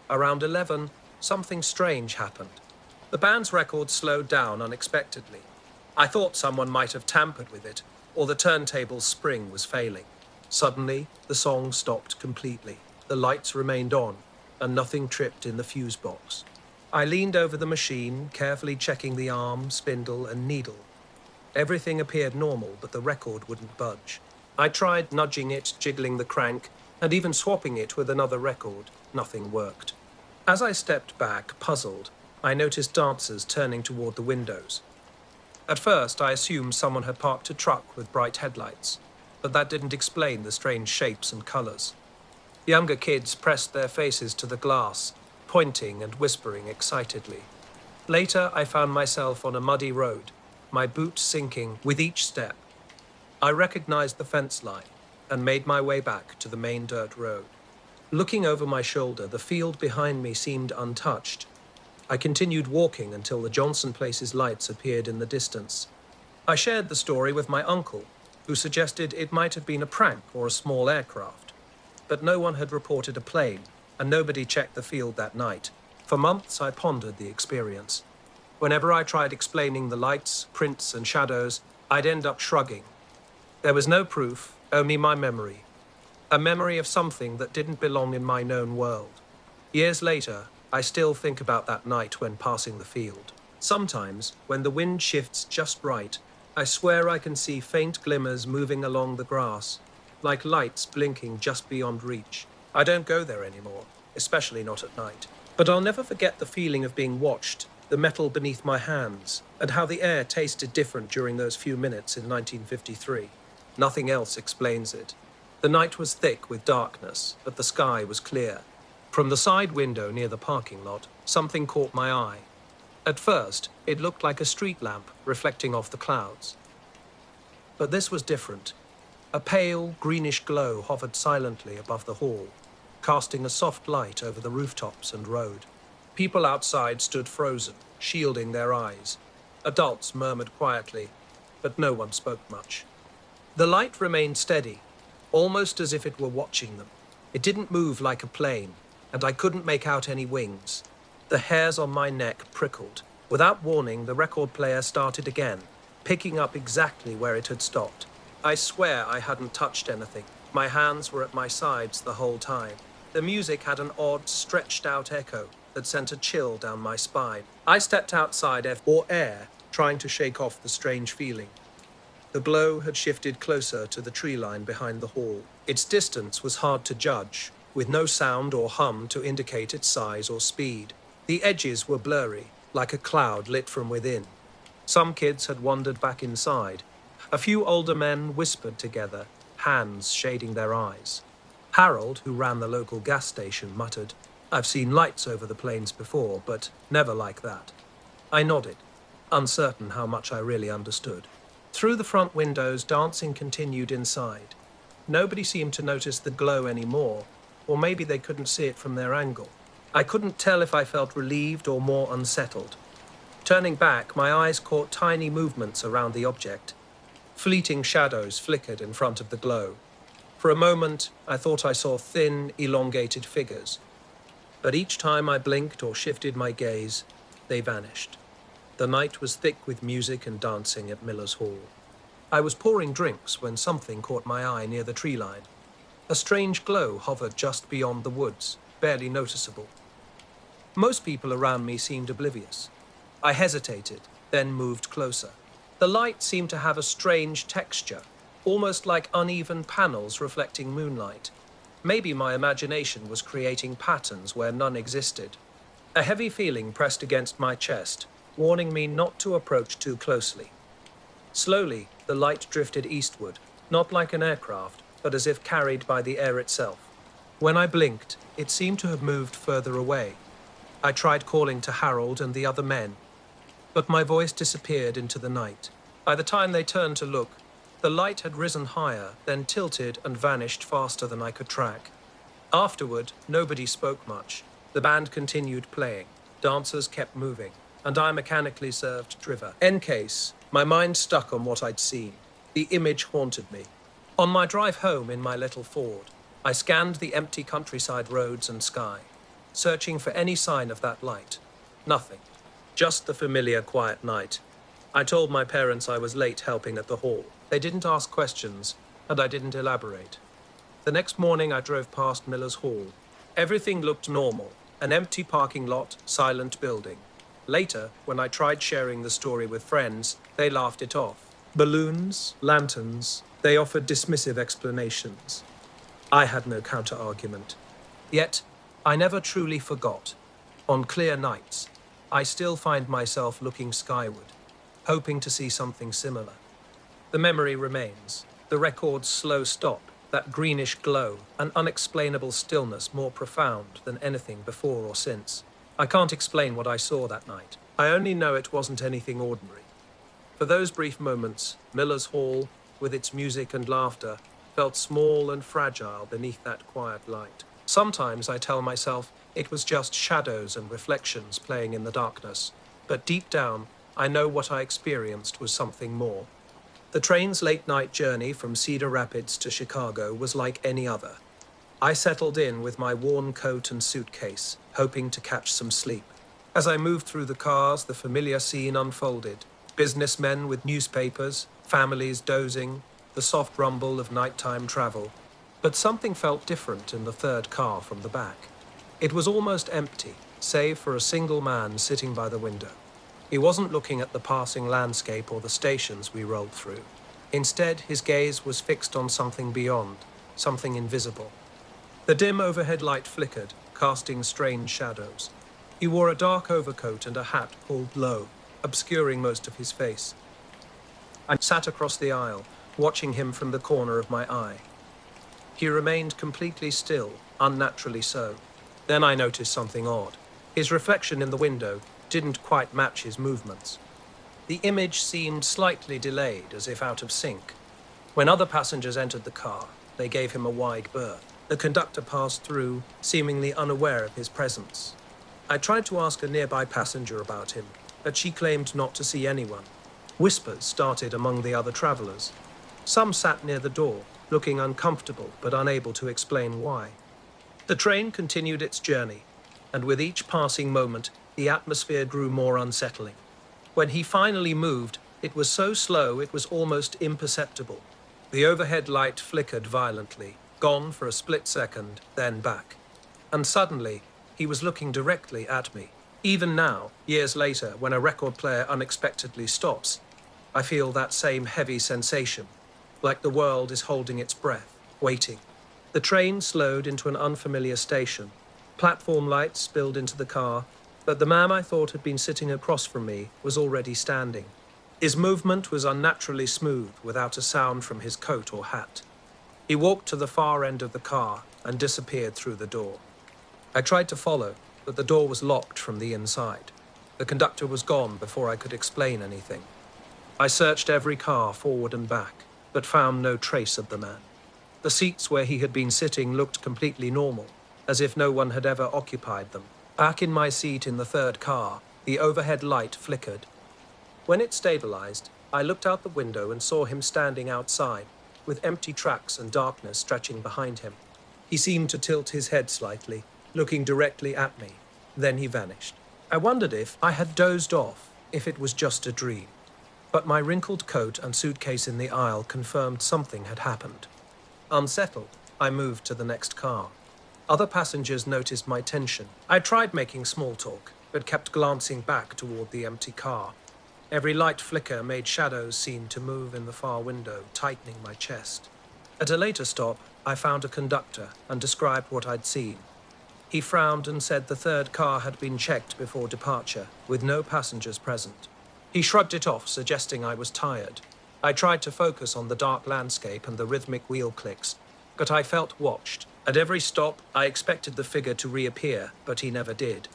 Around 11, something strange happened. The band's record slowed down unexpectedly. I thought someone might have tampered with it, or the turntable's spring was failing. Suddenly, the song stopped completely. The lights remained on, and nothing tripped in the fuse box. I leaned over the machine, carefully checking the arm, spindle, and needle. Everything appeared normal, but the record wouldn't budge. I tried nudging it, jiggling the crank, and even swapping it with another record. Nothing worked. As I stepped back, puzzled, I noticed dancers turning toward the windows. At first, I assumed someone had parked a truck with bright headlights, but that didn't explain the strange shapes and colors. Younger kids pressed their faces to the glass, pointing and whispering excitedly. Later, I found myself on a muddy road, my boots sinking with each step. I recognized the fence line and made my way back to the main dirt road. Looking over my shoulder, the field behind me seemed untouched. I continued walking until the Johnson place's lights appeared in the distance. I shared the story with my uncle, who suggested it might have been a prank or a small aircraft. But no one had reported a plane, and nobody checked the field that night. For months, I pondered the experience. Whenever I tried explaining the lights, prints, and shadows, I'd end up shrugging. There was no proof, only my memory. A memory of something that didn't belong in my known world. Years later, I still think about that night when passing the field. Sometimes, when the wind shifts just right, I swear I can see faint glimmers moving along the grass, like lights blinking just beyond reach. I don't go there anymore, especially not at night. But I'll never forget the feeling of being watched, the metal beneath my hands, and how the air tasted different during those few minutes in 1953. Nothing else explains it. The night was thick with darkness, but the sky was clear. From the side window near the parking lot, something caught my eye. At first, it looked like a street lamp reflecting off the clouds. But this was different. A pale, greenish glow hovered silently above the hall, casting a soft light over the rooftops and road. People outside stood frozen, shielding their eyes. Adults murmured quietly, but no one spoke much. The light remained steady, almost as if it were watching them. It didn't move like a plane, and I couldn't make out any wings. The hairs on my neck prickled. Without warning, the record player started again, picking up exactly where it had stopped. I swear I hadn't touched anything. My hands were at my sides the whole time. The music had an odd, stretched-out echo that sent a chill down my spine. I stepped outside for air, trying to shake off the strange feeling. The glow had shifted closer to the tree line behind the hall. Its distance was hard to judge, with no sound or hum to indicate its size or speed. The edges were blurry, like a cloud lit from within. Some kids had wandered back inside. A few older men whispered together, hands shading their eyes. Harold, who ran the local gas station, muttered, "I've seen lights over the plains before, but never like that." I nodded, uncertain how much I really understood. Through the front windows, dancing continued inside. Nobody seemed to notice the glow anymore, or maybe they couldn't see it from their angle. I couldn't tell if I felt relieved or more unsettled. Turning back, my eyes caught tiny movements around the object. Fleeting shadows flickered in front of the glow. For a moment, I thought I saw thin, elongated figures. But each time I blinked or shifted my gaze, they vanished. The night was thick with music and dancing at Miller's Hall. I was pouring drinks when something caught my eye near the tree line. A strange glow hovered just beyond the woods, barely noticeable. Most people around me seemed oblivious. I hesitated, then moved closer. The light seemed to have a strange texture, almost like uneven panels reflecting moonlight. Maybe my imagination was creating patterns where none existed. A heavy feeling pressed against my chest, warning me not to approach too closely. Slowly, the light drifted eastward, not like an aircraft, but as if carried by the air itself. When I blinked, it seemed to have moved further away. I tried calling to Harold and the other men, but my voice disappeared into the night. By the time they turned to look, the light had risen higher, then tilted and vanished faster than I could track. Afterward, nobody spoke much. The band continued playing. Dancers kept moving, and I mechanically served driver. In case, my mind stuck on what I'd seen. The image haunted me. On my drive home in my little Ford, I scanned the empty countryside roads and sky, searching for any sign of that light. Nothing. Just the familiar quiet night. I told my parents I was late helping at the hall. They didn't ask questions, and I didn't elaborate. The next morning I drove past Miller's Hall. Everything looked normal. An empty parking lot, silent building. Later, when I tried sharing the story with friends, they laughed it off. Balloons, lanterns, they offered dismissive explanations. I had no counter-argument. Yet, I never truly forgot. On clear nights, I still find myself looking skyward, hoping to see something similar. The memory remains. The record's slow stop, that greenish glow, an unexplainable stillness more profound than anything before or since. I can't explain what I saw that night. I only know it wasn't anything ordinary. For those brief moments, Miller's Hall, with its music and laughter, felt small and fragile beneath that quiet light. Sometimes I tell myself it was just shadows and reflections playing in the darkness, but deep down, I know what I experienced was something more. The train's late-night journey from Cedar Rapids to Chicago was like any other. I settled in with my worn coat and suitcase, hoping to catch some sleep. As I moved through the cars, the familiar scene unfolded. Businessmen with newspapers, families dozing, the soft rumble of nighttime travel. But something felt different in the third car from the back. It was almost empty, save for a single man sitting by the window. He wasn't looking at the passing landscape or the stations we rolled through. Instead, his gaze was fixed on something beyond, something invisible. The dim overhead light flickered, casting strange shadows. He wore a dark overcoat and a hat pulled low, obscuring most of his face. I sat across the aisle, watching him from the corner of my eye. He remained completely still, unnaturally so. Then I noticed something odd. His reflection in the window didn't quite match his movements. The image seemed slightly delayed, as if out of sync. When other passengers entered the car, they gave him a wide berth. The conductor passed through, seemingly unaware of his presence. I tried to ask a nearby passenger about him, but she claimed not to see anyone. Whispers started among the other travelers. Some sat near the door, looking uncomfortable but unable to explain why. The train continued its journey, and with each passing moment, the atmosphere grew more unsettling. When he finally moved, it was so slow it was almost imperceptible. The overhead light flickered violently, gone for a split second, then back. and suddenly he was looking directly at me. Even now, years later, when a record player unexpectedly stops, I feel that same heavy sensation, like the world is holding its breath, waiting. The train slowed into an unfamiliar station. Platform lights spilled into the car, but the man I thought had been sitting across from me was already standing. His movement was unnaturally smooth, without a sound from his coat or hat. He walked to the far end of the car and disappeared through the door. I tried to follow, but the door was locked from the inside. The conductor was gone before I could explain anything. I searched every car forward and back, but found no trace of the man. The seats where he had been sitting looked completely normal, as if no one had ever occupied them. Back in my seat in the third car, the overhead light flickered. When it stabilized, I looked out the window and saw him standing outside, with empty tracks and darkness stretching behind him. He seemed to tilt his head slightly, looking directly at me. Then he vanished. I wondered if I had dozed off, if it was just a dream. But my wrinkled coat and suitcase in the aisle confirmed something had happened. Unsettled, I moved to the next car. Other passengers noticed my tension. I tried making small talk, but kept glancing back toward the empty car. Every light flicker made shadows seem to move in the far window, tightening my chest. At a later stop, I found a conductor and described what I'd seen. He frowned and said the third car had been checked before departure, with no passengers present. He shrugged it off, suggesting I was tired. I tried to focus on the dark landscape and the rhythmic wheel clicks, but I felt watched. At every stop, I expected the figure to reappear, but he never did.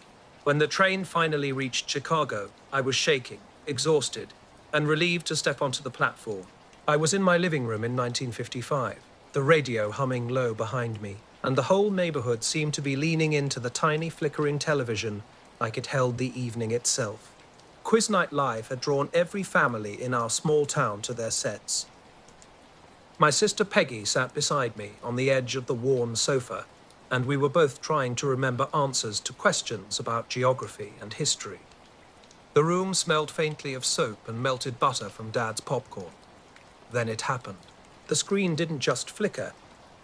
When the train finally reached Chicago, I was shaking, exhausted, and relieved to step onto the platform. I was in my living room in 1955, the radio humming low behind me, and the whole neighborhood seemed to be leaning into the tiny flickering television like it held the evening itself. Quiz Night Live had drawn every family in our small town to their sets. My sister Peggy sat beside me on the edge of the worn sofa, and we were both trying to remember answers to questions about geography and history. The room smelled faintly of soap and melted butter from Dad's popcorn. Then it happened. The screen didn't just flicker,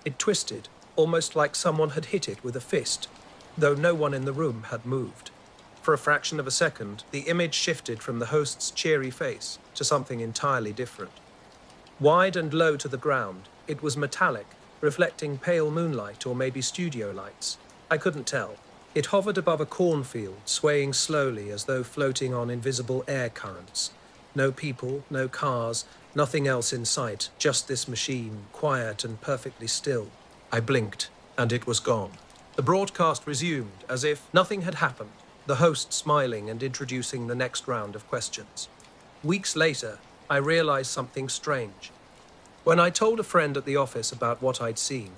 it twisted, almost like someone had hit it with a fist, though no one in the room had moved. For a fraction of a second, the image shifted from the host's cheery face to something entirely different. Wide and low to the ground, it was metallic, reflecting pale moonlight or maybe studio lights. I couldn't tell. It hovered above a cornfield, swaying slowly as though floating on invisible air currents. No people, no cars, nothing else in sight, just this machine, quiet and perfectly still. I blinked, and it was gone. The broadcast resumed, as if nothing had happened, the host smiling and introducing the next round of questions. Weeks later, I realized something strange. When I told a friend at the office about what I'd seen,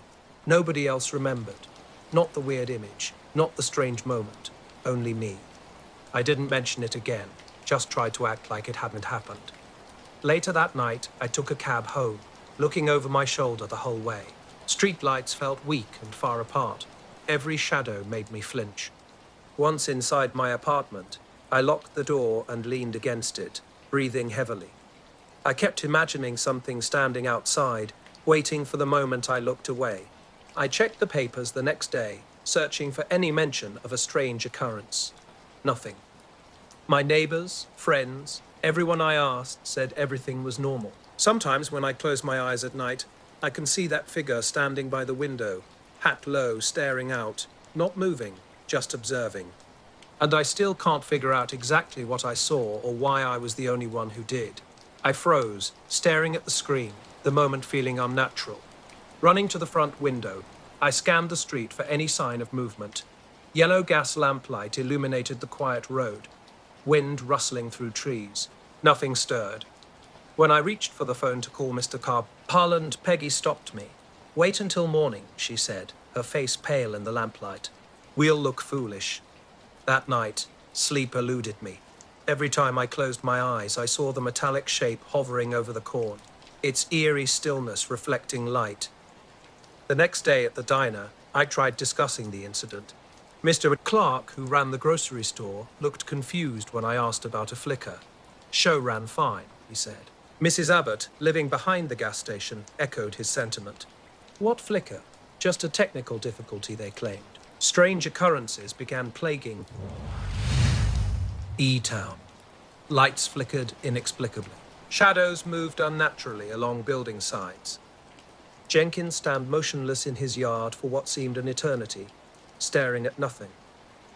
nobody else remembered. Not the weird image, not the strange moment, only me. I didn't mention it again, just tried to act like it hadn't happened. Later that night, I took a cab home, looking over my shoulder the whole way. Street lights felt weak and far apart. Every shadow made me flinch. Once inside my apartment, I locked the door and leaned against it, breathing heavily. I kept imagining something standing outside, waiting for the moment I looked away. I checked the papers the next day, searching for any mention of a strange occurrence. Nothing. My neighbors, friends, everyone I asked said everything was normal. Sometimes when I close my eyes at night, I can see that figure standing by the window, hat low, staring out, not moving, just observing. And I still can't figure out exactly what I saw or why I was the only one who did. I froze, staring at the screen, the moment feeling unnatural. Running to the front window, I scanned the street for any sign of movement. Yellow gas lamplight illuminated the quiet road, wind rustling through trees. Nothing stirred. When I reached for the phone to call Mr. Parland, Peggy stopped me. "Wait until morning," she said, her face pale in the lamplight. "We'll look foolish." That night, sleep eluded me. Every time I closed my eyes, I saw the metallic shape hovering over the corn, its eerie stillness reflecting light. The next day at the diner, I tried discussing the incident. Mr. Clark, who ran the grocery store, looked confused when I asked about a flicker. "Show ran fine," he said. Mrs. Abbott, living behind the gas station, echoed his sentiment. "What flicker? Just a technical difficulty," they claimed. Strange occurrences began plaguing E-Town. Lights flickered inexplicably. Shadows moved unnaturally along building sides. Jenkins stand motionless in his yard for what seemed an eternity, staring at nothing.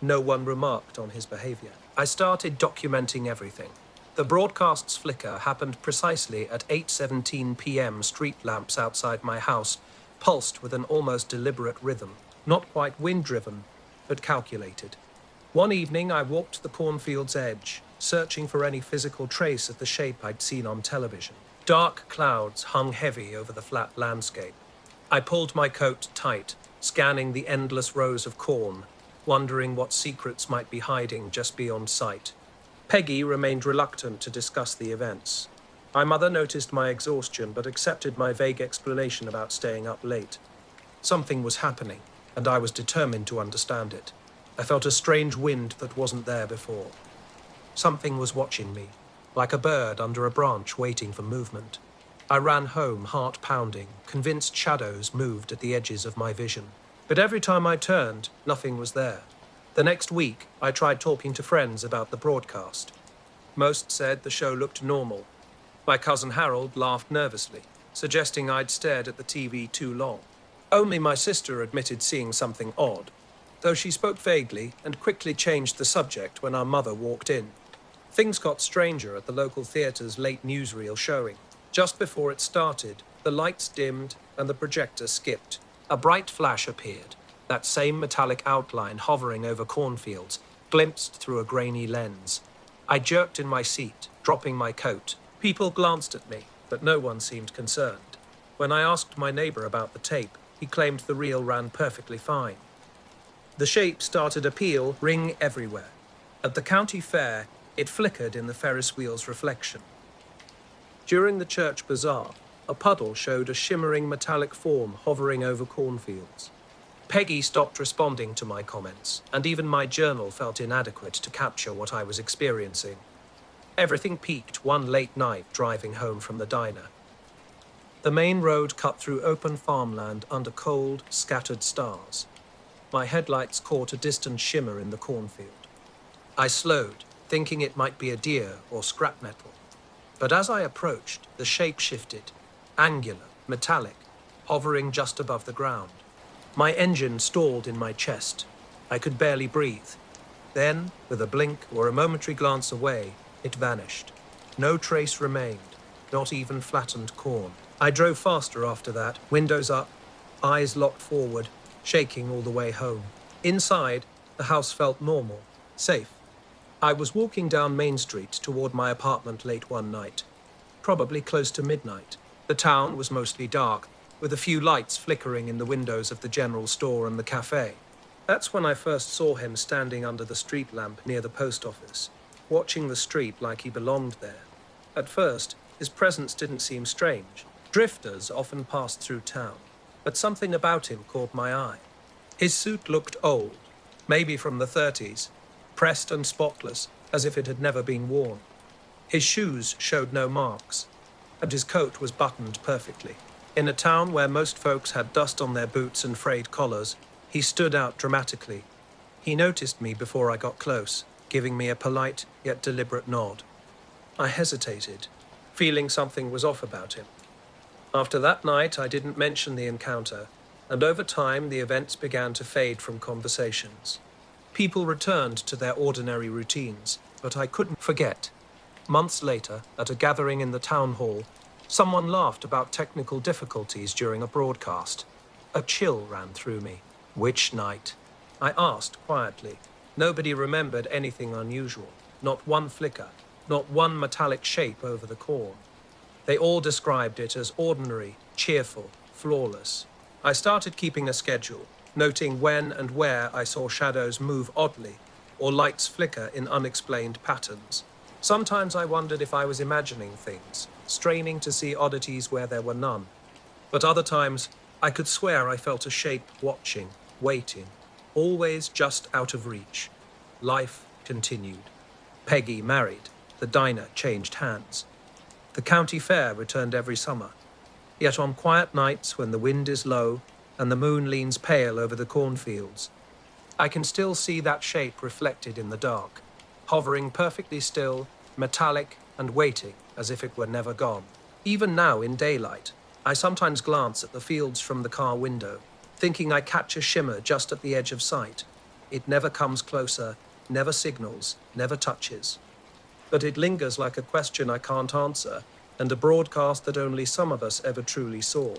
No one remarked on his behavior. I started documenting everything. The broadcast's flicker happened precisely at 8:17 p.m. Street lamps outside my house pulsed with an almost deliberate rhythm, not quite wind-driven, but calculated. One evening I walked the cornfield's edge, searching for any physical trace of the shape I'd seen on television. Dark clouds hung heavy over the flat landscape. I pulled my coat tight, scanning the endless rows of corn, wondering what secrets might be hiding just beyond sight. Peggy remained reluctant to discuss the events. My mother noticed my exhaustion but accepted my vague explanation about staying up late. Something was happening, and I was determined to understand it. I felt a strange wind that wasn't there before. Something was watching me, like a bird under a branch waiting for movement. I ran home, heart pounding, convinced shadows moved at the edges of my vision. But every time I turned, nothing was there. The next week, I tried talking to friends about the broadcast. Most said the show looked normal. My cousin Harold laughed nervously, suggesting I'd stared at the TV too long. Only my sister admitted seeing something odd, though she spoke vaguely and quickly changed the subject when our mother walked in. Things got stranger at the local theatre's late newsreel showing. Just before it started, the lights dimmed and the projector skipped. A bright flash appeared, that same metallic outline hovering over cornfields, glimpsed through a grainy lens. I jerked in my seat, dropping my coat. People glanced at me, but no one seemed concerned. When I asked my neighbor about the tape, he claimed the reel ran perfectly fine. The shape started a peal ring everywhere. At the county fair, it flickered in the Ferris wheel's reflection. During the church bazaar, a puddle showed a shimmering metallic form hovering over cornfields. Peggy stopped responding to my comments, and even my journal felt inadequate to capture what I was experiencing. Everything peaked one late night driving home from the diner. The main road cut through open farmland under cold, scattered stars. My headlights caught a distant shimmer in the cornfield. I slowed, thinking it might be a deer or scrap metal. But as I approached, the shape shifted, angular, metallic, hovering just above the ground. My engine stalled in my chest. I could barely breathe. Then, with a blink or a momentary glance away, it vanished. No trace remained, not even flattened corn. I drove faster after that, windows up, eyes locked forward, shaking all the way home. Inside, the house felt normal, safe. I was walking down Main Street toward my apartment late one night, probably close to midnight. The town was mostly dark, with a few lights flickering in the windows of the general store and the cafe. That's when I first saw him standing under the street lamp near the post office, watching the street like he belonged there. At first, his presence didn't seem strange. Drifters often passed through town, but something about him caught my eye. His suit looked old, maybe from the 30s, pressed and spotless, as if it had never been worn. His shoes showed no marks, and his coat was buttoned perfectly. In a town where most folks had dust on their boots and frayed collars, he stood out dramatically. He noticed me before I got close, giving me a polite yet deliberate nod. I hesitated, feeling something was off about him. After that night, I didn't mention the encounter, and over time the events began to fade from conversations. People returned to their ordinary routines, but I couldn't forget. Months later, at a gathering in the town hall, someone laughed about technical difficulties during a broadcast. A chill ran through me. Which night? I asked quietly. Nobody remembered anything unusual. Not one flicker, not one metallic shape over the corn. They all described it as ordinary, cheerful, flawless. I started keeping a schedule, noting when and where I saw shadows move oddly, or lights flicker in unexplained patterns. Sometimes I wondered if I was imagining things, straining to see oddities where there were none. But other times, I could swear I felt a shape watching, waiting, always just out of reach. Life continued. Peggy married. The diner changed hands. The county fair returned every summer. Yet on quiet nights when the wind is low and the moon leans pale over the cornfields, I can still see that shape reflected in the dark, hovering perfectly still, metallic and waiting as if it were never gone. Even now in daylight, I sometimes glance at the fields from the car window, thinking I catch a shimmer just at the edge of sight. It never comes closer, never signals, never touches. But it lingers like a question I can't answer, and a broadcast that only some of us ever truly saw.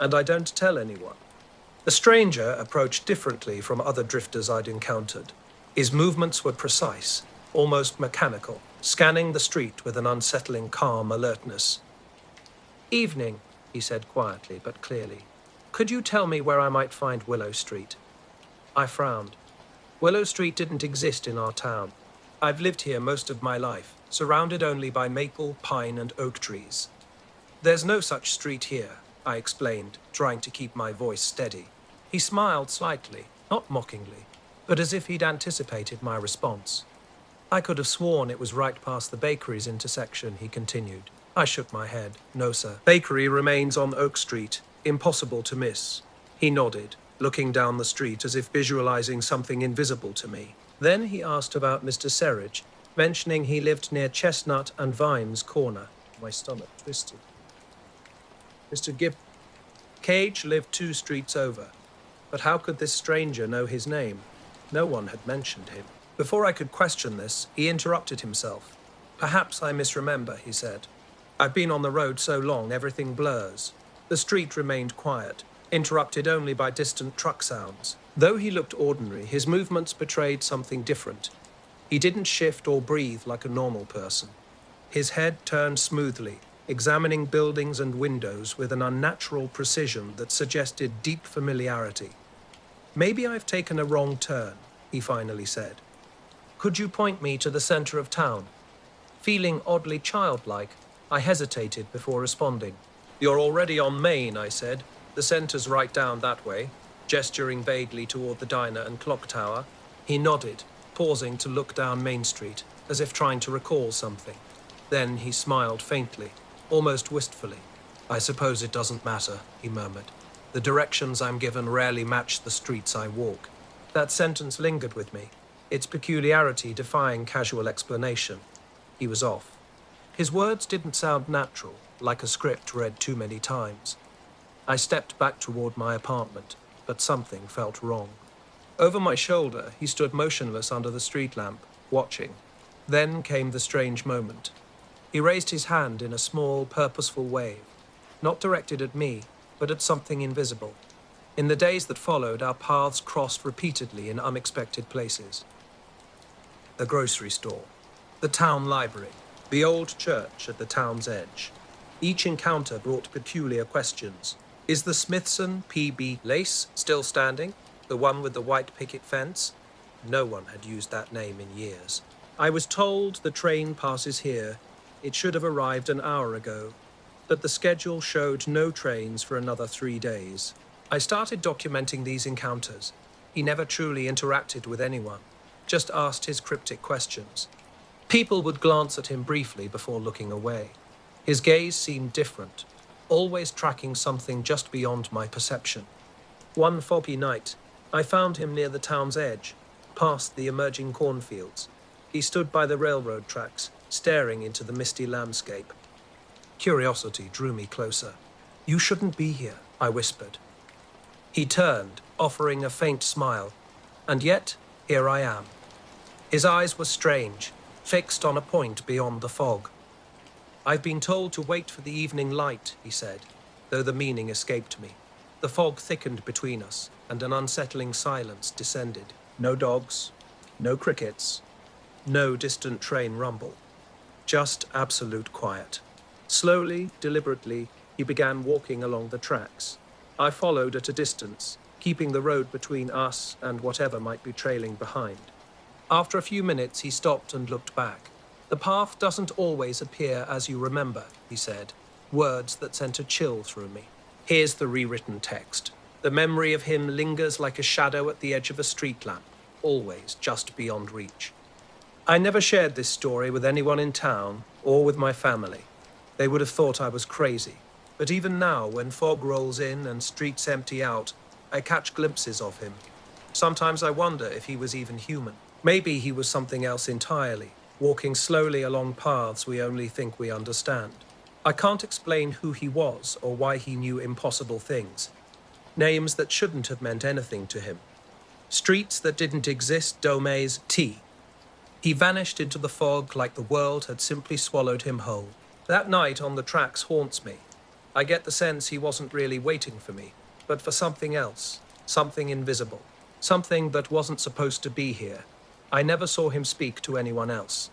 And I don't tell anyone. The stranger approached differently from other drifters I'd encountered. His movements were precise, almost mechanical, scanning the street with an unsettling calm alertness. "Evening," he said quietly but clearly. "Could you tell me where I might find Willow Street?" I frowned. Willow Street didn't exist in our town. I've lived here most of my life, surrounded only by maple, pine, and oak trees. "There's no such street here," I explained, trying to keep my voice steady. He smiled slightly, not mockingly, but as if he'd anticipated my response. "I could have sworn it was right past the bakery's intersection," he continued. I shook my head. "No, sir. Bakery remains on Oak Street. Impossible to miss." He nodded, looking down the street as if visualizing something invisible to me. Then he asked about Mr. Serridge, mentioning he lived near Chestnut and Vimes Corner. My stomach twisted. Mr. Cage lived 2 streets over. But how could this stranger know his name? No one had mentioned him. Before I could question this, he interrupted himself. "Perhaps I misremember," he said. "I've been on the road so long, everything blurs." The street remained quiet, interrupted only by distant truck sounds. Though he looked ordinary, his movements betrayed something different. He didn't shift or breathe like a normal person. His head turned smoothly, examining buildings and windows with an unnatural precision that suggested deep familiarity. "Maybe I've taken a wrong turn," he finally said. "Could you point me to the center of town?" Feeling oddly childlike, I hesitated before responding. "You're already on Main," I said. "The center's right down that way," gesturing vaguely toward the diner and clock tower. He nodded, pausing to look down Main Street, as if trying to recall something. Then he smiled faintly, almost wistfully. "I suppose it doesn't matter," he murmured. "The directions I'm given rarely match the streets I walk." That sentence lingered with me, its peculiarity defying casual explanation. He was off. His words didn't sound natural, like a script read too many times. I stepped back toward my apartment, but something felt wrong. Over my shoulder, he stood motionless under the street lamp, watching. Then came the strange moment. He raised his hand in a small, purposeful wave, not directed at me, but at something invisible. In the days that followed, our paths crossed repeatedly in unexpected places. The grocery store, the town library, the old church at the town's edge. Each encounter brought peculiar questions. Is the Smithson P.B. Lace still standing? The one with the white picket fence? No one had used that name in years. I was told the train passes here. It should have arrived an hour ago, but the schedule showed no trains for another 3 days. I started documenting these encounters. He never truly interacted with anyone, just asked his cryptic questions. People would glance at him briefly before looking away. His gaze seemed different, always tracking something just beyond my perception. One foggy night, I found him near the town's edge, past the emerging cornfields. He stood by the railroad tracks, staring into the misty landscape. Curiosity drew me closer. "You shouldn't be here," I whispered. He turned, offering a faint smile, and yet here I am. His eyes were strange, fixed on a point beyond the fog. "I've been told to wait for the evening light," he said, though the meaning escaped me. The fog thickened between us, and an unsettling silence descended. No dogs, no crickets, no distant train rumble. Just absolute quiet. Slowly, deliberately, he began walking along the tracks. I followed at a distance, keeping the road between us and whatever might be trailing behind. After a few minutes, he stopped and looked back. "The path doesn't always appear as you remember," he said, words that sent a chill through me. Here's the rewritten text. "The memory of him lingers like a shadow at the edge of a street lamp, always just beyond reach." I never shared this story with anyone in town or with my family. They would have thought I was crazy. But even now, when fog rolls in and streets empty out, I catch glimpses of him. Sometimes I wonder if he was even human. Maybe he was something else entirely, walking slowly along paths we only think we understand. I can't explain who he was or why he knew impossible things. Names that shouldn't have meant anything to him. Streets that didn't exist, Dome's T. He vanished into the fog like the world had simply swallowed him whole. That night on the tracks haunts me. I get the sense he wasn't really waiting for me, but for something else, something invisible, something that wasn't supposed to be here. I never saw him speak to anyone else.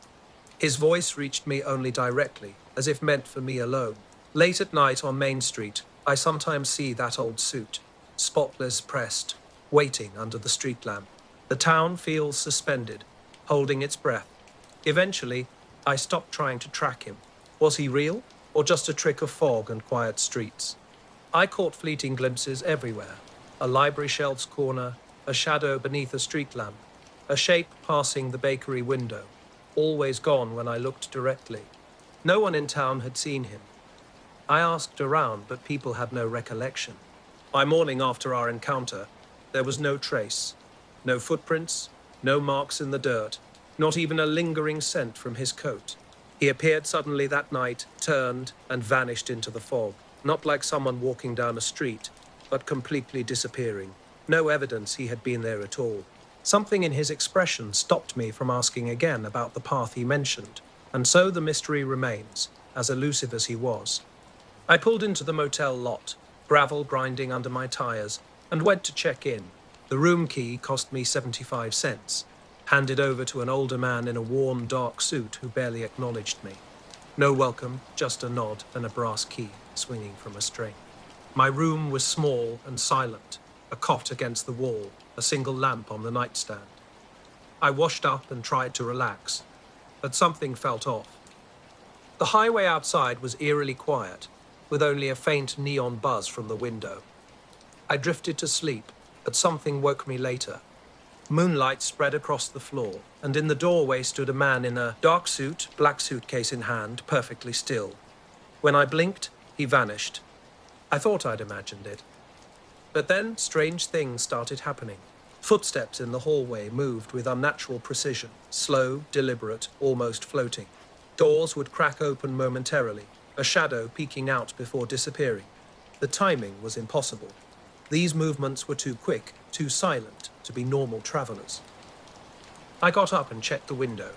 His voice reached me only directly, as if meant for me alone. Late at night on Main Street, I sometimes see that old suit, spotless pressed, waiting under the street lamp. The town feels suspended, holding its breath. Eventually, I stopped trying to track him. Was he real, or just a trick of fog and quiet streets? I caught fleeting glimpses everywhere. A library shelf's corner, a shadow beneath a street lamp, a shape passing the bakery window, always gone when I looked directly. No one in town had seen him. I asked around, but people had no recollection. By morning after our encounter, there was no trace, no footprints, no marks in the dirt, not even a lingering scent from his coat. He appeared suddenly that night, turned, and vanished into the fog, not like someone walking down a street, but completely disappearing. No evidence he had been there at all. Something in his expression stopped me from asking again about the path he mentioned, and so the mystery remains, as elusive as he was. I pulled into the motel lot, gravel grinding under my tires, and went to check in. The room key cost me 75 cents, handed over to an older man in a worn, dark suit who barely acknowledged me. No welcome, just a nod and a brass key swinging from a string. My room was small and silent, a cot against the wall, a single lamp on the nightstand. I washed up and tried to relax, but something felt off. The highway outside was eerily quiet, with only a faint neon buzz from the window. I drifted to sleep, but something woke me later. Moonlight spread across the floor, and in the doorway stood a man in a dark suit, black suitcase in hand, perfectly still. When I blinked, he vanished. I thought I'd imagined it. But then strange things started happening. Footsteps in the hallway moved with unnatural precision, slow, deliberate, almost floating. Doors would crack open momentarily, a shadow peeking out before disappearing. The timing was impossible. These movements were too quick, too silent to be normal travelers. I got up and checked the window.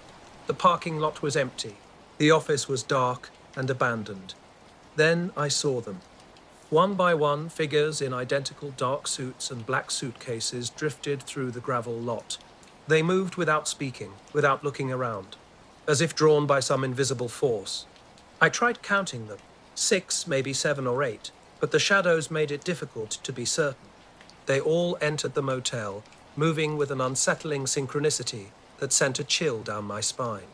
The parking lot was empty. The office was dark and abandoned. Then I saw them. One by one, figures in identical dark suits and black suitcases drifted through the gravel lot. They moved without speaking, without looking around, as if drawn by some invisible force. I tried counting them, 6, maybe 7 or 8, but the shadows made it difficult to be certain. They all entered the motel, moving with an unsettling synchronicity that sent a chill down my spine.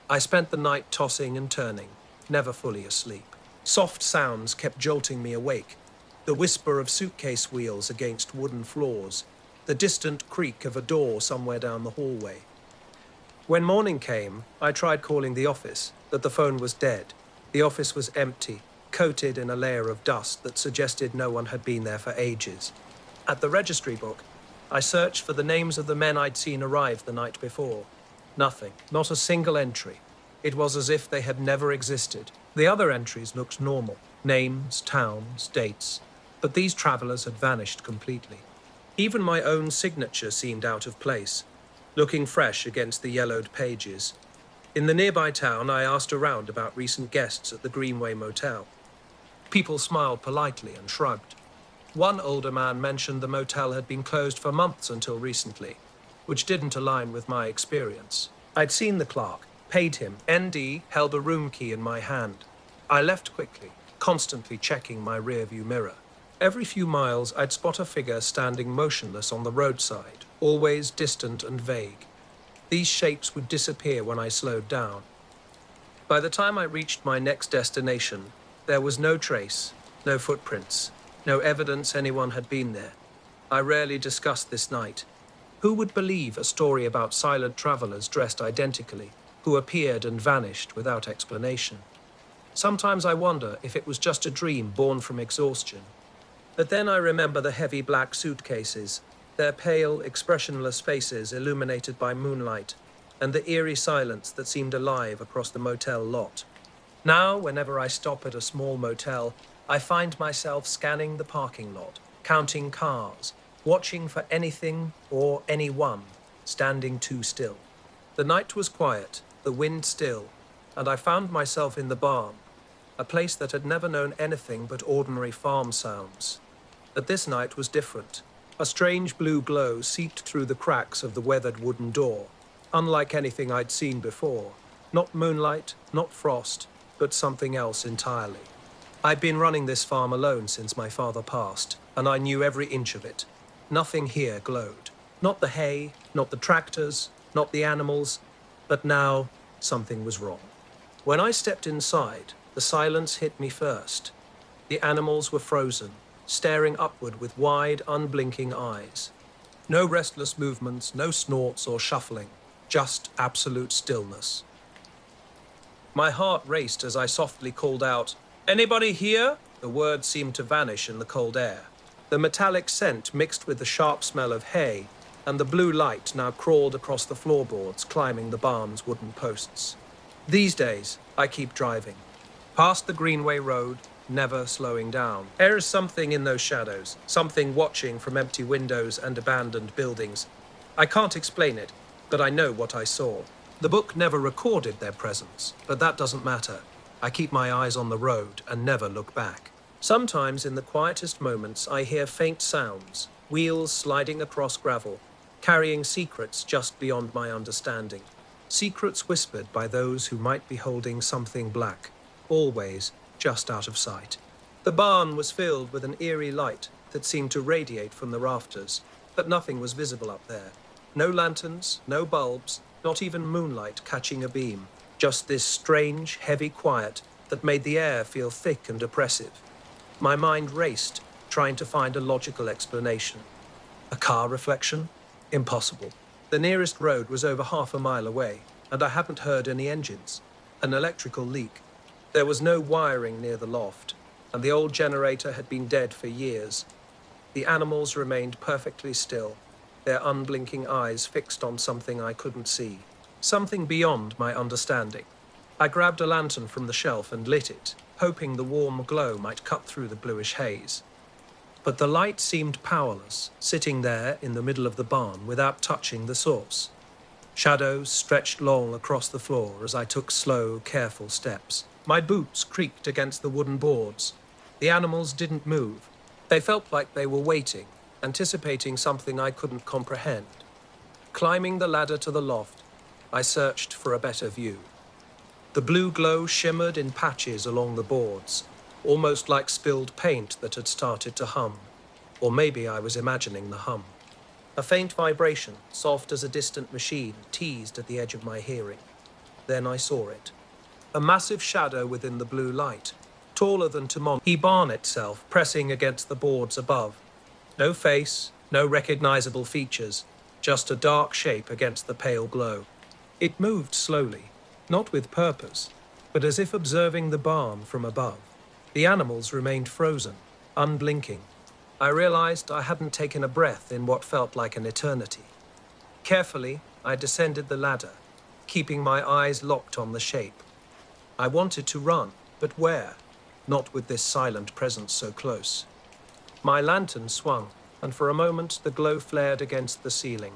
I spent the night tossing and turning, never fully asleep. Soft sounds kept jolting me awake, the whisper of suitcase wheels against wooden floors, the distant creak of a door somewhere down the hallway. When morning came, I tried calling the office, but the phone was dead. The office was empty, coated in a layer of dust that suggested no one had been there for ages. At the registry book, I searched for the names of the men I'd seen arrive the night before. Nothing, not a single entry. It was as if they had never existed. The other entries looked normal, names, towns, dates, but these travelers had vanished completely. Even my own signature seemed out of place, looking fresh against the yellowed pages. In the nearby town, I asked around about recent guests at the Greenway Motel. People smiled politely and shrugged. One older man mentioned the motel had been closed for months until recently, which didn't align with my experience. I'd seen the clerk, paid him. ND held a room key in my hand. I left quickly, constantly checking my rearview mirror. Every few miles, I'd spot a figure standing motionless on the roadside, always distant and vague. These shapes would disappear when I slowed down. By the time I reached my next destination, there was no trace, no footprints, no evidence anyone had been there. I rarely discussed this night. Who would believe a story about silent travelers dressed identically, who appeared and vanished without explanation? Sometimes I wonder if it was just a dream born from exhaustion. But then I remember the heavy black suitcases, their pale, expressionless faces illuminated by moonlight, and the eerie silence that seemed alive across the motel lot. Now, whenever I stop at a small motel, I find myself scanning the parking lot, counting cars, watching for anything or anyone standing too still. The night was quiet, the wind still, and I found myself in the barn, a place that had never known anything but ordinary farm sounds. But this night was different. A strange blue glow seeped through the cracks of the weathered wooden door, unlike anything I'd seen before. Not moonlight, not frost, but something else entirely. I'd been running this farm alone since my father passed, and I knew every inch of it. Nothing here glowed. Not the hay, not the tractors, not the animals, but now something was wrong. When I stepped inside, the silence hit me first. The animals were frozen, staring upward with wide, unblinking eyes. No restless movements, no snorts or shuffling, just absolute stillness. My heart raced as I softly called out, "Anybody here?" The words seemed to vanish in the cold air. The metallic scent mixed with the sharp smell of hay, and the blue light now crawled across the floorboards, climbing the barn's wooden posts. These days, I keep driving. Past the Greenway Road, never slowing down. There is something in those shadows, something watching from empty windows and abandoned buildings. I can't explain it, but I know what I saw. The book never recorded their presence, but that doesn't matter. I keep my eyes on the road and never look back. Sometimes in the quietest moments, I hear faint sounds, wheels sliding across gravel, carrying secrets just beyond my understanding. Secrets whispered by those who might be holding something black, always just out of sight. The barn was filled with an eerie light that seemed to radiate from the rafters, but nothing was visible up there. No lanterns, no bulbs, not even moonlight catching a beam. Just this strange, heavy quiet that made the air feel thick and oppressive. My mind raced, trying to find a logical explanation. A car reflection? Impossible. The nearest road was over half a mile away, and I hadn't heard any engines. An electrical leak. There was no wiring near the loft, and the old generator had been dead for years. The animals remained perfectly still, their unblinking eyes fixed on something I couldn't see. Something beyond my understanding. I grabbed a lantern from the shelf and lit it, hoping the warm glow might cut through the bluish haze. But the light seemed powerless, sitting there in the middle of the barn without touching the source. Shadows stretched long across the floor as I took slow, careful steps. My boots creaked against the wooden boards. The animals didn't move. They felt like they were waiting, anticipating something I couldn't comprehend. Climbing the ladder to the loft, I searched for a better view. The blue glow shimmered in patches along the boards, almost like spilled paint that had started to hum. Or maybe I was imagining the hum. A faint vibration, soft as a distant machine, teased at the edge of my hearing. Then I saw it. A massive shadow within the blue light, taller than the barn itself, pressing against the boards above. No face, no recognizable features, just a dark shape against the pale glow. It moved slowly, not with purpose, but as if observing the barn from above. The animals remained frozen, unblinking. I realized I hadn't taken a breath in what felt like an eternity. Carefully, I descended the ladder, keeping my eyes locked on the shape. I wanted to run, but where? Not with this silent presence so close. My lantern swung, and for a moment the glow flared against the ceiling.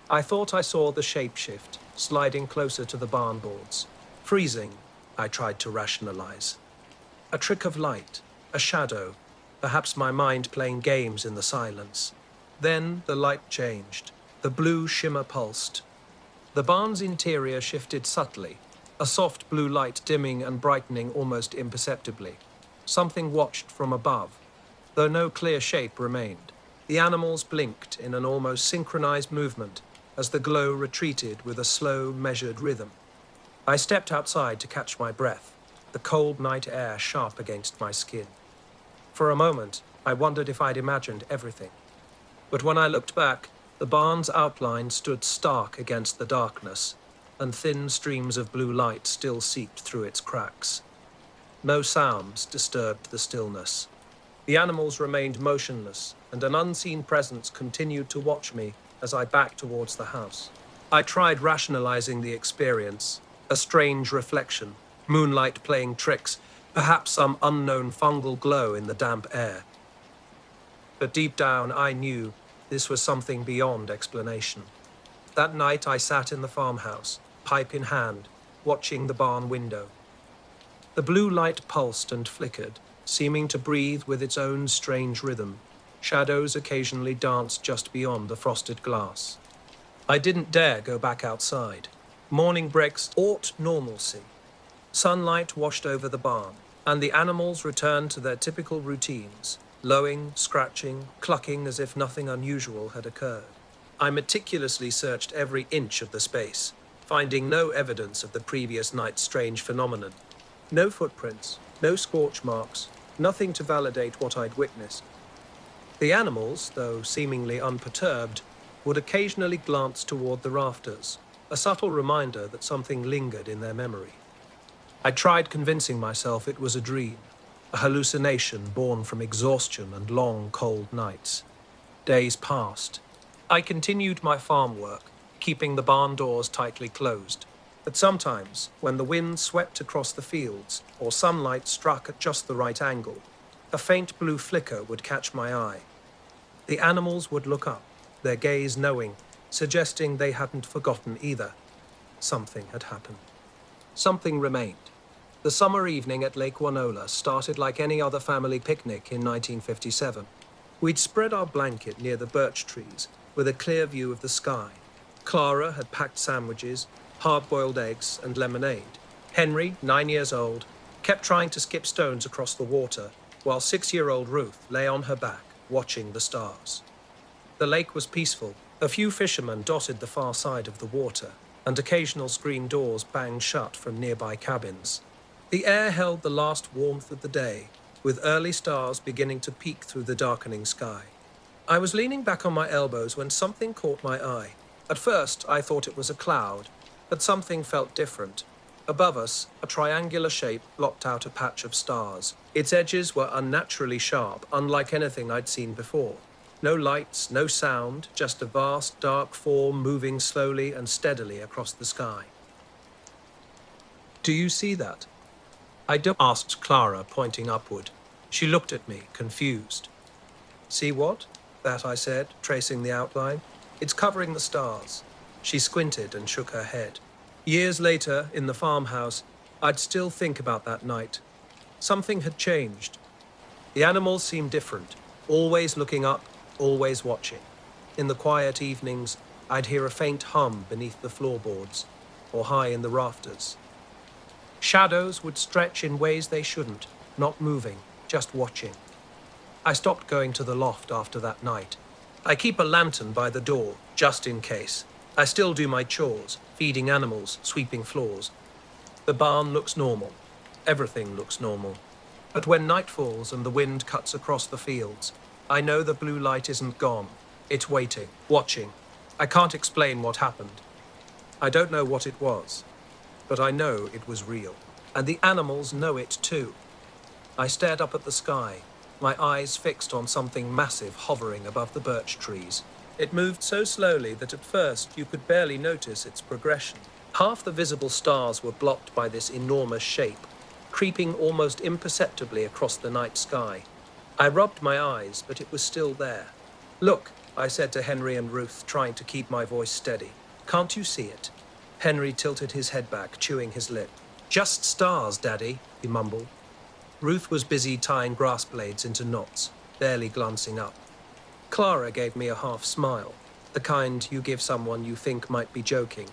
I thought I saw the shapeshift, sliding closer to the barn boards. Freezing, I tried to rationalize. A trick of light, a shadow, perhaps my mind playing games in the silence. Then the light changed. The blue shimmer pulsed. The barn's interior shifted subtly, a soft blue light dimming and brightening almost imperceptibly. Something watched from above, though no clear shape remained. The animals blinked in an almost synchronized movement as the glow retreated with a slow, measured rhythm. I stepped outside to catch my breath, the cold night air sharp against my skin. For a moment, I wondered if I'd imagined everything. But when I looked back, the barn's outline stood stark against the darkness, and thin streams of blue light still seeped through its cracks. No sounds disturbed the stillness. The animals remained motionless, and an unseen presence continued to watch me as I backed towards the house. I tried rationalizing the experience, a strange reflection, moonlight playing tricks, perhaps some unknown fungal glow in the damp air. But deep down, I knew this was something beyond explanation. That night, I sat in the farmhouse, pipe in hand, watching the barn window. The blue light pulsed and flickered, seeming to breathe with its own strange rhythm. Shadows occasionally danced just beyond the frosted glass. I didn't dare go back outside. Morning breaks ought normalcy. Sunlight washed over the barn, and the animals returned to their typical routines, lowing, scratching, clucking as if nothing unusual had occurred. I meticulously searched every inch of the space, finding no evidence of the previous night's strange phenomenon. No footprints, no scorch marks, nothing to validate what I'd witnessed. The animals, though seemingly unperturbed, would occasionally glance toward the rafters, a subtle reminder that something lingered in their memory. I tried convincing myself it was a dream, a hallucination born from exhaustion and long, cold nights. Days passed. I continued my farm work, keeping the barn doors tightly closed. But sometimes, when the wind swept across the fields, or sunlight struck at just the right angle, a faint blue flicker would catch my eye. The animals would look up, their gaze knowing, suggesting they hadn't forgotten either. Something had happened. Something remained. The summer evening at Lake Wanola started like any other family picnic in 1957. We'd spread our blanket near the birch trees, with a clear view of the sky. Clara had packed sandwiches, hard-boiled eggs, and lemonade. Henry, 9 years old, kept trying to skip stones across the water, while 6-year-old Ruth lay on her back, watching the stars. The lake was peaceful. A few fishermen dotted the far side of the water, and occasional screen doors banged shut from nearby cabins. The air held the last warmth of the day, with early stars beginning to peek through the darkening sky. I was leaning back on my elbows when something caught my eye. At first, I thought it was a cloud, but something felt different. Above us, a triangular shape blocked out a patch of stars. Its edges were unnaturally sharp, unlike anything I'd seen before. No lights, no sound, just a vast, dark form moving slowly and steadily across the sky. "Do you see that?" I asked Clara, pointing upward. She looked at me, confused. "See what?" "That," I said, tracing the outline. "It's covering the stars." She squinted and shook her head. Years later, in the farmhouse, I'd still think about that night. Something had changed. The animals seemed different, always looking up, always watching. In the quiet evenings, I'd hear a faint hum beneath the floorboards, or high in the rafters. Shadows would stretch in ways they shouldn't, not moving, just watching. I stopped going to the loft after that night. I keep a lantern by the door, just in case. I still do my chores, feeding animals, sweeping floors. The barn looks normal. Everything looks normal. But when night falls and the wind cuts across the fields, I know the blue light isn't gone. It's waiting, watching. I can't explain what happened. I don't know what it was, but I know it was real. And the animals know it too. I stared up at the sky, my eyes fixed on something massive hovering above the birch trees. It moved so slowly that at first you could barely notice its progression. Half the visible stars were blocked by this enormous shape, creeping almost imperceptibly across the night sky. I rubbed my eyes, but it was still there. "Look," I said to Henry and Ruth, trying to keep my voice steady. "Can't you see it?" Henry tilted his head back, chewing his lip. "Just stars, Daddy," he mumbled. Ruth was busy tying grass blades into knots, barely glancing up. Clara gave me a half smile, the kind you give someone you think might be joking.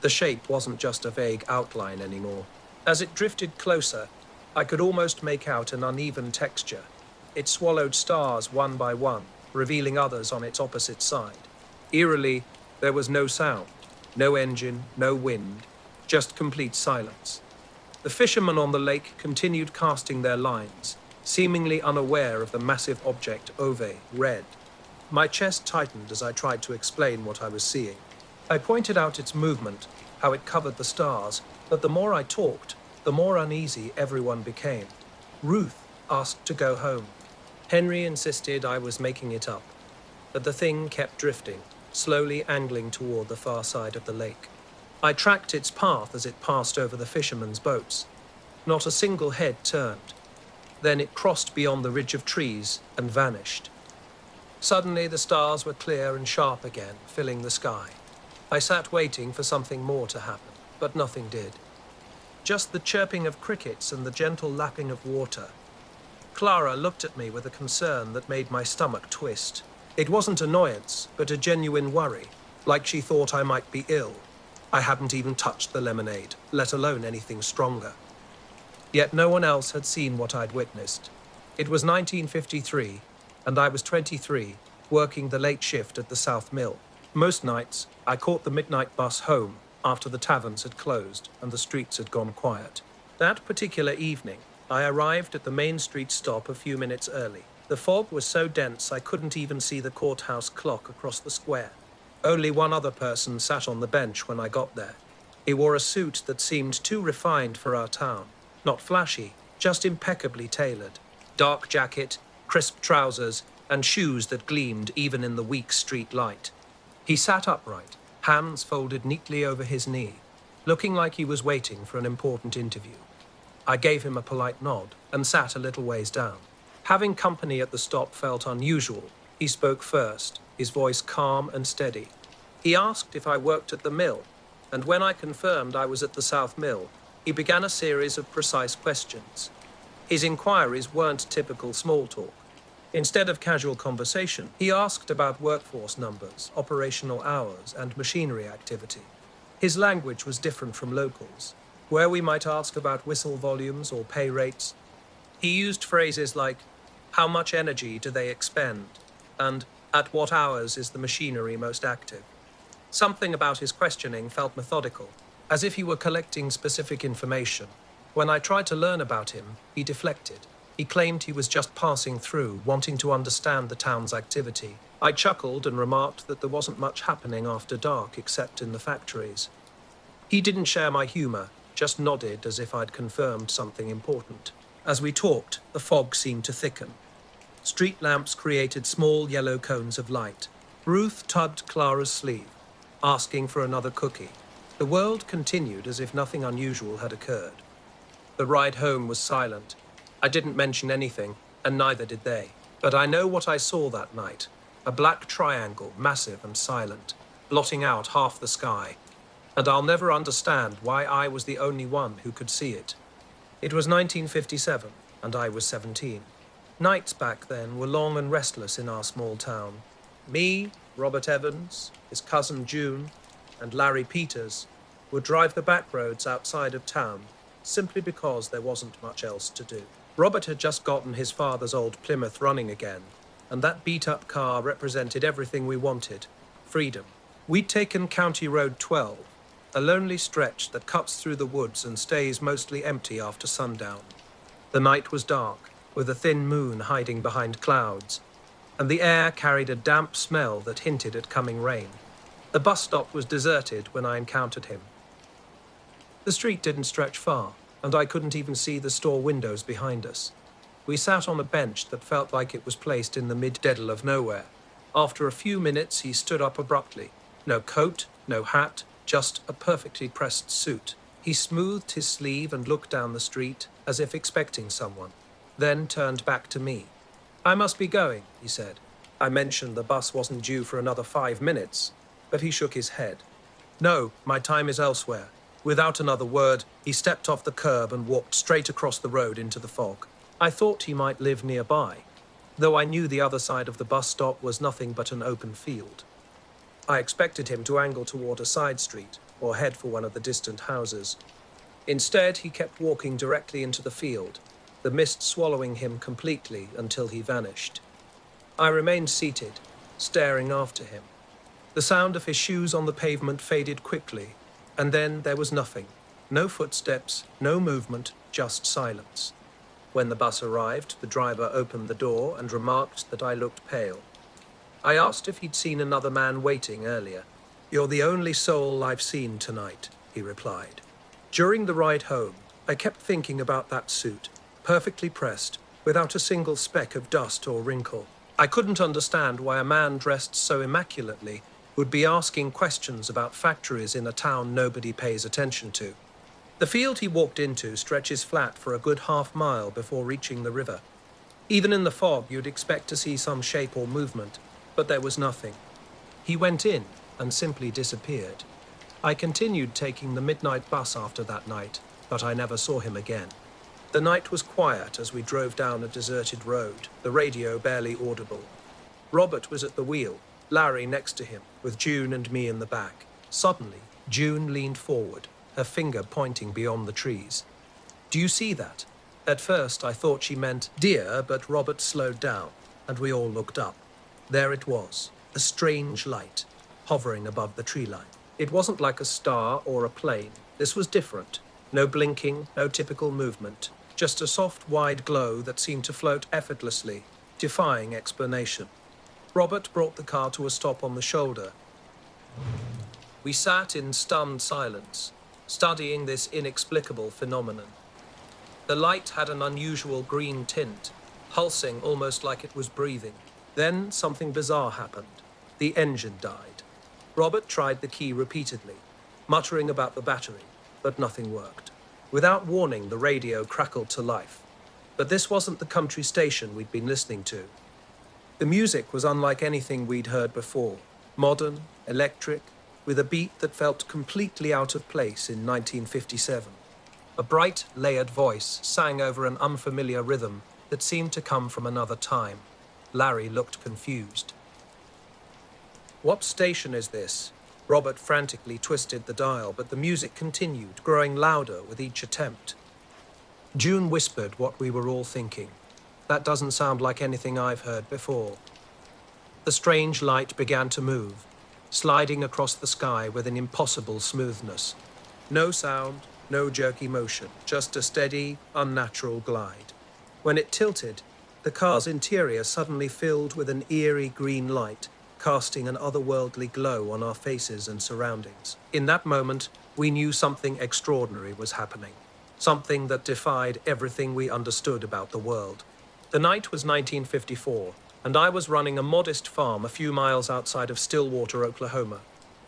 The shape wasn't just a vague outline anymore. As it drifted closer, I could almost make out an uneven texture. It swallowed stars one by one, revealing others on its opposite side. Eerily, there was no sound, no engine, no wind, just complete silence. The fishermen on the lake continued casting their lines, seemingly unaware of the massive object Ove, red. My chest tightened as I tried to explain what I was seeing. I pointed out its movement, how it covered the stars, but the more I talked, the more uneasy everyone became. Ruth asked to go home. Henry insisted I was making it up, but the thing kept drifting, slowly angling toward the far side of the lake. I tracked its path as it passed over the fishermen's boats. Not a single head turned. Then it crossed beyond the ridge of trees and vanished. Suddenly the stars were clear and sharp again, filling the sky. I sat waiting for something more to happen, but nothing did. Just the chirping of crickets and the gentle lapping of water. Clara looked at me with a concern that made my stomach twist. It wasn't annoyance, but a genuine worry, like she thought I might be ill. I hadn't even touched the lemonade, let alone anything stronger. Yet no one else had seen what I'd witnessed. It was 1953, and I was 23, working the late shift at the South Mill. Most nights, I caught the midnight bus home after the taverns had closed and the streets had gone quiet. That particular evening, I arrived at the Main Street stop a few minutes early. The fog was so dense I couldn't even see the courthouse clock across the square. Only one other person sat on the bench when I got there. He wore a suit that seemed too refined for our town. Not flashy, just impeccably tailored. Dark jacket, crisp trousers, and shoes that gleamed even in the weak street light. He sat upright, hands folded neatly over his knee, looking like he was waiting for an important interview. I gave him a polite nod and sat a little ways down. Having company at the stop felt unusual. He spoke first, his voice calm and steady. He asked if I worked at the mill, and when I confirmed I was at the South Mill, he began a series of precise questions. His inquiries weren't typical small talk. Instead of casual conversation, he asked about workforce numbers, operational hours, and machinery activity. His language was different from locals. Where we might ask about whistle volumes or pay rates, he used phrases like, "How much energy do they expend?" and "At what hours is the machinery most active?" Something about his questioning felt methodical, as if he were collecting specific information. When I tried to learn about him, he deflected. He claimed he was just passing through, wanting to understand the town's activity. I chuckled and remarked that there wasn't much happening after dark except in the factories. He didn't share my humor, just nodded as if I'd confirmed something important. As we talked, the fog seemed to thicken. Street lamps created small yellow cones of light. Ruth tugged Clara's sleeve, asking for another cookie. The world continued as if nothing unusual had occurred. The ride home was silent. I didn't mention anything, and neither did they. But I know what I saw that night. A black triangle, massive and silent, blotting out half the sky. And I'll never understand why I was the only one who could see it. It was 1957, and I was 17. Nights back then were long and restless in our small town. Me, Robert Evans, his cousin June, and Larry Peters would drive the back roads outside of town simply because there wasn't much else to do. Robert had just gotten his father's old Plymouth running again, and that beat-up car represented everything we wanted: freedom. We'd taken County Road 12, a lonely stretch that cuts through the woods and stays mostly empty after sundown. The night was dark, with a thin moon hiding behind clouds, and the air carried a damp smell that hinted at coming rain. The bus stop was deserted when I encountered him. The street didn't stretch far, and I couldn't even see the store windows behind us. We sat on a bench that felt like it was placed in the mid-deadle of nowhere. After a few minutes, he stood up abruptly. No coat, no hat, just a perfectly pressed suit. He smoothed his sleeve and looked down the street, as if expecting someone, then turned back to me. "I must be going," he said. I mentioned the bus wasn't due for another 5 minutes, but he shook his head. "No, my time is elsewhere." Without another word, he stepped off the curb and walked straight across the road into the fog. I thought he might live nearby, though I knew the other side of the bus stop was nothing but an open field. I expected him to angle toward a side street or head for one of the distant houses. Instead, he kept walking directly into the field, the mist swallowing him completely until he vanished. I remained seated, staring after him. The sound of his shoes on the pavement faded quickly, and then there was nothing. No footsteps, no movement, just silence. When the bus arrived, the driver opened the door and remarked that I looked pale. I asked if he'd seen another man waiting earlier. "You're the only soul I've seen tonight," he replied. During the ride home, I kept thinking about that suit, perfectly pressed, without a single speck of dust or wrinkle. I couldn't understand why a man dressed so immaculately would be asking questions about factories in a town nobody pays attention to. The field he walked into stretches flat for a good half-mile before reaching the river. Even in the fog, you'd expect to see some shape or movement, but there was nothing. He went in and simply disappeared. I continued taking the midnight bus after that night, but I never saw him again. The night was quiet as we drove down a deserted road, the radio barely audible. Robert was at the wheel, Larry next to him, with June and me in the back. Suddenly, June leaned forward, her finger pointing beyond the trees. "Do you see that?" At first, I thought she meant deer, but Robert slowed down, and we all looked up. There it was, a strange light, hovering above the tree line. It wasn't like a star or a plane. This was different. No blinking, no typical movement. Just a soft, wide glow that seemed to float effortlessly, defying explanation. Robert brought the car to a stop on the shoulder. We sat in stunned silence, studying this inexplicable phenomenon. The light had an unusual green tint, pulsing almost like it was breathing. Then something bizarre happened. The engine died. Robert tried the key repeatedly, muttering about the battery, but nothing worked. Without warning, the radio crackled to life. But this wasn't the country station we'd been listening to. The music was unlike anything we'd heard before. Modern, electric, with a beat that felt completely out of place in 1957. A bright, layered voice sang over an unfamiliar rhythm that seemed to come from another time. Larry looked confused. "What station is this?" Robert frantically twisted the dial, but the music continued, growing louder with each attempt. June whispered what we were all thinking. "That doesn't sound like anything I've heard before." The strange light began to move, sliding across the sky with an impossible smoothness. No sound, no jerky motion, just a steady, unnatural glide. When it tilted, the car's interior suddenly filled with an eerie green light, casting an otherworldly glow on our faces and surroundings. In that moment, we knew something extraordinary was happening, something that defied everything we understood about the world. The night was 1954, and I was running a modest farm a few miles outside of Stillwater, Oklahoma.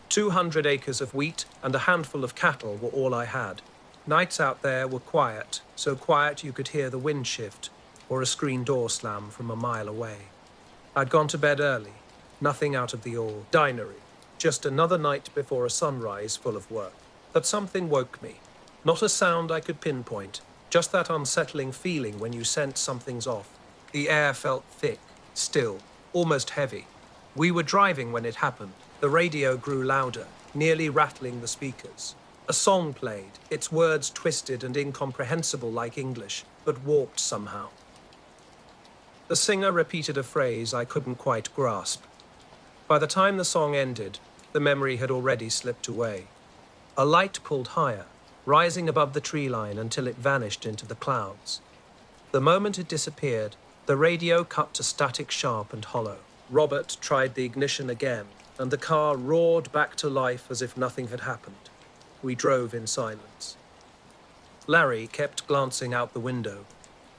200 acres of wheat and a handful of cattle were all I had. Nights out there were quiet, so quiet you could hear the wind shift or a screen door slam from a mile away. I'd gone to bed early. Nothing out of the ordinary, just another night before a sunrise full of work. But something woke me. Not a sound I could pinpoint, just that unsettling feeling when you sense something's off. The air felt thick, still, almost heavy. We were driving when it happened. The radio grew louder, nearly rattling the speakers. A song played, its words twisted and incomprehensible like English, but warped somehow. The singer repeated a phrase I couldn't quite grasp. By the time the song ended, the memory had already slipped away. A light pulled higher, rising above the tree line until it vanished into the clouds. The moment it disappeared, the radio cut to static sharp and hollow. Robert tried the ignition again, and the car roared back to life as if nothing had happened. We drove in silence. Larry kept glancing out the window.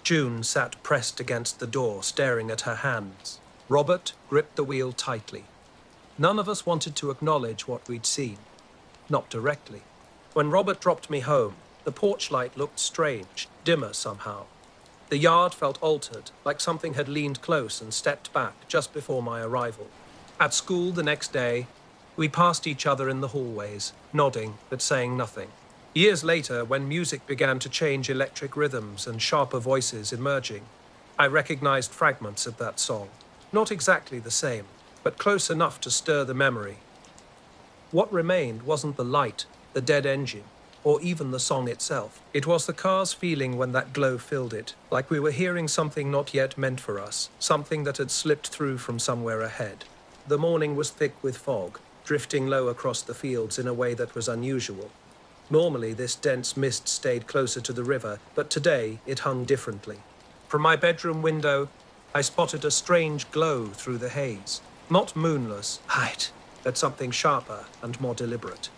June sat pressed against the door, staring at her hands. Robert gripped the wheel tightly. None of us wanted to acknowledge what we'd seen. Not directly. When Robert dropped me home, the porch light looked strange, dimmer somehow. The yard felt altered, like something had leaned close and stepped back just before my arrival. At school the next day, we passed each other in the hallways, nodding but saying nothing. Years later, when music began to change electric rhythms and sharper voices emerging, I recognized fragments of that song. Not exactly the same, but close enough to stir the memory. What remained wasn't the light, the dead engine, or even the song itself. It was the car's feeling when that glow filled it, like we were hearing something not yet meant for us, something that had slipped through from somewhere ahead. The morning was thick with fog, drifting low across the fields in a way that was unusual. Normally, this dense mist stayed closer to the river, but today it hung differently. From my bedroom window, I spotted a strange glow through the haze. Not moonless light, but something sharper and more deliberate.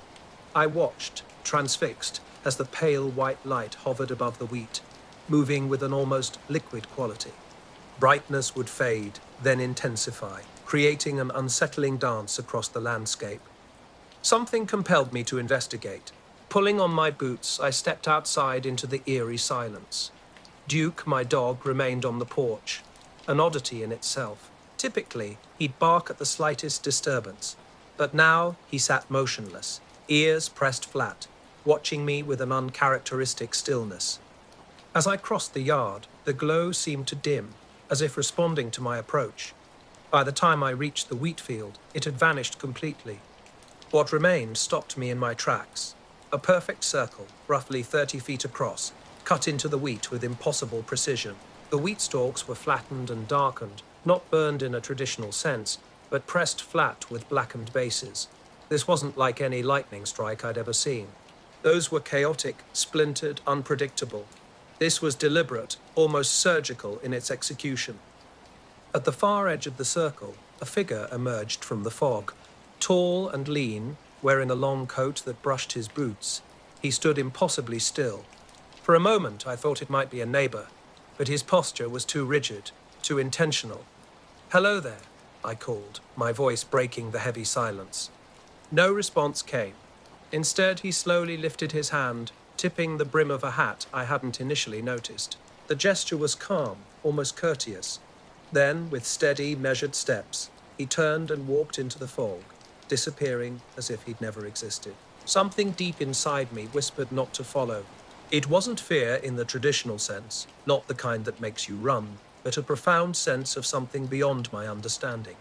I watched, transfixed, as the pale white light hovered above the wheat. moving with an almost liquid quality. Brightness would fade, then intensify, creating an unsettling dance across the landscape. Something compelled me to investigate. Pulling on my boots, I stepped outside into the eerie silence. Duke, my dog, remained on the porch, an oddity in itself. Typically, he'd bark at the slightest disturbance, but now he sat motionless, ears pressed flat, watching me with an uncharacteristic stillness. As I crossed the yard, the glow seemed to dim, as if responding to my approach. By the time I reached the wheat field, it had vanished completely. What remained stopped me in my tracks. A perfect circle, roughly 30 feet across, cut into the wheat with impossible precision. The wheat stalks were flattened and darkened, not burned in a traditional sense, but pressed flat with blackened bases. This wasn't like any lightning strike I'd ever seen. Those were chaotic, splintered, unpredictable. This was deliberate, almost surgical in its execution. At the far edge of the circle, a figure emerged from the fog. Tall and lean, wearing a long coat that brushed his boots, he stood impossibly still. For a moment, I thought it might be a neighbor, but his posture was too rigid, too intentional. "Hello there," I called, my voice breaking the heavy silence. No response came. Instead, he slowly lifted his hand, tipping the brim of a hat I hadn't initially noticed. The gesture was calm, almost courteous. Then, with steady, measured steps, he turned and walked into the fog, disappearing as if he'd never existed. Something deep inside me whispered not to follow. It wasn't fear in the traditional sense, not the kind that makes you run, but a profound sense of something beyond my understanding.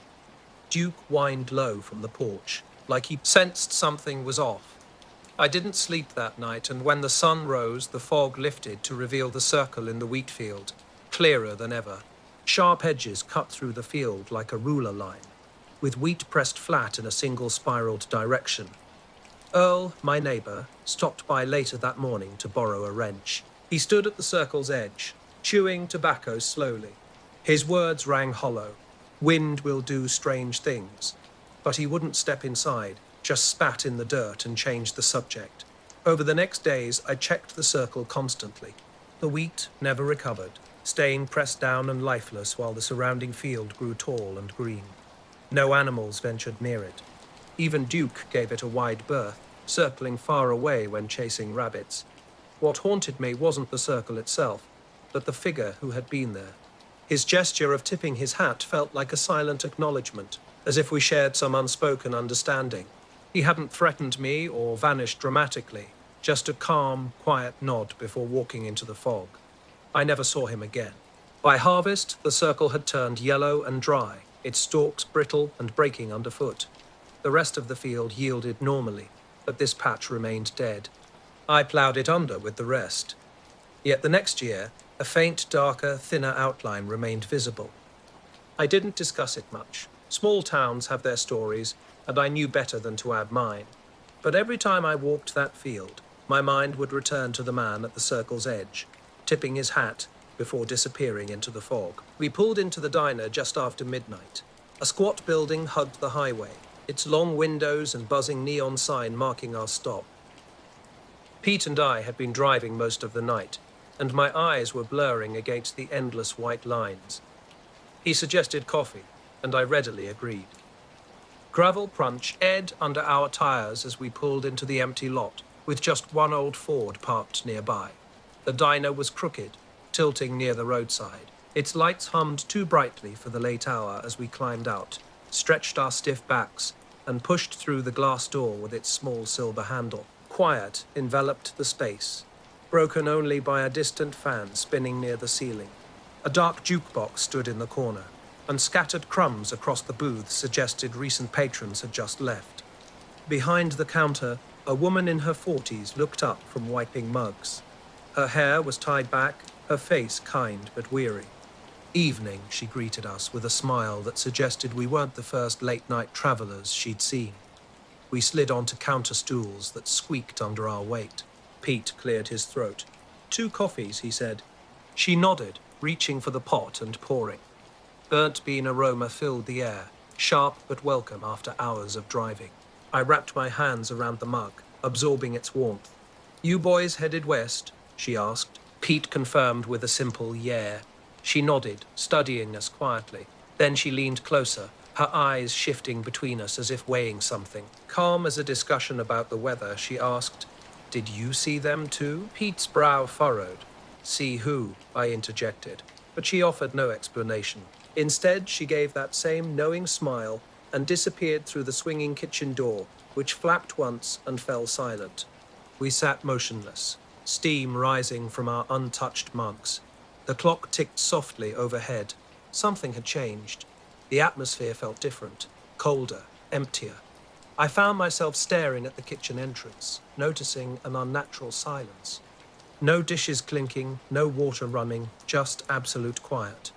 Duke whined low from the porch, like he sensed something was off. I didn't sleep that night, and when the sun rose, the fog lifted to reveal the circle in the wheat field, clearer than ever. Sharp edges cut through the field like a ruler line, with wheat pressed flat in a single spiraled direction. Earl, my neighbor, stopped by later that morning to borrow a wrench. He stood at the circle's edge, chewing tobacco slowly. His words rang hollow. Wind will do strange things. But he wouldn't step inside, just spat in the dirt and changed the subject. Over the next days, I checked the circle constantly. The wheat never recovered, staying pressed down and lifeless while the surrounding field grew tall and green. No animals ventured near it. Even Duke gave it a wide berth, circling far away when chasing rabbits. What haunted me wasn't the circle itself, but the figure who had been there. His gesture of tipping his hat felt like a silent acknowledgement, as if we shared some unspoken understanding. He hadn't threatened me or vanished dramatically, just a calm, quiet nod before walking into the fog. I never saw him again. By harvest, the circle had turned yellow and dry, its stalks brittle and breaking underfoot. The rest of the field yielded normally, but this patch remained dead. I ploughed it under with the rest. Yet the next year, a faint, darker, thinner outline remained visible. I didn't discuss it much. Small towns have their stories, and I knew better than to add mine. But every time I walked that field, my mind would return to the man at the circle's edge, tipping his hat before disappearing into the fog. We pulled into the diner just after midnight. A squat building hugged the highway, its long windows and buzzing neon sign marking our stop. Pete and I had been driving most of the night, and my eyes were blurring against the endless white lines. He suggested coffee, and I readily agreed. Gravel crunch ed under our tires as we pulled into the empty lot, with just one old Ford parked nearby. The diner was crooked, tilting near the roadside. Its lights hummed too brightly for the late hour as we climbed out, stretched our stiff backs, and pushed through the glass door with its small silver handle. Quiet enveloped the space, broken only by a distant fan spinning near the ceiling. A dark jukebox stood in the corner, and scattered crumbs across the booths suggested recent patrons had just left. Behind the counter, a woman in her 40s looked up from wiping mugs. Her hair was tied back, her face kind but weary. "Evening," she greeted us with a smile that suggested we weren't the first late-night travelers she'd seen. We slid onto counter stools that squeaked under our weight. Pete cleared his throat. "2 coffees," he said. She nodded, reaching for the pot and pouring. Burnt bean aroma filled the air, sharp but welcome after hours of driving. I wrapped my hands around the mug, absorbing its warmth. "You boys headed west?" she asked. Pete confirmed with a simple yeah. She nodded, studying us quietly. Then she leaned closer, her eyes shifting between us as if weighing something. Calm as a discussion about the weather, she asked, "Did you see them too?" Pete's brow furrowed. "See who?" I interjected, but she offered no explanation. Instead, she gave that same knowing smile and disappeared through the swinging kitchen door, which flapped once and fell silent. We sat motionless, steam rising from our untouched mugs. The clock ticked softly overhead. Something had changed. The atmosphere felt different, colder, emptier. I found myself staring at the kitchen entrance, noticing an unnatural silence. No dishes clinking, no water running, just absolute quiet.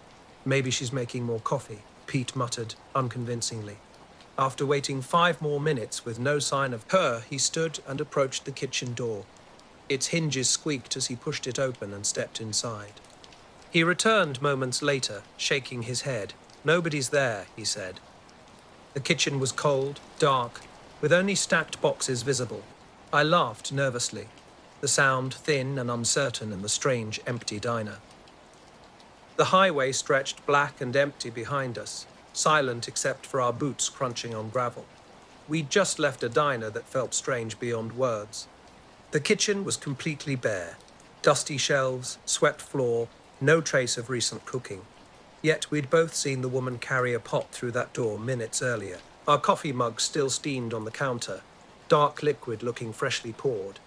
"Maybe she's making more coffee," Pete muttered unconvincingly. After waiting 5 more minutes with no sign of her, he stood and approached the kitchen door. Its hinges squeaked as he pushed it open and stepped inside. He returned moments later, shaking his head. "Nobody's there," he said. The kitchen was cold, dark, with only stacked boxes visible. I laughed nervously, the sound thin and uncertain in the strange, empty diner. The highway stretched black and empty behind us, silent except for our boots crunching on gravel. We'd just left a diner that felt strange beyond words. The kitchen was completely bare. Dusty shelves, swept floor, no trace of recent cooking. Yet we'd both seen the woman carry a pot through that door minutes earlier. Our coffee mugs still steamed on the counter, dark liquid looking freshly poured.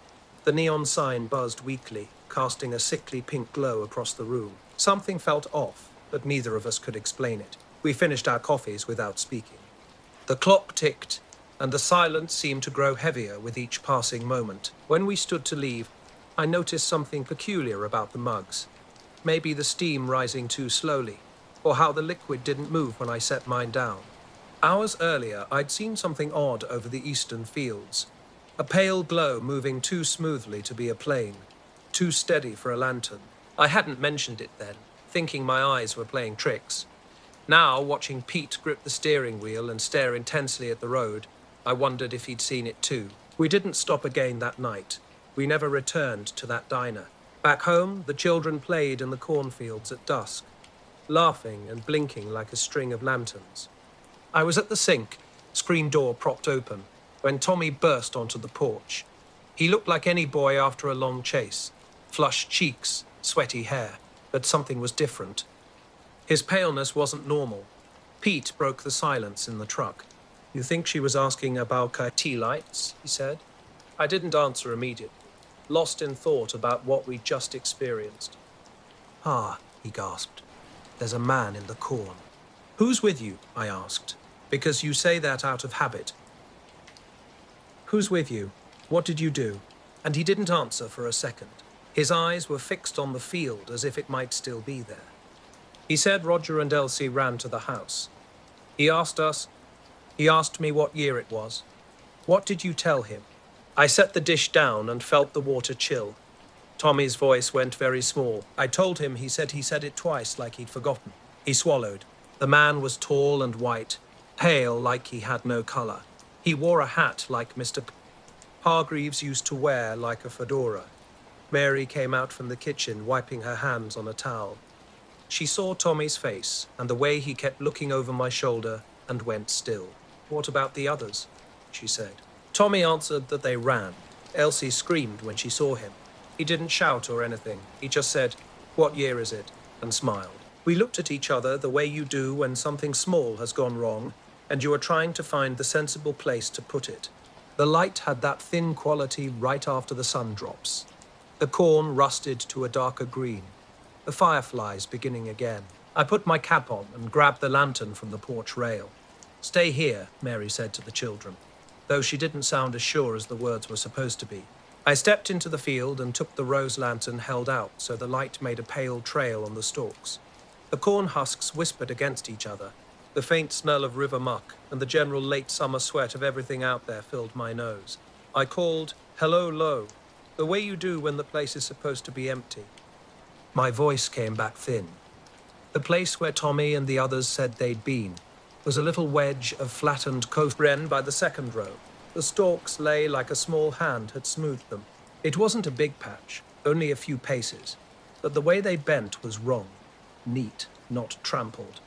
The neon sign buzzed weakly, casting a sickly pink glow across the room. Something felt off, but neither of us could explain it. We finished our coffees without speaking. The clock ticked, and the silence seemed to grow heavier with each passing moment. When we stood to leave, I noticed something peculiar about the mugs. Maybe the steam rising too slowly, or how the liquid didn't move when I set mine down. Hours earlier, I'd seen something odd over the eastern fields. A pale glow moving too smoothly to be a plane, too steady for a lantern. I hadn't mentioned it then, thinking my eyes were playing tricks. Now, watching Pete grip the steering wheel and stare intensely at the road, I wondered if he'd seen it too. We didn't stop again that night. We never returned to that diner. Back home, the children played in the cornfields at dusk, laughing and blinking like a string of lanterns. I was at the sink, screen door propped open, when Tommy burst onto the porch. He looked like any boy after a long chase, flushed cheeks, sweaty hair, but something was different. His paleness wasn't normal. Pete broke the silence in the truck. "You think she was asking about her tea lights?" he said. I didn't answer immediately, lost in thought about what we'd just experienced. "Ah," he gasped. "There's a man in the corn." "Who's with you?" I asked. "Because you say that out of habit." "Who's with you? What did you do?" And he didn't answer for a second. His eyes were fixed on the field as if it might still be there. He said Roger and Elsie ran to the house. He asked me what year it was. "What did you tell him?" I set the dish down and felt the water chill. Tommy's voice went very small. "I told him, he said it twice like he'd forgotten." He swallowed. The man was tall and white, pale like he had no colour. He wore a hat like Mr. Hargreaves used to wear, like a fedora. Mary came out from the kitchen, wiping her hands on a towel. She saw Tommy's face and the way he kept looking over my shoulder and went still. "What about the others?" she said. Tommy answered that they ran. Elsie screamed when she saw him. He didn't shout or anything. He just said, "What year is it?" and smiled. We looked at each other the way you do when something small has gone wrong and you are trying to find the sensible place to put it. The light had that thin quality right after the sun drops. The corn rusted to a darker green. The fireflies beginning again. I put my cap on and grabbed the lantern from the porch rail. "Stay here," Mary said to the children, though she didn't sound as sure as the words were supposed to be. I stepped into the field and took the rose lantern held out so the light made a pale trail on the stalks. The corn husks whispered against each other. The faint smell of river muck and the general late summer sweat of everything out there filled my nose. I called, "Hello, Lo," the way you do when the place is supposed to be empty. My voice came back thin. The place where Tommy and the others said they'd been was a little wedge of flattened coast wren by the second row. The stalks lay like a small hand had smoothed them. It wasn't a big patch, only a few paces. but the way they bent was wrong. Neat, not trampled.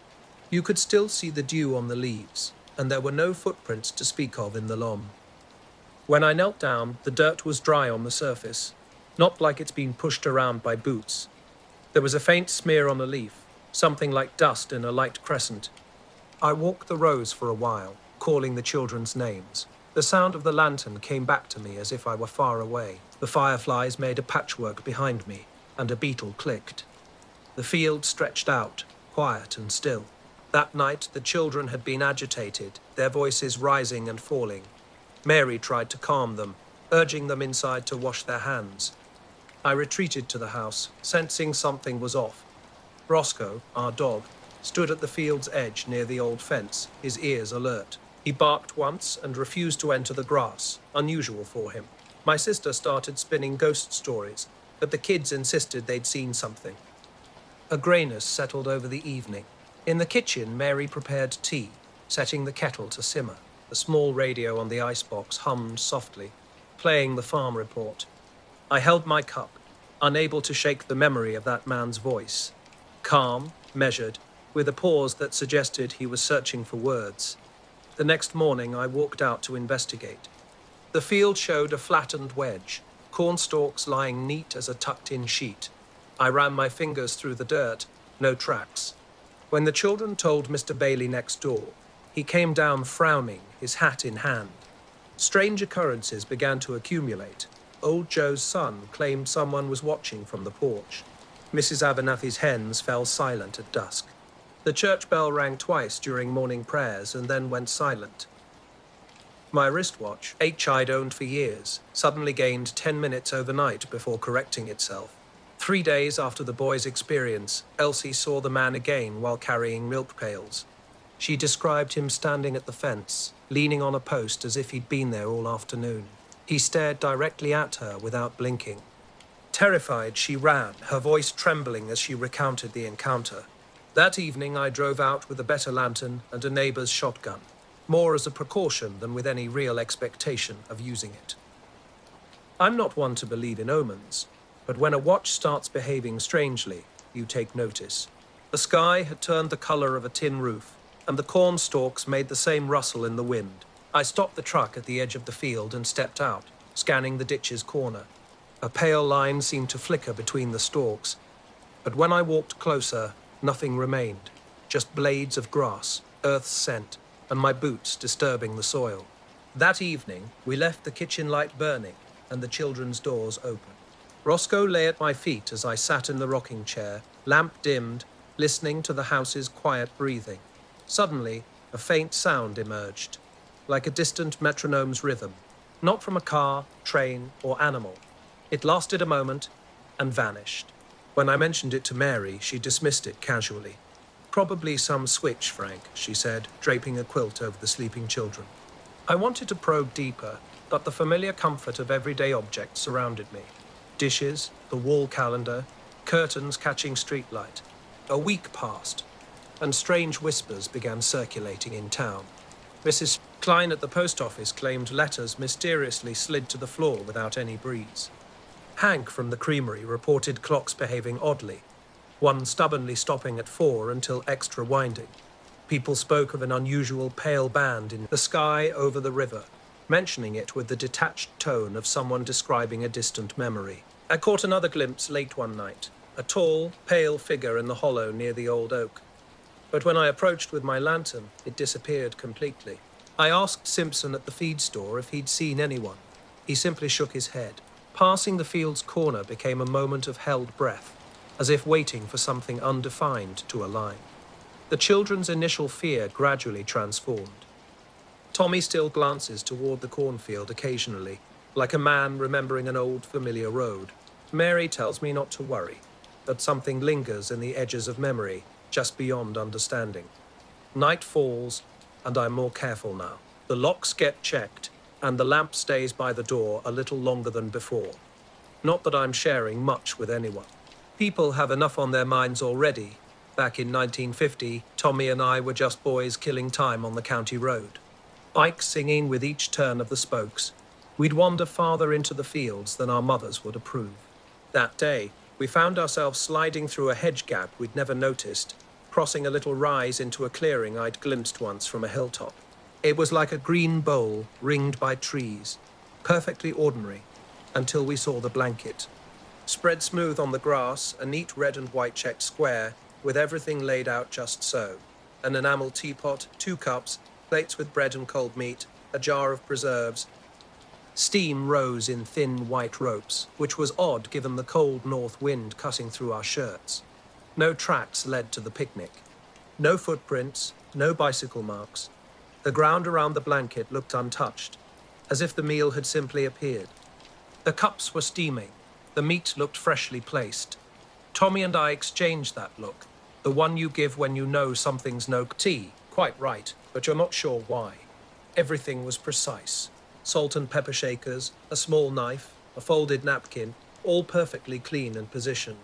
You could still see the dew on the leaves, and there were no footprints to speak of in the lawn. When I knelt down, the dirt was dry on the surface, not like it's been pushed around by boots. There was a faint smear on a leaf, something like dust in a light crescent. I walked the rows for a while, calling the children's names. The sound of the lantern came back to me as if I were far away. The fireflies made a patchwork behind me, and a beetle clicked. The field stretched out, quiet and still. That night the children had been agitated, their voices rising and falling. Mary tried to calm them, urging them inside to wash their hands. I retreated to the house, sensing something was off. Roscoe, our dog, stood at the field's edge near the old fence, his ears alert. He barked once and refused to enter the grass, unusual for him. My sister started spinning ghost stories, but the kids insisted they'd seen something. A greyness settled over the evening. In the kitchen, Mary prepared tea, setting the kettle to simmer. The small radio on the icebox hummed softly, playing the farm report. I held my cup, unable to shake the memory of that man's voice. Calm, measured, with a pause that suggested he was searching for words. The next morning, I walked out to investigate. The field showed a flattened wedge, corn stalks lying neat as a tucked-in sheet. I ran my fingers through the dirt, no tracks. When the children told Mr. Bailey next door, he came down frowning, his hat in hand. Strange occurrences began to accumulate. Old Joe's son claimed someone was watching from the porch. Mrs. Abernathy's hens fell silent at dusk. The church bell rang twice during morning prayers and then went silent. My wristwatch, I'd owned for years, suddenly gained 10 minutes overnight before correcting itself. 3 days after the boy's experience, Elsie saw the man again while carrying milk pails. She described him standing at the fence, leaning on a post as if he'd been there all afternoon. He stared directly at her without blinking. Terrified, she ran, her voice trembling as she recounted the encounter. That evening, I drove out with a better lantern and a neighbour's shotgun, more as a precaution than with any real expectation of using it. I'm not one to believe in omens, but when a watch starts behaving strangely, you take notice. The sky had turned the colour of a tin roof, and the corn stalks made the same rustle in the wind. I stopped the truck at the edge of the field and stepped out, scanning the ditch's corner. A pale line seemed to flicker between the stalks, but when I walked closer, nothing remained, just blades of grass, earth's scent, and my boots disturbing the soil. That evening, we left the kitchen light burning and the children's doors open. Roscoe lay at my feet as I sat in the rocking chair, lamp dimmed, listening to the house's quiet breathing. Suddenly, a faint sound emerged, like a distant metronome's rhythm, not from a car, train, or animal. It lasted a moment and vanished. When I mentioned it to Mary, she dismissed it casually. Probably some switch, Frank, she said, draping a quilt over the sleeping children. I wanted to probe deeper, but the familiar comfort of everyday objects surrounded me. Dishes, the wall calendar, curtains catching streetlight. A week passed, and strange whispers began circulating in town. Mrs. Klein at the post office claimed letters mysteriously slid to the floor without any breeze. Hank from the creamery reported clocks behaving oddly, one stubbornly stopping at 4 until extra winding. People spoke of an unusual pale band in the sky over the river, mentioning it with the detached tone of someone describing a distant memory. I caught another glimpse late one night, a tall, pale figure in the hollow near the old oak. But when I approached with my lantern, it disappeared completely. I asked Simpson at the feed store if he'd seen anyone. He simply shook his head. Passing the field's corner became a moment of held breath, as if waiting for something undefined to align. The children's initial fear gradually transformed. Tommy still glances toward the cornfield occasionally, like a man remembering an old familiar road. Mary tells me not to worry, that something lingers in the edges of memory, just beyond understanding. Night falls, and I'm more careful now. The locks get checked, and the lamp stays by the door a little longer than before. Not that I'm sharing much with anyone. People have enough on their minds already. Back in 1950, Tommy and I were just boys killing time on the county road. Bikes singing with each turn of the spokes. We'd wander farther into the fields than our mothers would approve. That day, We found ourselves sliding through a hedge gap we'd never noticed, crossing a little rise into a clearing I'd glimpsed once from a hilltop. It was like a green bowl ringed by trees, perfectly ordinary, until we saw the blanket. Spread smooth on the grass, a neat red and white checked square, with everything laid out just so. An enamel teapot, 2 cups, plates with bread and cold meat, a jar of preserves. Steam rose in thin white ropes, which was odd given the cold north wind cutting through our shirts. No tracks led to the picnic. No footprints, no bicycle marks. The ground around the blanket looked untouched, as if the meal had simply appeared. The cups were steaming. The meat looked freshly placed. Tommy and I exchanged that look, the one you give when you know something's no tea. Quite right, but you're not sure why. Everything was precise. Salt and pepper shakers, a small knife, a folded napkin, all perfectly clean and positioned.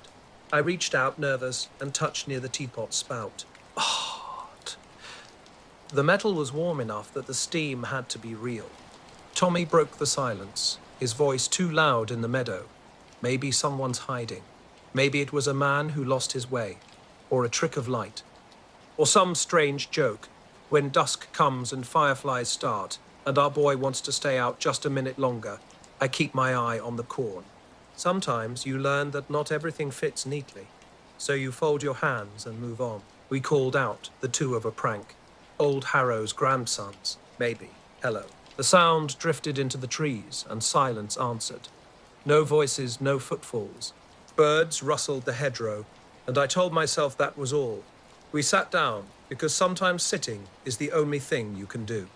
I reached out, nervous, and touched near the teapot spout. Hot. The metal was warm enough that the steam had to be real. Tommy broke the silence, his voice too loud in the meadow. Maybe someone's hiding. Maybe it was a man who lost his way, or a trick of light, or some strange joke. When dusk comes and fireflies start, and our boy wants to stay out just a minute longer, I keep my eye on the corn. Sometimes you learn that not everything fits neatly, so you fold your hands and move on. We called out, the two of a prank. Old Harrow's grandsons, maybe. Hello. The sound drifted into the trees, and silence answered. No voices, no footfalls. Birds rustled the hedgerow, and I told myself that was all. We sat down, because sometimes sitting is the only thing you can do.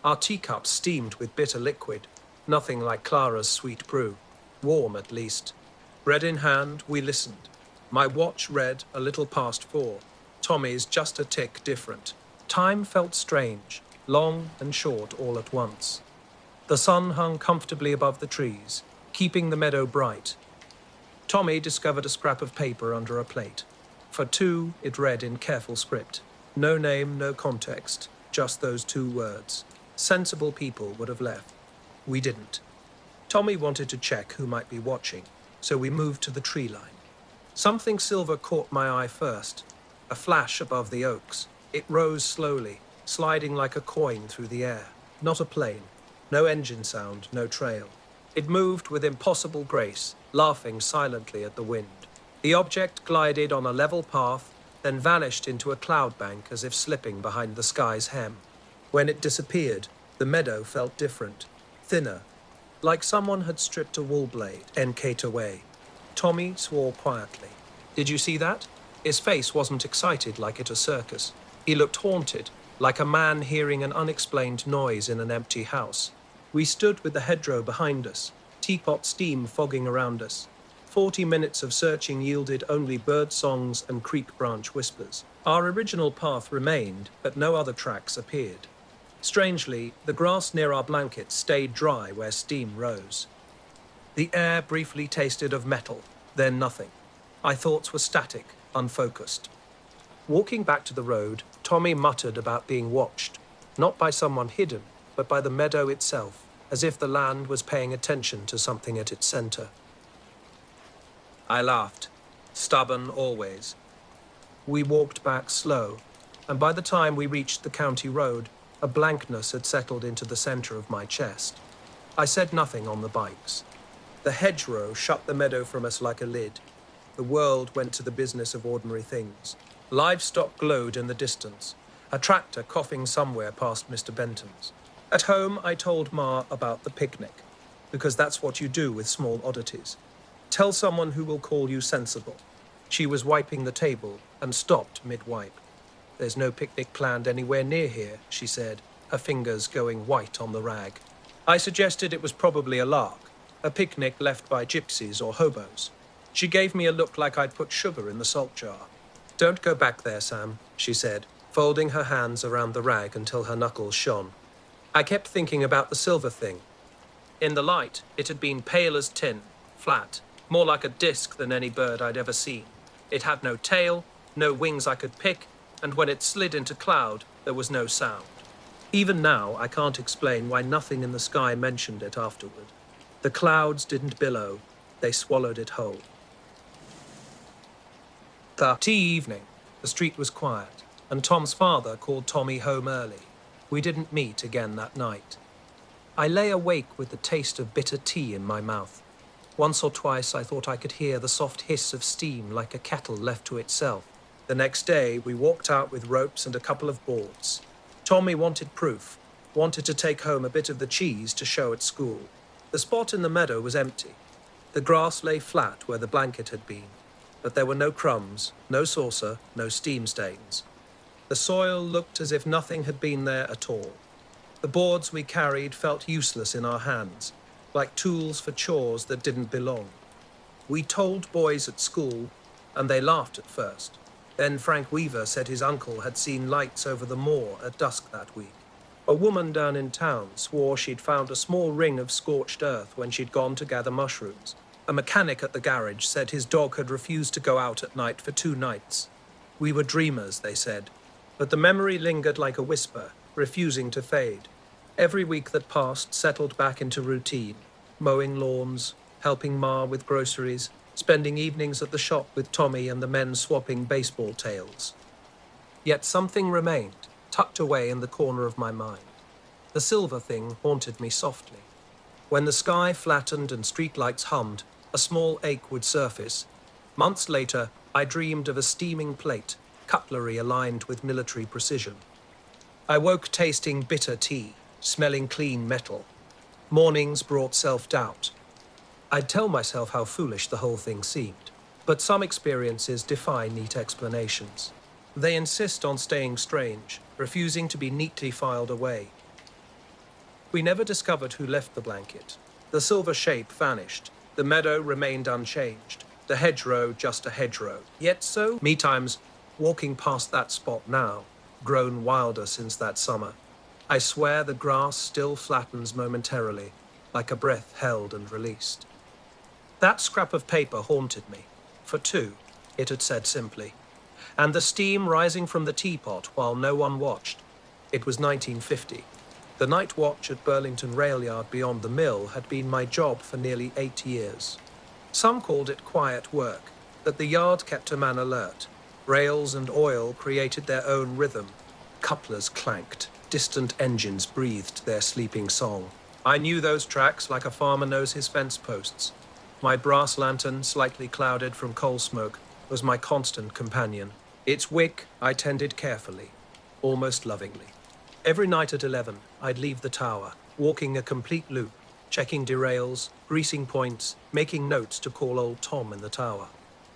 Our teacups steamed with bitter liquid, nothing like Clara's sweet brew. Warm, at least. Bread in hand, we listened. My watch read a little past 4. Tommy's just a tick different. Time felt strange, long and short all at once. The sun hung comfortably above the trees, keeping the meadow bright. Tommy discovered a scrap of paper under a plate. For 2, it read in careful script. No name, no context, just those 2 words. Sensible people would have left. We didn't. Tommy wanted to check who might be watching, so we moved to the tree line. Something silver caught my eye first, a flash above the oaks. It rose slowly, sliding like a coin through the air. Not a plane, no engine sound, no trail. It moved with impossible grace, laughing silently at the wind. The object glided on a level path, then vanished into a cloud bank as if slipping behind the sky's hem. When it disappeared, the meadow felt different, thinner, like someone had stripped a wool blade and cut away. Tommy swore quietly. Did you see that? His face wasn't excited like at a circus. He looked haunted, like a man hearing an unexplained noise in an empty house. We stood with the hedgerow behind us, teapot steam fogging around us. 40 minutes of searching yielded only bird songs and creek branch whispers. Our original path remained, but no other tracks appeared. Strangely, the grass near our blankets stayed dry where steam rose. The air briefly tasted of metal, then nothing. My thoughts were static, unfocused. Walking back to the road, Tommy muttered about being watched, not by someone hidden, but by the meadow itself, as if the land was paying attention to something at its center. I laughed, stubborn always. We walked back slow, and by the time we reached the county road, a blankness had settled into the center of my chest. I said nothing on the bikes. The hedgerow shut the meadow from us like a lid. The world went to the business of ordinary things. Livestock glowed in the distance, a tractor coughing somewhere past Mr. Benton's. At home, I told Ma about the picnic, because that's what you do with small oddities. Tell someone who will call you sensible. She was wiping the table and stopped mid-wipe. There's no picnic planned anywhere near here, she said, her fingers going white on the rag. I suggested it was probably a lark, a picnic left by gypsies or hobos. She gave me a look like I'd put sugar in the salt jar. Don't go back there, Sam, she said, folding her hands around the rag until her knuckles shone. I kept thinking about the silver thing. In the light, it had been pale as tin, flat, more like a disc than any bird I'd ever seen. It had no tail, no wings I could pick, and when it slid into cloud, there was no sound. Even now, I can't explain why nothing in the sky mentioned it afterward. The clouds didn't billow, they swallowed it whole. The tea evening, the street was quiet, and Tom's father called Tommy home early. We didn't meet again that night. I lay awake with the taste of bitter tea in my mouth. Once or twice I thought I could hear the soft hiss of steam like a kettle left to itself. The next day we walked out with ropes and a couple of boards. Tommy wanted proof, wanted to take home a bit of the cheese to show at school. The spot in the meadow was empty. The grass lay flat where the blanket had been, but there were no crumbs, no saucer, no steam stains. The soil looked as if nothing had been there at all. The boards we carried felt useless in our hands, like tools for chores that didn't belong. We told boys at school, and they laughed at first. Then Frank Weaver said his uncle had seen lights over the moor at dusk that week. A woman down in town swore she'd found a small ring of scorched earth when she'd gone to gather mushrooms. A mechanic at the garage said his dog had refused to go out at night for 2 nights. We were dreamers, they said, but the memory lingered like a whisper, refusing to fade. Every week that passed settled back into routine, mowing lawns, helping Ma with groceries, spending evenings at the shop with Tommy and the men swapping baseball tales. Yet something remained, tucked away in the corner of my mind. The silver thing haunted me softly. When the sky flattened and streetlights hummed, a small ache would surface. Months later, I dreamed of a steaming plate, cutlery aligned with military precision. I woke tasting bitter tea, smelling clean metal. Mornings brought self-doubt. I'd tell myself how foolish the whole thing seemed, but some experiences defy neat explanations. They insist on staying strange, refusing to be neatly filed away. We never discovered who left the blanket. The silver shape vanished. The meadow remained unchanged. The hedgerow just a hedgerow. Yet so, me times, walking past that spot now, grown wilder since that summer. I swear the grass still flattens momentarily, like a breath held and released. That scrap of paper haunted me. For 2, it had said simply. And the steam rising from the teapot while no one watched. It was 1950. The night watch at Burlington Rail Yard beyond the mill had been my job for nearly 8 years. Some called it quiet work, that the yard kept a man alert. Rails and oil created their own rhythm. Couplers clanked. Distant engines breathed their sleeping song. I knew those tracks like a farmer knows his fence posts. My brass lantern, slightly clouded from coal smoke, was my constant companion. Its wick I tended carefully, almost lovingly. Every night at 11, I'd leave the tower, walking a complete loop, checking derails, greasing points, making notes to call old Tom in the tower.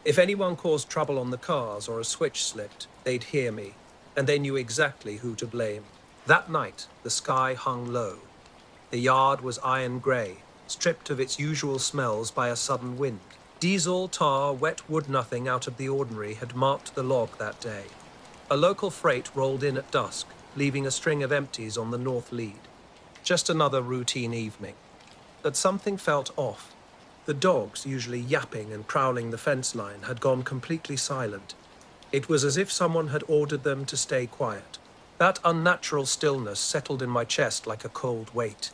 If anyone caused trouble on the cars or a switch slipped, they'd hear me, and they knew exactly who to blame. That night, the sky hung low. The yard was iron grey, stripped of its usual smells by a sudden wind. Diesel, tar, wet wood nothing out of the ordinary had marked the log that day. A local freight rolled in at dusk, leaving a string of empties on the north lead. Just another routine evening. But something felt off. The dogs, usually yapping and prowling the fence line, had gone completely silent. It was as if someone had ordered them to stay quiet. That unnatural stillness settled in my chest like a cold weight.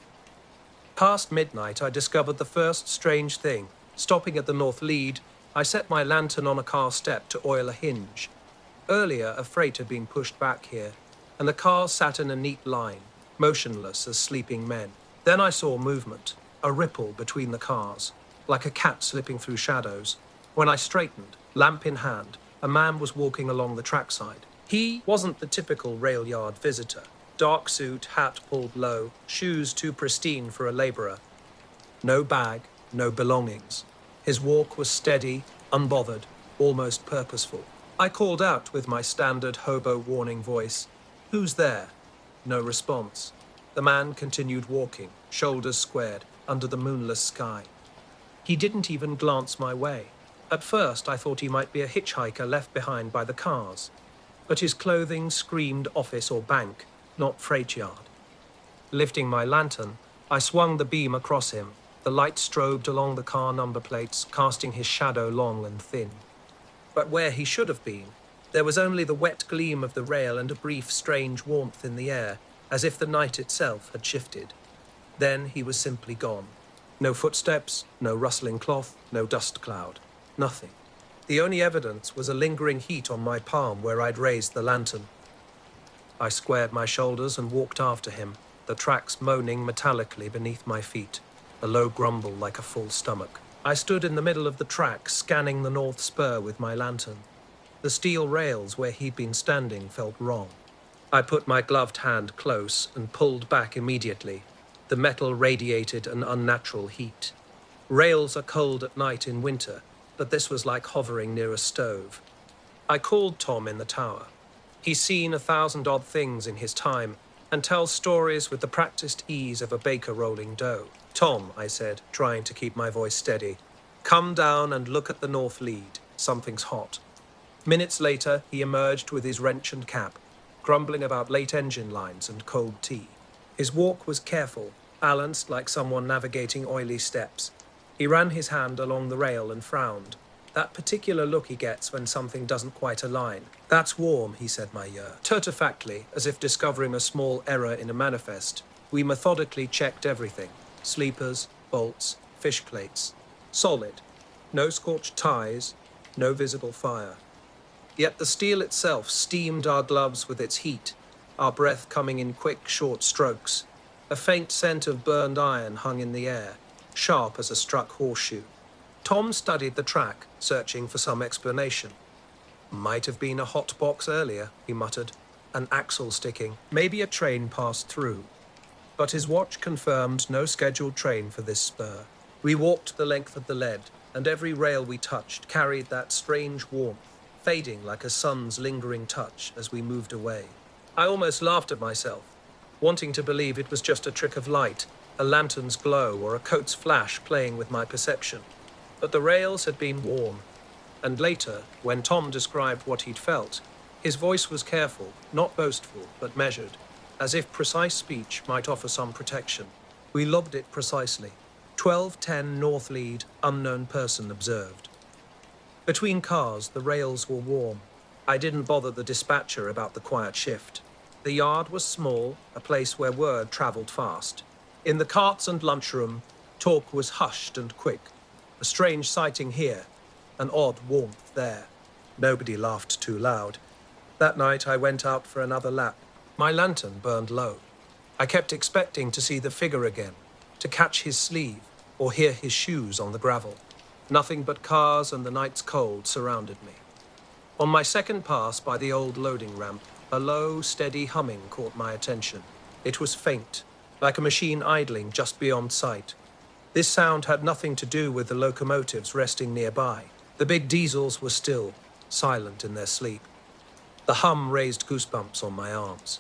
Past midnight, I discovered the first strange thing. Stopping at the north lead, I set my lantern on a car step to oil a hinge. Earlier, a freight had been pushed back here, and the cars sat in a neat line, motionless as sleeping men. Then I saw movement, a ripple between the cars, like a cat slipping through shadows. When I straightened, lamp in hand, a man was walking along the trackside. He wasn't the typical rail yard visitor. Dark suit, hat pulled low, shoes too pristine for a labourer. No bag, no belongings. His walk was steady, unbothered, almost purposeful. I called out with my standard hobo warning voice, "Who's there?" No response. The man continued walking, shoulders squared, under the moonless sky. He didn't even glance my way. At first, I thought he might be a hitchhiker left behind by the cars. But his clothing screamed office or bank, not freight yard. Lifting my lantern, I swung the beam across him. The light strobed along the car number plates, casting his shadow long and thin. But where he should have been, there was only the wet gleam of the rail and a brief, strange warmth in the air, as if the night itself had shifted. Then he was simply gone. No footsteps, no rustling cloth, no dust cloud. Nothing. The only evidence was a lingering heat on my palm where I'd raised the lantern. I squared my shoulders and walked after him, the tracks moaning metallically beneath my feet, a low grumble like a full stomach. I stood in the middle of the track, scanning the north spur with my lantern. The steel rails where he'd been standing felt wrong. I put my gloved hand close and pulled back immediately. The metal radiated an unnatural heat. Rails are cold at night in winter, but this was like hovering near a stove. I called Tom in the tower. He's seen 1,000-odd things in his time and tells stories with the practiced ease of a baker rolling dough. Tom, I said, trying to keep my voice steady, come down and look at the north lead. Something's hot. Minutes later, he emerged with his wrench and cap, grumbling about late engine lines and cold tea. His walk was careful, balanced like someone navigating oily steps. He ran his hand along the rail and frowned. That particular look he gets when something doesn't quite align. That's warm, he said my ear. Tertifactly, as if discovering a small error in a manifest, we methodically checked everything. Sleepers, bolts, fish plates. Solid. No scorched ties, no visible fire. Yet the steel itself steamed our gloves with its heat, our breath coming in quick, short strokes. A faint scent of burned iron hung in the air, sharp as a struck horseshoe. Tom studied the track, searching for some explanation. Might have been a hot box earlier, he muttered. An axle sticking. Maybe a train passed through. But his watch confirmed no scheduled train for this spur. We walked the length of the lead, and every rail we touched carried that strange warmth, fading like a sun's lingering touch as we moved away. I almost laughed at myself, wanting to believe it was just a trick of light, a lantern's glow or a coat's flash playing with my perception. But the rails had been warm, and later, when Tom described what he'd felt, his voice was careful, not boastful, but measured, as if precise speech might offer some protection. We logged it precisely. 12:10 north lead, unknown person observed. Between cars, the rails were warm. I didn't bother the dispatcher about the quiet shift. The yard was small, a place where word travelled fast. In the carts and lunchroom, talk was hushed and quick. A strange sighting here, an odd warmth there. Nobody laughed too loud. That night I went out for another lap. My lantern burned low. I kept expecting to see the figure again, to catch his sleeve or hear his shoes on the gravel. Nothing but cars and the night's cold surrounded me. On my second pass by the old loading ramp, a low, steady humming caught my attention. It was faint, like a machine idling just beyond sight. This sound had nothing to do with the locomotives resting nearby. The big diesels were still, silent in their sleep. The hum raised goosebumps on my arms.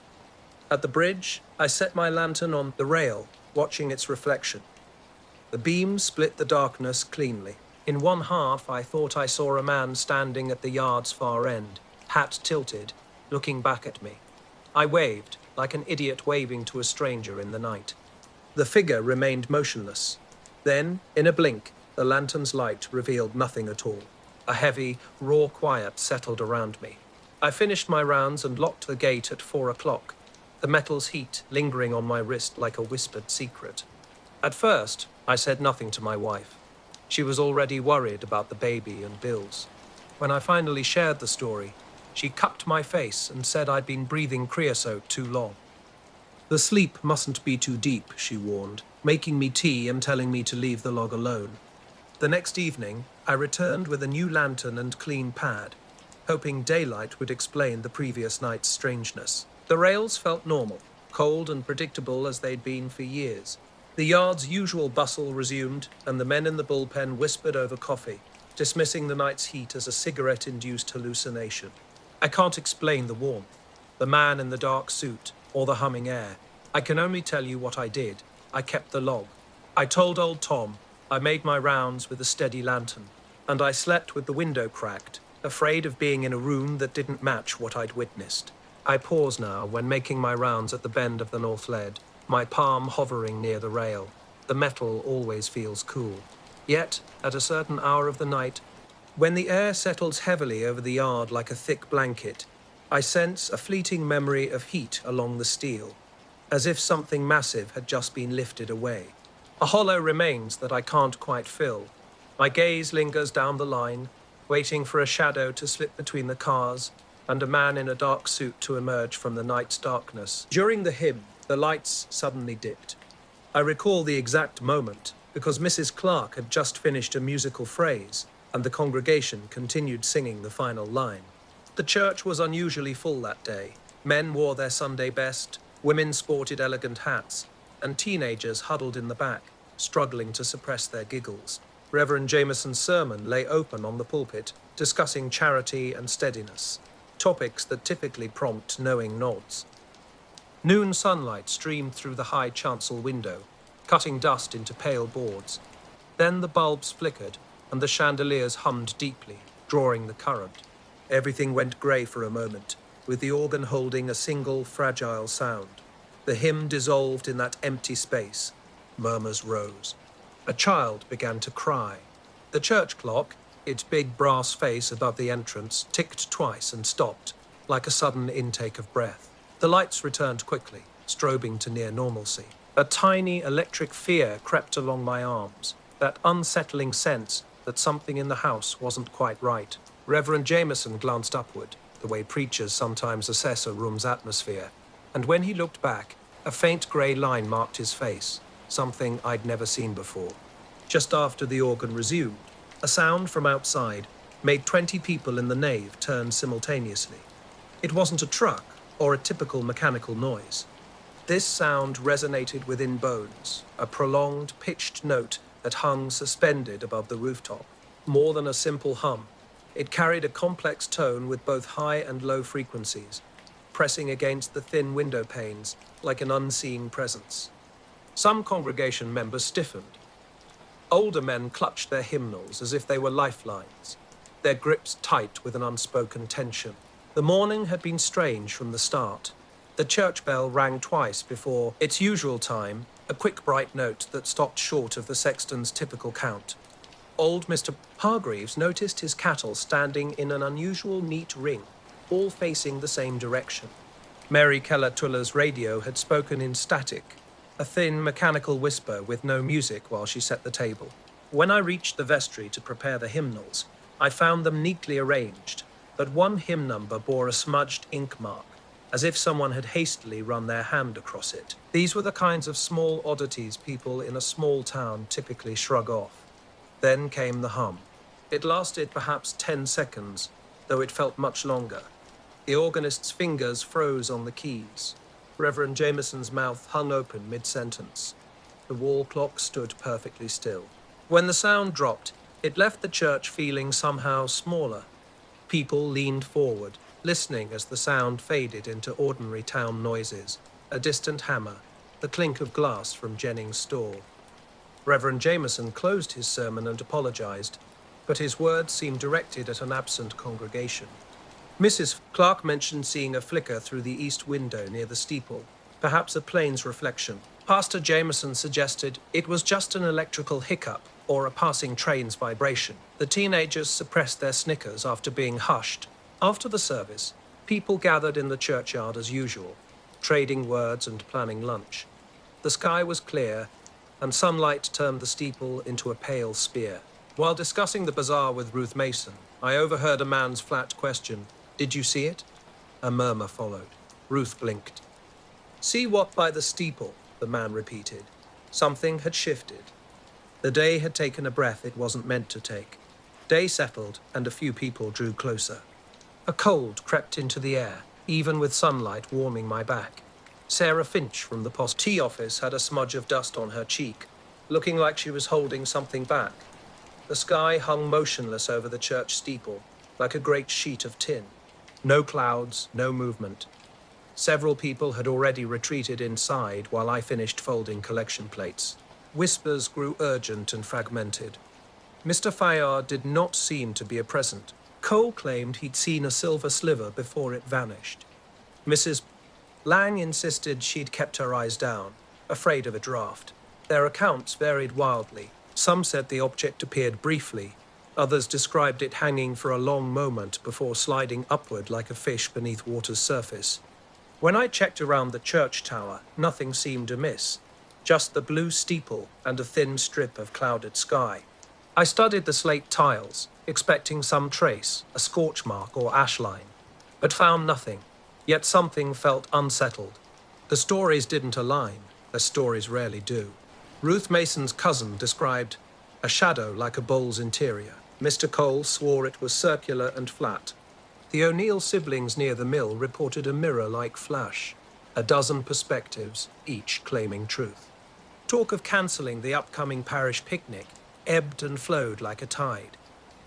At the bridge, I set my lantern on the rail, watching its reflection. The beam split the darkness cleanly. In one half, I thought I saw a man standing at the yard's far end, hat tilted, looking back at me. I waved, like an idiot waving to a stranger in the night. The figure remained motionless. Then, in a blink, the lantern's light revealed nothing at all. A heavy, raw quiet settled around me. I finished my rounds and locked the gate at 4 o'clock, the metal's heat lingering on my wrist like a whispered secret. At first, I said nothing to my wife. She was already worried about the baby and bills. When I finally shared the story, she cupped my face and said I'd been breathing creosote too long. The sleep mustn't be too deep, she warned, making me tea and telling me to leave the log alone. The next evening, I returned with a new lantern and clean pad, hoping daylight would explain the previous night's strangeness. The rails felt normal, cold and predictable as they'd been for years. The yard's usual bustle resumed, and the men in the bullpen whispered over coffee, dismissing the night's heat as a cigarette-induced hallucination. I can't explain the warmth, the man in the dark suit, or the humming air. I can only tell you what I did. I kept the log. I told old Tom. I made my rounds with a steady lantern, and I slept with the window cracked, afraid of being in a room that didn't match what I'd witnessed. I pause now when making my rounds at the bend of the North Lead, my palm hovering near the rail. The metal always feels cool. Yet, at a certain hour of the night, when the air settles heavily over the yard like a thick blanket, I sense a fleeting memory of heat along the steel, as if something massive had just been lifted away. A hollow remains that I can't quite fill. My gaze lingers down the line, waiting for a shadow to slip between the cars and a man in a dark suit to emerge from the night's darkness. During the hymn, the lights suddenly dipped. I recall the exact moment because Mrs. Clark had just finished a musical phrase and the congregation continued singing the final line. The church was unusually full that day. Men wore their Sunday best, women sported elegant hats, and teenagers huddled in the back, struggling to suppress their giggles. Reverend Jameson's sermon lay open on the pulpit, discussing charity and steadiness, topics that typically prompt knowing nods. Noon sunlight streamed through the high chancel window, cutting dust into pale boards. Then the bulbs flickered, and the chandeliers hummed deeply, drawing the current. Everything went grey for a moment, with the organ holding a single fragile sound. The hymn dissolved in that empty space. Murmurs rose. A child began to cry. The church clock, its big brass face above the entrance, ticked twice and stopped, like a sudden intake of breath. The lights returned quickly, strobing to near normalcy. A tiny electric fear crept along my arms, that unsettling sense that something in the house wasn't quite right. Reverend Jameson glanced upward, the way preachers sometimes assess a room's atmosphere, and when he looked back, a faint grey line marked his face, something I'd never seen before. Just after the organ resumed, a sound from outside made 20 people in the nave turn simultaneously. It wasn't a truck or a typical mechanical noise. This sound resonated within bones, a prolonged, pitched note that hung suspended above the rooftop. More than a simple hum, it carried a complex tone with both high and low frequencies, pressing against the thin window panes like an unseen presence. Some congregation members stiffened. Older men clutched their hymnals as if they were lifelines, their grips tight with an unspoken tension. The morning had been strange from the start. The church bell rang twice before its usual time, a quick bright note that stopped short of the sexton's typical count. Old Mr. Hargreaves noticed his cattle standing in an unusual neat ring, all facing the same direction. Mary Keller Tuller's radio had spoken in static, a thin mechanical whisper with no music while she set the table. When I reached the vestry to prepare the hymnals, I found them neatly arranged, but one hymn number bore a smudged ink mark, as if someone had hastily run their hand across it. These were the kinds of small oddities people in a small town typically shrug off. Then came the hum. It lasted perhaps 10 seconds, though it felt much longer. The organist's fingers froze on the keys. Reverend Jameson's mouth hung open mid-sentence. The wall clock stood perfectly still. When the sound dropped, it left the church feeling somehow smaller. People leaned forward, listening as the sound faded into ordinary town noises, a distant hammer, the clink of glass from Jennings' store. Reverend Jameson closed his sermon and apologized, but his words seemed directed at an absent congregation. Mrs. Clark mentioned seeing a flicker through the east window near the steeple, perhaps a plane's reflection. Pastor Jameson suggested it was just an electrical hiccup or a passing train's vibration. The teenagers suppressed their snickers after being hushed. After the service, people gathered in the churchyard as usual, trading words and planning lunch. The sky was clear, and sunlight turned the steeple into a pale spear. While discussing the bazaar with Ruth Mason, I overheard a man's flat question, "Did you see it?" A murmur followed. Ruth blinked. "See what by the steeple?" the man repeated. Something had shifted. The day had taken a breath it wasn't meant to take. Day settled, and a few people drew closer. A cold crept into the air, even with sunlight warming my back. Sarah Finch from the post office had a smudge of dust on her cheek, looking like she was holding something back. The sky hung motionless over the church steeple, like a great sheet of tin. No clouds, no movement. Several people had already retreated inside while I finished folding collection plates. Whispers grew urgent and fragmented. Mr. Fayard did not seem to be present. Cole claimed he'd seen a silver sliver before it vanished. Mrs. Lang insisted she'd kept her eyes down, afraid of a draft. Their accounts varied wildly. Some said the object appeared briefly. Others described it hanging for a long moment before sliding upward like a fish beneath water's surface. When I checked around the church tower, nothing seemed amiss. Just the blue steeple and a thin strip of clouded sky. I studied the slate tiles, expecting some trace, a scorch mark or ash line, but found nothing, yet something felt unsettled. The stories didn't align, as stories rarely do. Ruth Mason's cousin described a shadow like a bowl's interior. Mr. Cole swore it was circular and flat. The O'Neill siblings near the mill reported a mirror-like flash, a dozen perspectives, each claiming truth. Talk of cancelling the upcoming parish picnic ebbed and flowed like a tide.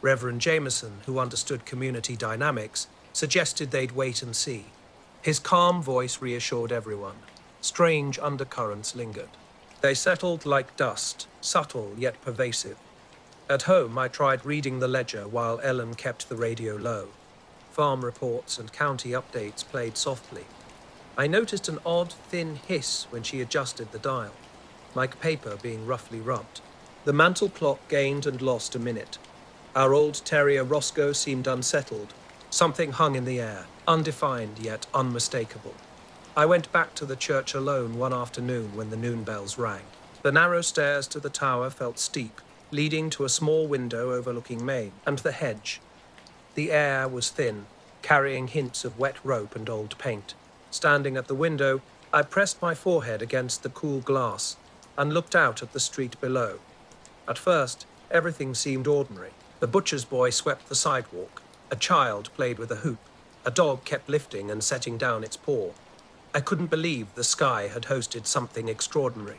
Reverend Jameson, who understood community dynamics, suggested they'd wait and see. His calm voice reassured everyone. Strange undercurrents lingered. They settled like dust, subtle yet pervasive. At home, I tried reading the ledger while Ellen kept the radio low. Farm reports and county updates played softly. I noticed an odd, thin hiss when she adjusted the dial, like paper being roughly rubbed. The mantel clock gained and lost a minute. Our old terrier Roscoe seemed unsettled. Something hung in the air, undefined yet unmistakable. I went back to the church alone one afternoon when the noon bells rang. The narrow stairs to the tower felt steep, leading to a small window overlooking Maine and the hedge. The air was thin, carrying hints of wet rope and old paint. Standing at the window, I pressed my forehead against the cool glass and looked out at the street below. At first, everything seemed ordinary. The butcher's boy swept the sidewalk. A child played with a hoop. A dog kept lifting and setting down its paw. I couldn't believe the sky had hosted something extraordinary.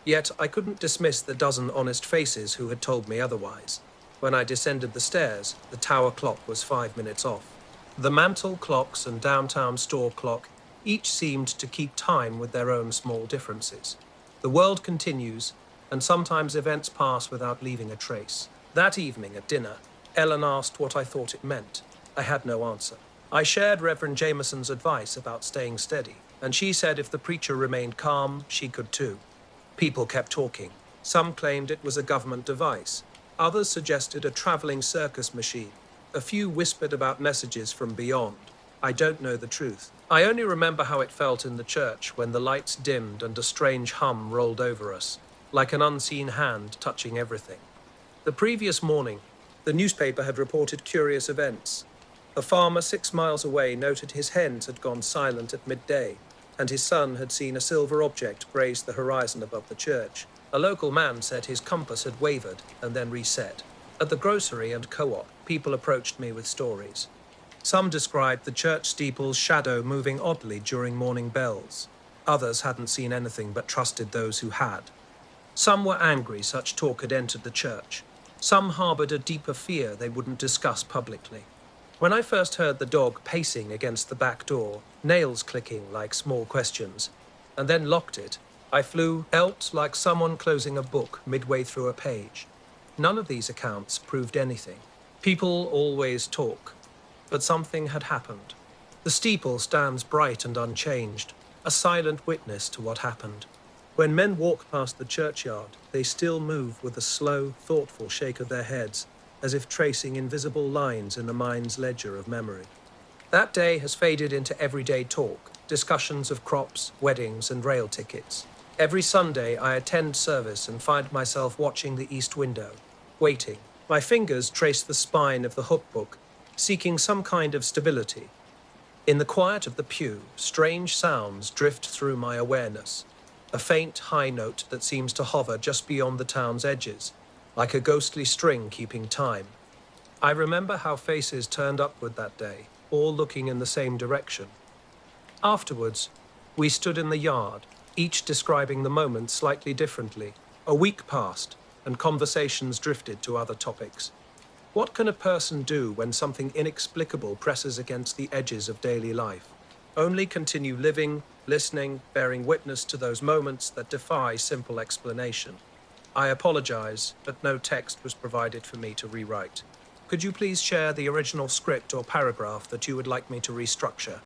Yet I couldn't dismiss the dozen honest faces who had told me otherwise. When I descended the stairs, the tower clock was 5 minutes off. The mantel clocks and downtown store clock each seemed to keep time with their own small differences. The world continues, and sometimes events pass without leaving a trace. That evening at dinner, Ellen asked what I thought it meant. I had no answer. I shared Reverend Jameson's advice about staying steady, and she said if the preacher remained calm, she could too. People kept talking. Some claimed it was a government device. Others suggested a traveling circus machine. A few whispered about messages from beyond. I don't know the truth. I only remember how it felt in the church when the lights dimmed and a strange hum rolled over us, like an unseen hand touching everything. The previous morning, the newspaper had reported curious events. A farmer 6 miles away noted his hens had gone silent at midday, and his son had seen a silver object graze the horizon above the church. A local man said his compass had wavered and then reset. At the grocery and co-op, people approached me with stories. Some described the church steeple's shadow moving oddly during morning bells. Others hadn't seen anything but trusted those who had. Some were angry such talk had entered the church. Some harbored a deeper fear they wouldn't discuss publicly. When I first heard the dog pacing against the back door, nails clicking like small questions, and then locked it, I felt like someone closing a book midway through a page. None of these accounts proved anything. People always talk, but something had happened. The steeple stands bright and unchanged, a silent witness to what happened. When men walk past the churchyard, they still move with a slow, thoughtful shake of their heads, as if tracing invisible lines in the mind's ledger of memory. That day has faded into everyday talk, discussions of crops, weddings, and rail tickets. Every Sunday, I attend service and find myself watching the east window, waiting. My fingers trace the spine of the hook book, seeking some kind of stability. In the quiet of the pew, strange sounds drift through my awareness. A faint high note that seems to hover just beyond the town's edges, like a ghostly string keeping time. I remember how faces turned upward that day, all looking in the same direction. Afterwards, we stood in the yard, each describing the moment slightly differently. A week passed, and conversations drifted to other topics. What can a person do when something inexplicable presses against the edges of daily life? Only continue living, listening, bearing witness to those moments that defy simple explanation. I apologize, but no text was provided for me to rewrite. Could you please share the original script or paragraph that you would like me to restructure?